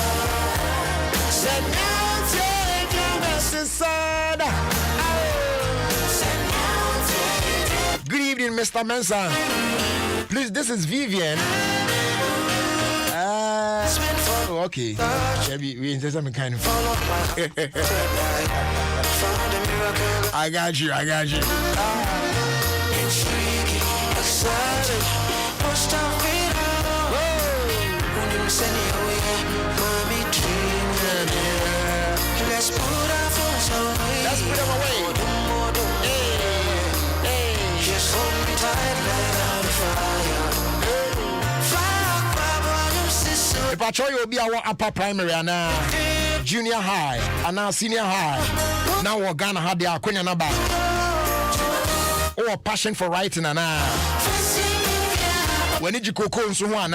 Said now take your message, good evening, Mr. Mensah. Please, this is Vivian. Okay. We insist some kind of. I got you. Let's put our phones away. Let's put them away. Just hold me tight, light out the fire. If I try you be our upper primary and junior high and senior high, now we're gonna have the Aquina number. Or passion for writing and when did you go so one?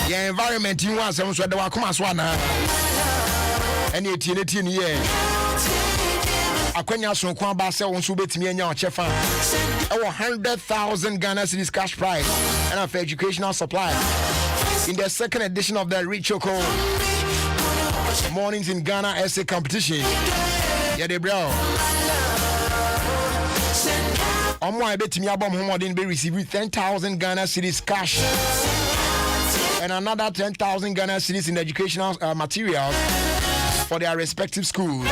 The environment you want some so the come as one. And it's in a year. Akwenya so kwa ba se won so betimi anya o chefa e 100,000 Ghana cedis cash prize and for educational supply in the second edition of the Rich Choco Mornings in Ghana essay competition. Yeah, they bro. Omo betimi abom homodin be receive 10,000 Ghana cedis cash and another 10,000 Ghana cedis in educational materials for their respective schools.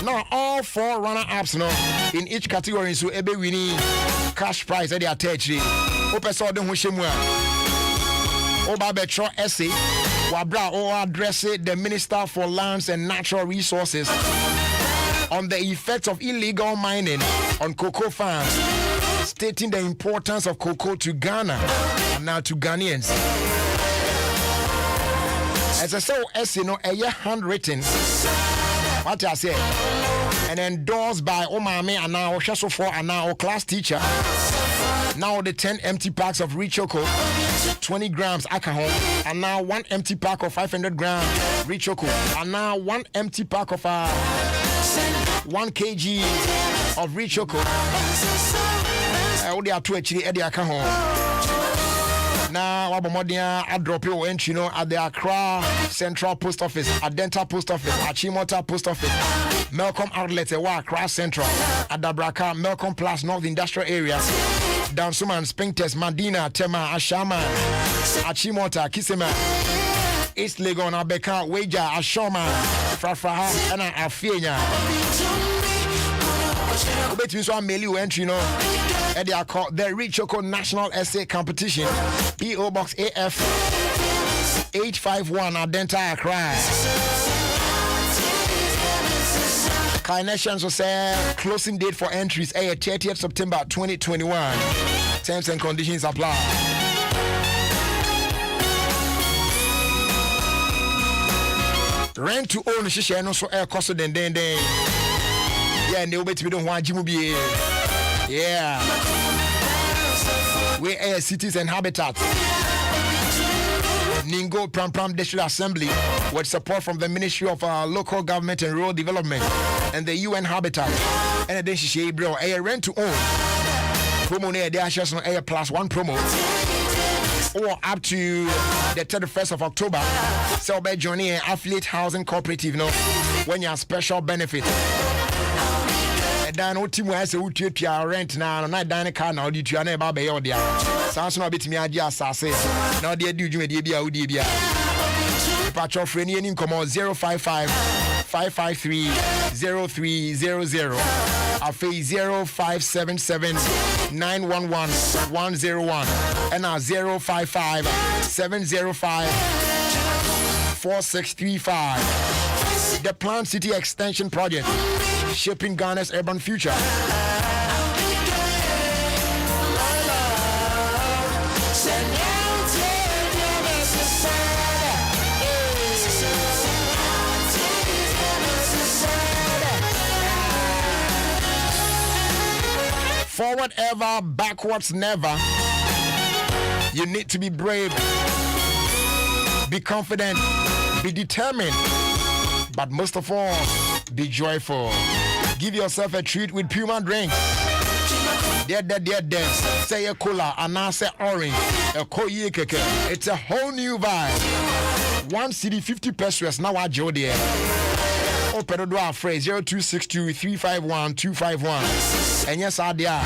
Now, all four runner-ups in each category, so ebe winning cash prize at the attached. Open so the Hushimwa. Oba Betro essay, Wabra or address the Minister for Lands and Natural Resources on the effects of illegal mining on cocoa farms, stating the importance of cocoa to Ghana and now to Ghanaians. As I say, essay no a handwritten. What I say? And endorsed by Omame and now Shaso for and now class teacher. Now the 10 empty packs of Rich Choco, 20 grams alcohol, and now 1 empty pack of 500 grams Rich Choco, and now 1 empty pack of 1 kg of Rich Choco. They are two actually at the alcohol. Now, I drop your entry at the Accra Central Post Office, at Dental Post Office, at Chimota Post Office, Melcom Outlet, Accra Central, at Dabraka, Melcom Plus North Industrial Area, Dansuman, Spinktest, Madina, Tema, Ashama, Achimota, Kisima, East Legon, Abeka, Weja, Ashoma, Frafraha, and Afienya. Bet you saw Meli entry, and they are called the Rich Choco National Essay Competition, PO Box AF 851 Adenta Accra. Nations will say closing date for entries 30th September 2021. Terms and conditions apply. Rent to own shisha no so air cost den. Yeah, and they'll bet we don't want Jimu be. Yeah. We are cities and habitats. Ningo Pram District Assembly with support from the Ministry of Local Government and Rural Development and the UN Habitat. And then she bro, a rent to own. Promo near the Ashes on Air Plus 1 promo. Or up to the 31st of October. So by joining Affiliate Housing Cooperative, when you have special benefit. Dan what team has a rent now, not dining car now, did you are never by your sounds not bit me idea assassin. Now they do you a DBA. Patrol friend income 055 553 0300. A phase 0577 911 101 and now 055 705 4635. The Plant City Extension Project, shaping Ghana's urban future. Forward ever, backwards never. You need to be brave, be confident, be determined, but most of all, be joyful. Give yourself a treat with Puma drinks. There. Say a cola and now say orange. A koye keke. It's a whole new vibe. 1 CD 50 pesos now at Joe there. Open the door phrase 0262 351 251. And yes, I there.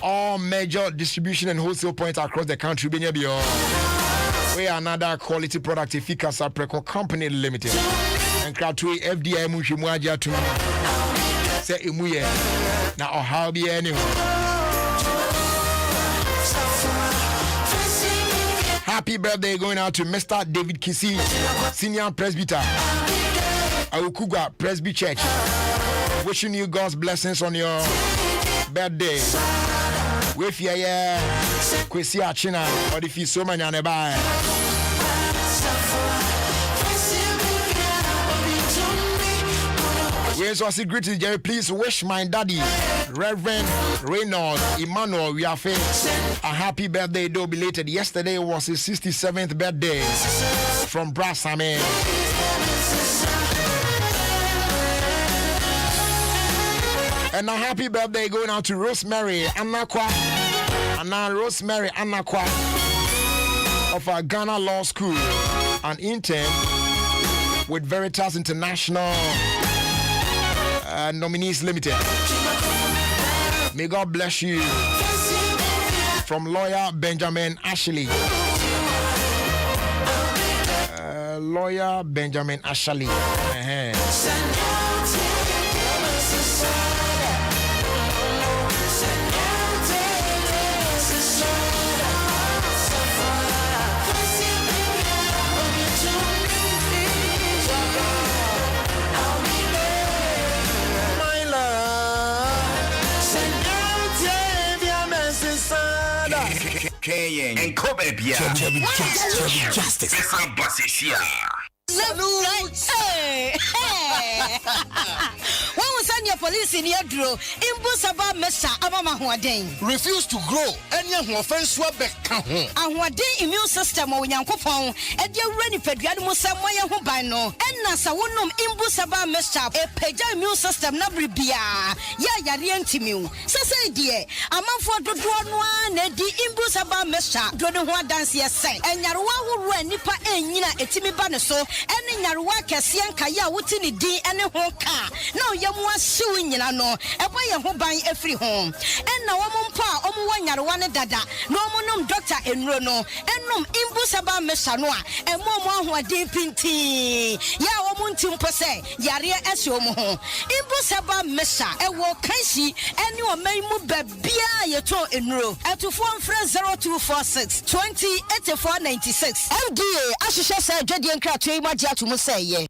All major distribution and wholesale points across the country. We are another quality product. Efficacy Preco Company Limited. And Kratui FDI Mushimuaja to say Imuye. Now, how be anyone? Happy birthday going out to Mr. David Kisi, Senior Presbyter, Awukugwa Presby Church. Wishing you God's blessings on your birthday. With your Kwesi Achina, or if you so many nearby. Where's our greetings, Jerry? Please wish my daddy, Reverend Reynald Emmanuel Wiafe, a happy birthday, though belated. Yesterday was his 67th birthday from Brassame. And a happy birthday going out to Rosemary Anakwa. And now Rosemary Anakwa of our Ghana Law School, an intern with Veritas International Nominees Limited. May God bless you. From lawyer Benjamin Ashley. Lawyer Benjamin Ashley. And Kobe Bia. Justice. Hey. When we send your police in your draw, Imbusaba Mesa Amama Huadeng. Refuse to grow. Any offense back. And what day immune system or Yankopon, and you're ready for Yadmusa Maya Hubano, and Nasa Wunum Imbusaba Mesa, a Peja immune system Nabribia. Ya Yariantimu. Sasa dear, a month for the one, the Imbusaba Mesa, Dodua dance yes, and Yarua will run Nipa and Nina Etimi Banaso, and in Yarua Cassian Kaya Wutini D and a whole car. No, you want suing, you know, a way a home buying every home. And now one pa, one Yarwana Dada, no monum doctor and Rono, and num Imbusaba Mesanoa, and Momo who are deep in tea. Ya woman Timpose, Yaria Esomo, Imbusaba Mesa, and walk Kaisi, and you may move Bia Yato in row, at to form friends 0246 20 8496. FDA, Ashisha said, Jadian Kratwe, Magia to Musay.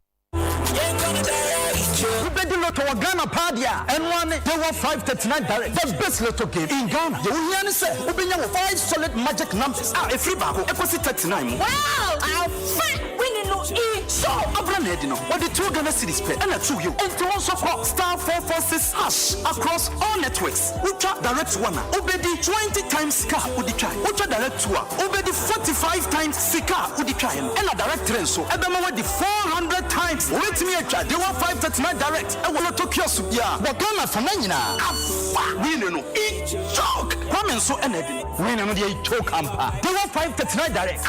Ubedi Lotto wa Ghana Padia and one they were 539 direct. The best Lotto game in Ghana. You hear me say Ubenya 5 solid magic numbers. A free back. Equity 39. Wow! I'll fight winning no each. So Abran Edino. What the 2 Ghana cities pay and a 2 you. And to also for star 446 hash across all networks. Ultra direct one. Ubedi 20 times Sika Udi try. Ultra direct 2. Ubedi 45 times Sika Udi try. And a direct train so Ebema the 400 times. Wait me a try. They want 539 direct. I want to Tokyo Subia. But Ghana for Nina. We know each joke. Ramen so energy. We know the joke ampa. They want 539 direct.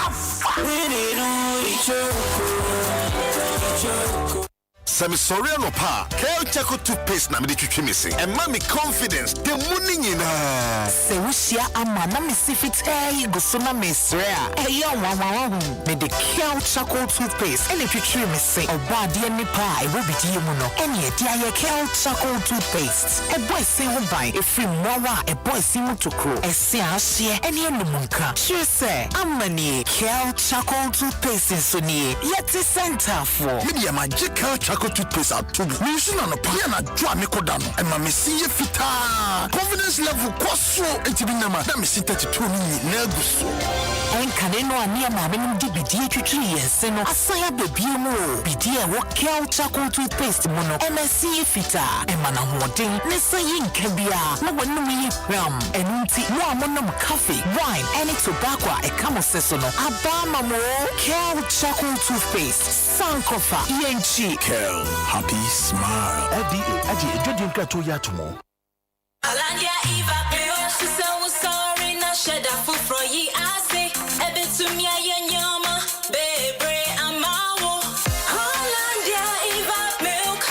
Semi Soriano Pa, Kel Chaco toothpaste na me de missing. And mommy confidence, the morning in her. Sewusia amana me sifit gusuna mesrea. Eya wawawu me de Kel Chaco toothpaste. Ele twitwi me se. Oba de ni pa e wo bidi mu no. Ene de aye Kel Chaco toothpaste. E boy se ho bai e free mwawa e boy se mu tokro. E se ahye ene numunka. Sure say amani Kel Chaco toothpaste so ni yeti center for. Media magic Kel Chaco toothpaste at tubu. We should not pay na dwa me kodano. E ma me see fita. Confidence level kwaso etibinama. Na me see 32 ni na guso. En kaneno ani ma me ndu bidie twitwi yense no. Asaya bebie mu. Bidie wo Kel Chaco toothpaste mu no. MSC fita. E ma na hoden ne sayi nkabia. Na wonu mi ram. Enunti mo amonom coffee, wine, any tobacco e kamo seso no. Abama mo Kel Chaco toothpaste. Sankofa yenchi. Kel, happy smile. FDA, Jodi Nkato Yatumo. Alandia Eva Pio, she said was sorry, na shed a foot for ye. I say, Ebe to me, Yama, baby, Amawo. Alandia Eva milk.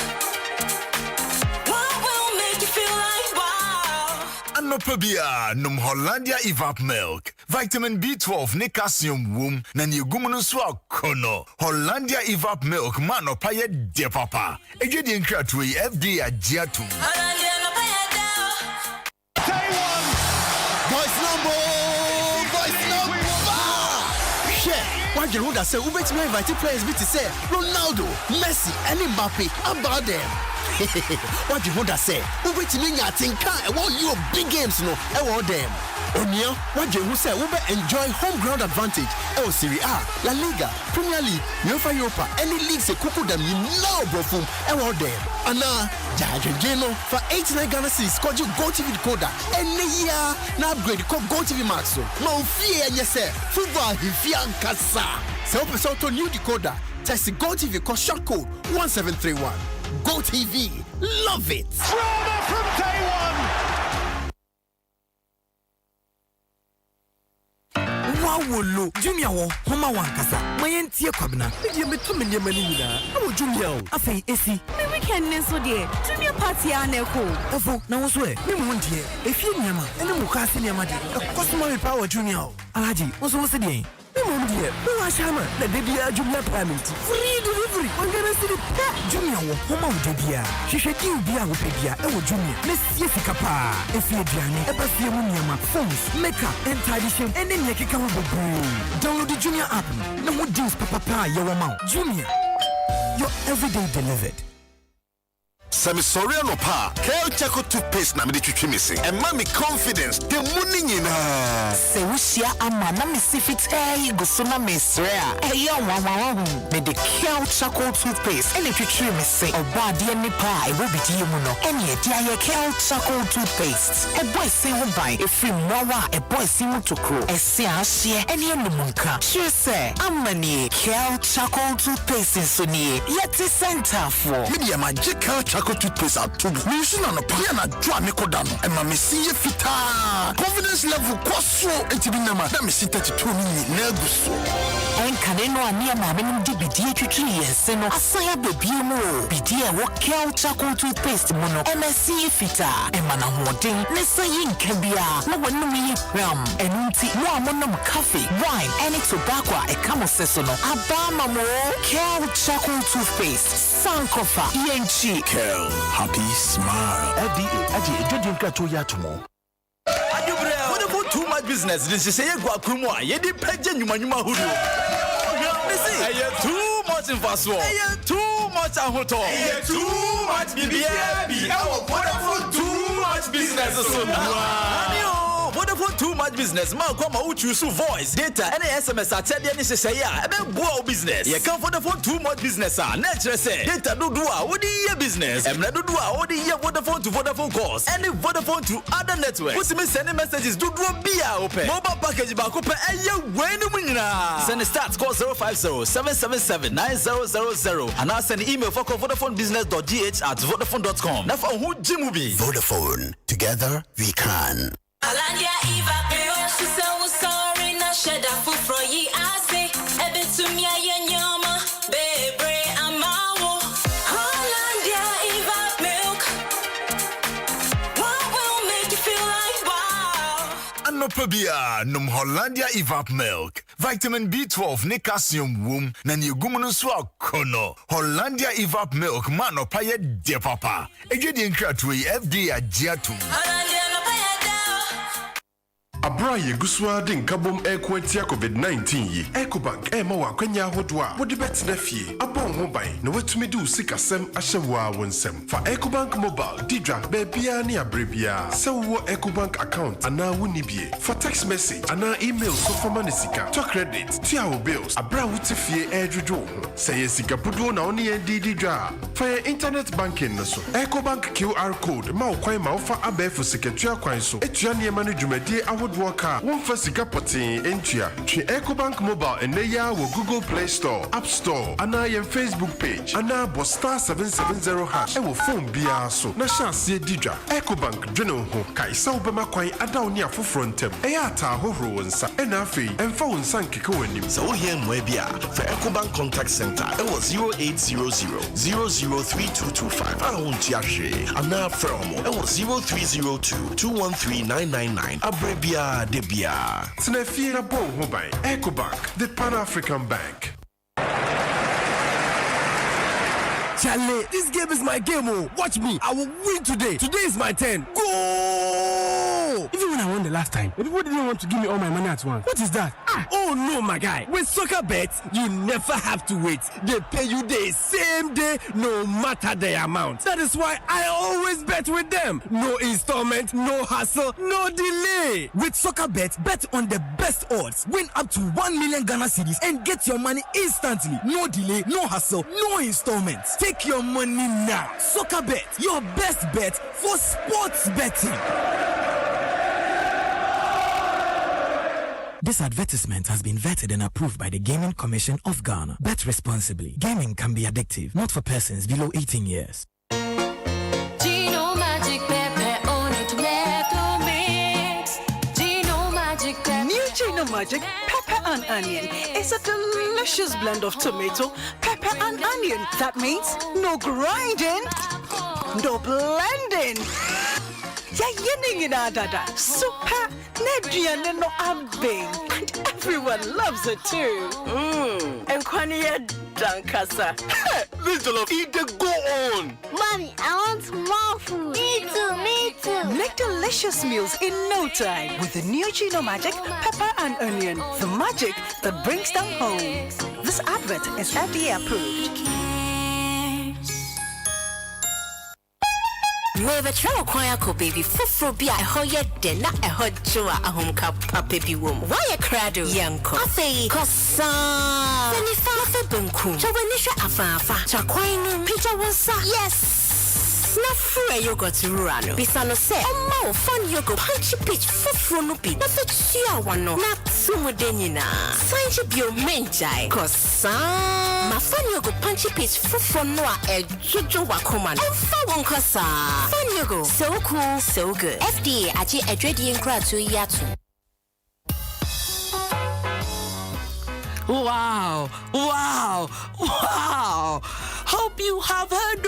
What will make you feel like wow? Anopabia, num Hollandia Evap milk. Vitamin B12 ne calcium wom na ne gumunu so akono. Hollandia Evap milk man opaye de papa. Ejedi nkratwe FDA agiatum. Alandia no pay down. Say one. Voice number. Share. Why you know that say ubet me invite players be to say Ronaldo, Messi, and Mbappe about them. What you know that say ubet me nyatinka e won you big games no e won them. Onia, what you say we enjoy home ground advantage. Serie A, La Liga, Premier League, UEFA Europa, any leagues e kuku them you know bro fum e won them. Ana Jajeno for 89 Ghana cedis called you Go TV decoder. Any year na upgrade called Go TV Max so. No fear yourself. Football if kasa. So to new decoder. Test Go TV call short code 1731. Go TV. Love it. Drama from day one. Wawolo Junior wo homa wankasa mayentie kwabena medie metum ne mani nyina no Junior o afei esi me weekend ne so de Junior party aneko ofo na wo so e me mu ndie efie nyama ene mu ka se nyama de customary power Junior alaji wo so se de me mu ndie wo ashama na de dia Junior payment free delivery wangere se de Junior wo homa wo de dia hwehwedi obi a wo pe dia e wo Junior na sie fika pa efie diane e ba fie mu nyama phones makeup and tradition ene ne keka wo download the Junior app. No more jeans, papa, your amount. Junior, your everyday delivered. Sami sorry no pa. Kel Chaco toothpaste na me twetwe me se. And mommy confidence. The money nyina. Se wushia ama na me sifit go so na me srea. Eyo wawa me de Kel Chaco toothpaste. Ene twetwe me se. Oba de ni pa e wo bidi mu no. Ene e dia ye Kel Chaco toothpaste. E boy se ho bai. E free mwa e boy se mu tokro. E se ahye ene enumunka. Sure say amani Kel Chaco toothpaste so ni. Yeti center for. Media magic Kel Chaco toothpaste at tubu. Me so na no pa na dwa me koda no. E ma me si ye fita. Confidence level kwaso entibi na ma. Na me si 32 minutes na guso. En kaneno ani ma me nim di bidie twetwe yense no. Asaya bebie mu. Bidie wo Kel Chaco toothpaste mu no. MSC fita. E ma na hoden. Ne sayi nkabia. Na wonu mi ram. Enunti mo amonom coffee, wine, any tobacco e kamo seso no. Abama mo Kel Chaco toothpaste. Sankofa yenchi. Kel, happy smile. FDA aje ejodin ka to ya tomo. Wonderful too much business. This is say gwa krumu a ye di page nyuma huru. Too much investment. Too much ahoto. Too much BBB. Wonderful too much business. Wonderful too much business. Ma kwa ma choose voice, data, and SMS at any say ya. Ebe boa business. Ye come for the too much business. Nature say data do what the business. Emna do what the Vodafone to Vodafone calls. Any Vodafone to other networks. Put me sending messages do be open. Mobile package back open and you win the winner. Send a start call 050-777-9000 and I'll send an email for vodafonebusiness.gh@vodafone.com. Now for who Jimubi. Vodafone. Together we can. Alandia Eva Peo, she said was sorry, na shed a foot for ye. I say, Ebe to me, Yama, baby, Amawo. Alandia Eva milk. What will make you feel like wow? Anopabia, num Hollandia Evap milk. Vitamin B12 ne calcium wom na ne gumunu so akono. Hollandia Evap milk mano paye de papa. Ejedi nkratwe FDA agiatum. Abra Yeguswa din kabom ekwatia COVID-19 yi. Ecobank ma wa kwanya hodo a wode betina fie. Abon ho ban na watumi du sikasem ahyewa wonsem. Fa Ecobank mobile didra bebia ne abrebia. Se wo Ecobank account ana wonibie. For text message ana email so for money sika. To credit, to our bills. Abra wuti fie edwodwo ho. Se ye sika podo na oni ye didra. For your internet banking no so. Ecobank QR code ma okwan ma ofa abefo siketua kwan so. Etua ne ma no dwumadi Walker, one for Sika Potin, Entia, Ecobank Mobile, and Naya will Google Play Store, App Store, and I am Facebook page, and now Bosta 770 hash, and will phone BR so. Nasha see Didra, Ecobank, General Ho, Kaisa Obama Quai, Adaunia for Frontem, Eata Horo and Sa, and Afi, and phone Sankiko and him. So here, Mwebia, for Ecobank Contact Center, it was 0800-003225. I won't Yashi, and now from it was 0302-213-999. Abrebia. Debia. Snefira Bon Hobai. Ecobank, the Pan-African Bank. Charlie, this game is my game. Oh. Watch me. I will win today. Today is my turn. Go! Even when I won the last time, the people didn't want to give me all my money at once. What is that? Oh no, my guy. With soccer bets, you never have to wait. They pay you the same day, no matter the amount. That is why I always bet with them. No installment, no hassle, no delay. With soccer bets, bet on the best odds. Win up to 1 million Ghana cedis and get your money instantly. No delay, no hassle, no installments. Take your money now. Soccer bet, your best bet for sports betting. This advertisement has been vetted and approved by the Gaming Commission of Ghana. Bet responsibly. Gaming can be addictive, not for persons below 18 years. Gino Magic Pepper on a tomato mix. Gino Magic Pepper. New Gino Magic Pepper and Onion is a delicious blend of tomato, pepper and onion. That means no grinding, no blending. Super Nedrian no abbing, and everyone loves it too. And Kwaniya Dankasa. This jollof, eat the go on. Mommy, I want more food. Me too. Make delicious meals in no time with the new Gino Magic Pepper and Onion. The magic that brings them home. This advert is FDA approved. Never travel quiet, baby. Fufro be a hoya de na a hot joa a home cup baby womb. Why a crado, young coffee? Cossa. Fenifa bunkum. Chawanisha afafa. Chaquino. Peter was yes. Na free yogurt rano. Bisano say, oh mo fun yogurt punchy pitch fufro no be. Na fit ya wano. Na sumo denina. Sanji bio menjai. Cossa. Ma fun yogurt punchy pitch fufro noa e jojo wakoman. Won Cossa. Fun yogurt. So cool, so good. FDA aji edredi nkra to yatu. Wow, wow, wow. Hope you have heard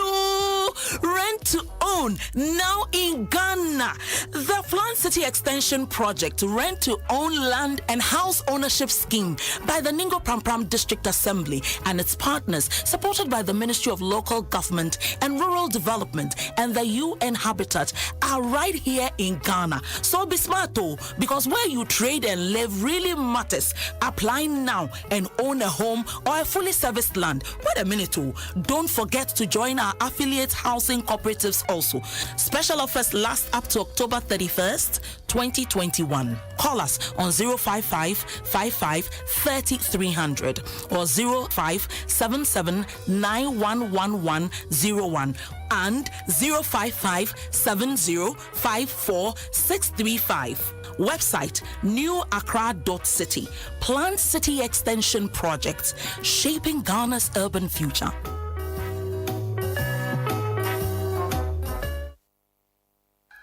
rent to own now in Ghana. The Plan City Extension Project Rent to Own Land and House Ownership Scheme by the Ningo Prampram District Assembly and its partners, supported by the Ministry of Local Government and Rural Development and the UN Habitat, are right here in Ghana. So be smart though, because where you trade and live really matters. Apply now and own a home or a fully serviced land. Wait a minute too. Don't forget to join our affiliate housing cooperatives also. Special offers last up to October 31st, 2021. Call us on 055 55 3300 or 0577 911101 and 055 7054 635. Website newaccra.city. Plan City Extension Projects, shaping Ghana's urban future.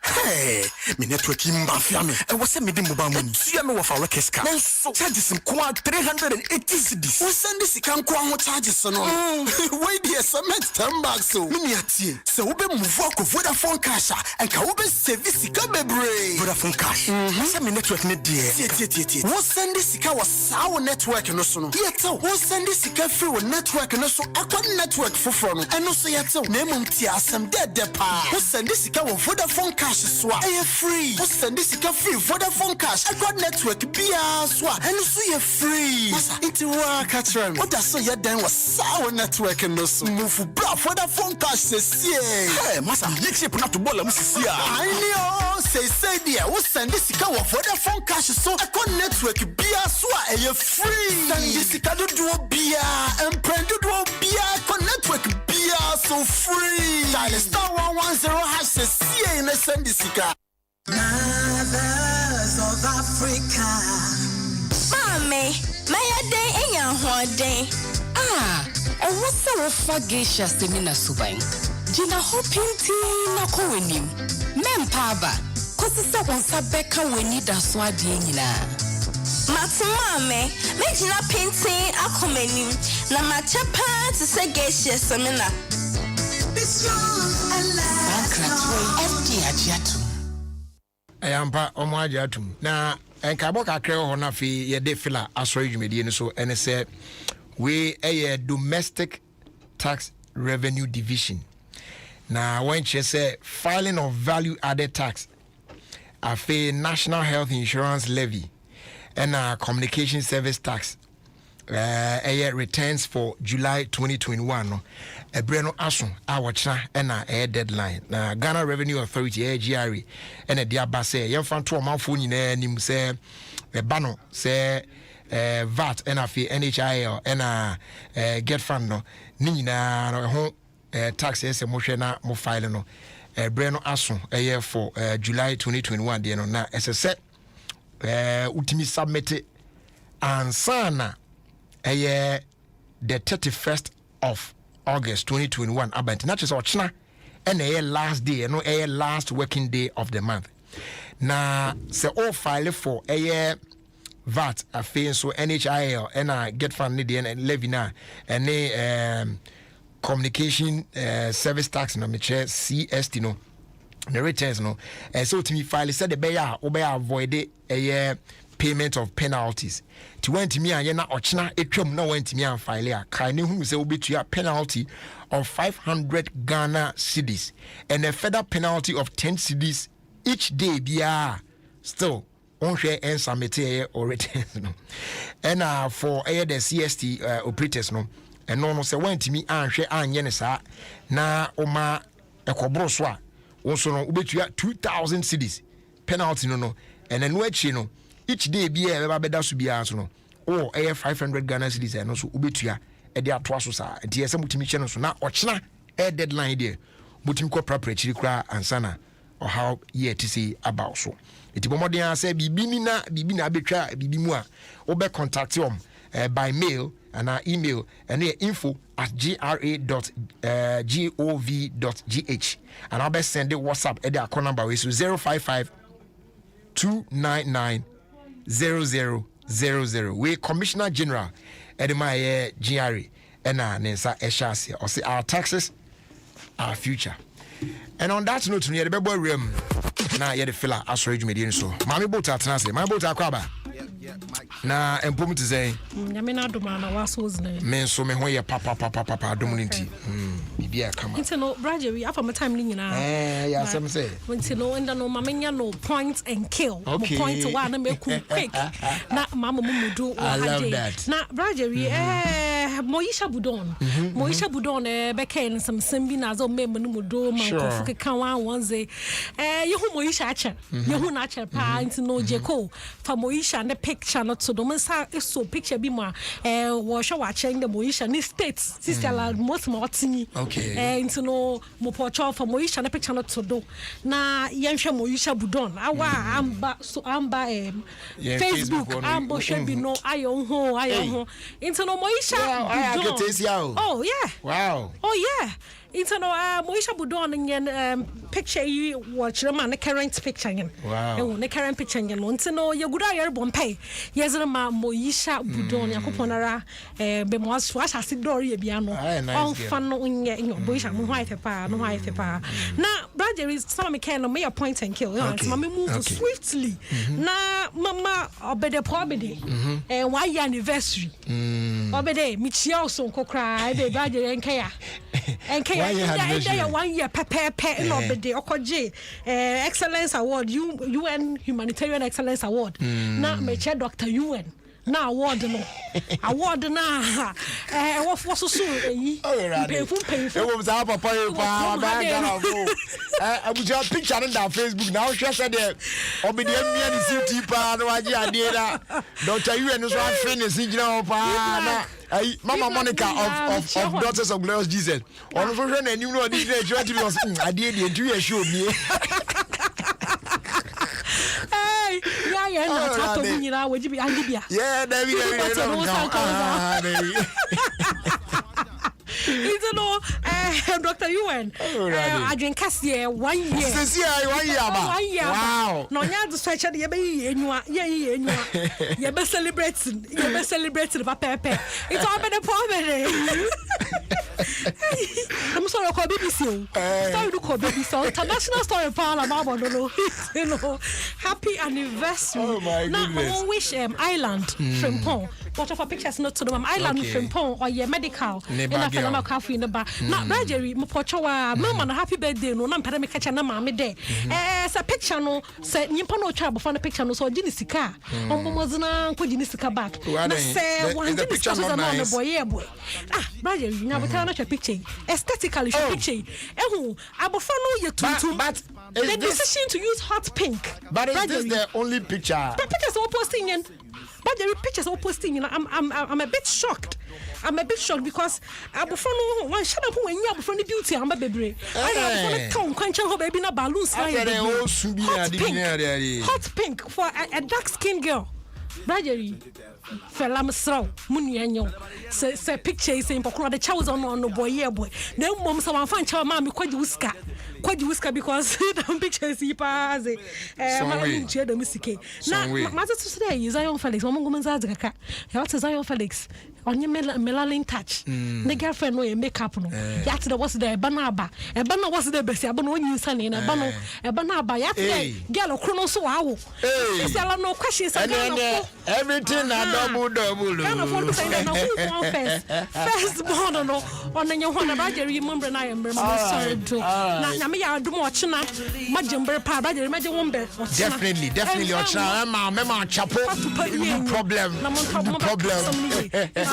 Hey, me network in mafia me. And what's a midi mobile money? See me with our Keska. Charges some quad 380 cedis. What's send this can go charges on? Wait here, cement 10 bags so. Miniati. So we move work of Vodafone cash and can we service Kabebre. Vodafone cash. What's me network need dear? What's send this car was our network no so. Yet what's send this car free with network no so. Aqua network for phone. And also yet so. Name tia some dead depa. What's send this car with Vodafone cash swap. Are free? What's send this car free? Vodafone cash. I got network BR swap. And also you free. Masa into work catch them. What that's so you then was our network and also move bra Vodafone cash says hey masa next year not to ball I know say dear. What's send this car with Vodafone cash so I got network BR swap. Are you free? Send this car do BR and prend do BR got network BR so free. Dial star 110 hash says in a send this car. Mothers of Africa. Mommy, my day in your holiday. And what's the refa geisha semina subai? Jina hopinti na kowenim. Mempaba, kosi sa wansa beka weni da swadi nina. Matu mame, me jina pinti akomenim. Na machapa to say geisha semina. Be strong and loud. FD ajiatu. Ayampa omo ajiatu. Na enkabo kakre ho na fi ye de fila asori dwumedie no so ene se we a domestic tax revenue division. Now when she say filing of value added tax, a national health insurance levy, and a communication service tax, returns for July 2021. A breno asun our china and a deadline. Now Ghana Revenue Authority GRE and a diabase yamfan to amount for nim say a bano say VAT and a fee NHIL and get fund no nina home taxes emotional mo file no breno aso year for July 2021 de no na set ultimi submit ansana the 31st of August 2021 about not just ochna and last day no last working day of the month na se all file for VAT a fee so NHIL and get fund and levy na and communication service tax no me chair CST no the returns no so to me file said the bear avoid a payment of penalties to went to me and na ochna etwam na went to me and file a kind who say will be to a penalty of 500 Ghana cedis and a further penalty of 10 cedis each day bia still on share and submit or returns no and for the CST operators no and no say went to me and share and yenesa na oma ekobro so a also no ubetua 2,000 cedis penalty no and then wechi no each day be e ba beda so bia so no oh 500 Ghana cedis and so ubetua e de atoa so sa enti yesa mutimi che no so na ochena deadline there mutimi ko preparatory kra ansana or how ye to see about so iti bomodin say bibi na abetwa bibi mu a obe contact them by mail and our email and info@gra.gov.gh and I'll be send the WhatsApp at the account number is 055 299 0000. We Commissioner General at my GRA and Nensa Eshasi or say our taxes, our future. And on that note, near the Bebo room, now you're the filler as Rage Median so. Mammy Bota Tanasi, my Bota Crabba. Na empom to say nyame na adoma na waso's name men so me ho ye papa dominity bibia kama nti no brajery afa my time ni nyina ya some say nti no enda no mamenya no point and kill okay. Point one na me quick na mama mumudu I love that na brajery Moisha Budon be ken some sembi na zo me mudu man ko fuke kan wan wanze yehu Moisha acha yehu na acha pa nti no jeko fa Moisha ne picture not so do say so picture bi mo wo hwe wa chen the Moisha ni states sister la most motini okay nti no mo pocho for Moisha ne picture not so do na yenhwe Moisha Budon awa amba Facebook ambo hwe bi no ayo ho nti no Moisha Budon oh yeah wow oh yeah nti no Moisha Budon nyen picture yi watch them na current picture nyen wow ne current picture nyen no nti no ye guda yer bompai yezre ma Moisha Budon yakoponara be mo aso asase dori ye bia no on fan no nye Moisha mo hwai pa na brother is some can no me point and kill nti ma me move swiftly na mama obede probede 1 year anniversary obede mi chia so kokra be brother enka ya 1 year pepe no obede okoje excellence award UN humanitarian excellence award na me che Dr. UN na award no wo so yi pefu e wo za papa e pa ba ga go abuja picture no da Facebook na wo hwe se de obede amia ni city pa no age ade da Dr. UN so afi ne sigina pa na Mama Monica of Daughters of Glorious Jesus on so hwe na anim no odi dire church was ade de ntu ye show mi yeah na tato nyira wajibi angibia yeah David It's no Dr. UN Adrian Cassier 1 year. Since 1 year ba. Wow. No nya do stretch dey be enwa ye be celebrating ba pepe. It's all be the problem. I'm sorry ko BBC. Sorry do ko BBC. International story pa la ma bodo you know. Happy anniversary. Oh my goodness. Now wish Island Frimpong. What of pictures not to the Island Frimpong or your medical. Na coffee in the bar. Na Brajery mo pocho wa mama na happy birthday no na mpere me kacha na mama de. Sa picture no say nyimpa no twa before the picture no so gini sika. Ombomozina nko gini sika back. Na say one gini sika so na no boy. Brajery nya bota na twa picture. Aesthetically she picture. Ehu abofo no ye tuntum. But the decision to use hot pink. But is this the only picture? The pictures are posting in. But the pictures are posting, you know, I'm a bit shocked. Because abofo one shut up when you abofo the beauty am baby. I am town kwancha ho baby na balloons na hot pink for a dark skin girl. Brajery fella msraw munu yanyo se picture is in pokro the chows on no boy boy. Then mom so wan fan chaw ma me kwaji wuska because the pictures he pass ma nche da musike na ma to today Zion Felix mo ngom nza kaka ya to Zion Felix onye melanin touch ne girlfriend no makeup no ya to what's there banaba e bana what's there besi abana onyi nsane na bana e banaba ya to girl okro so wawo isi ala no questions everything na double na for to say na who first born no onye ho na Brajery member na ya member mo sorry to na me ya adum ochina majember pa Brajery maje wombe definitely ochina ma chapo problem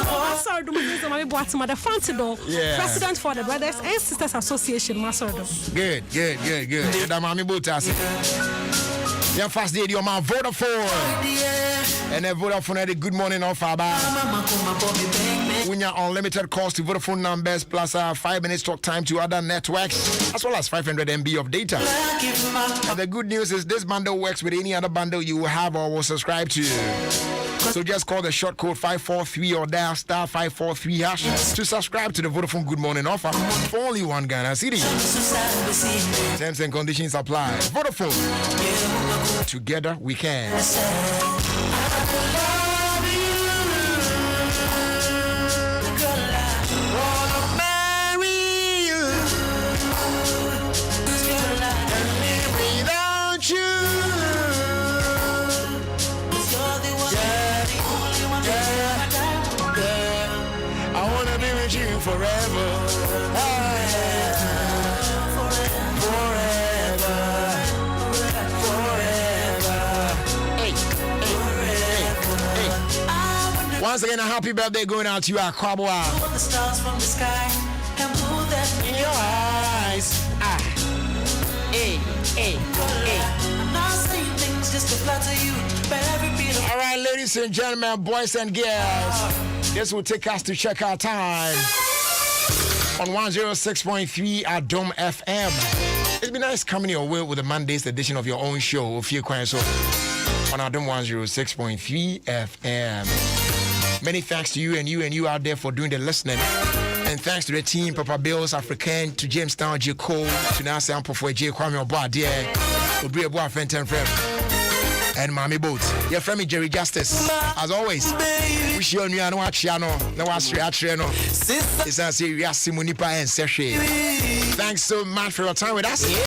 Masardo Mami Boatima, the Fantido, president for the Brothers and Sisters Association, Masardo. Good. The Mami Botas. Yeah, fast day, your man Vodafone. And then Vodafone had a good morning offer. When you're unlimited calls to Vodafone numbers plus 5 minutes talk time to other networks, as well as 500 MB of data. And the good news is this bundle works with any other bundle you have or will subscribe to. So just call the short code 543 or dial star 543 hash to subscribe to the Vodafone Good Morning offer for only one Ghana cedi. Terms and conditions apply. Vodafone. Together we can. Forever, Once again, a happy birthday going out to you, Akwabwa. The stars from the sky and pull that in your eyes. I'm not saying things just to flatter you, but every beat of... All right, ladies and gentlemen, boys and girls, this will take us to check our time on 106.3 at Dome FM. It's been nice coming your way with the Monday's edition of your own show, Ofie Kwanso, on our Dome 106.3 FM. Many thanks to you and you out there for doing the listening. And thanks to the team, Papa Bills, African, to Jamestown, J. Cole, to Nasa Ampo for J. Kwame Obuadie, Obri Obuah Fenton Frem, and Mami Boat. Your friend Jerry Justice. As always, wish you no watch no watch no. It's a serious Simunipa and Seshe. Thanks so much for your time with us.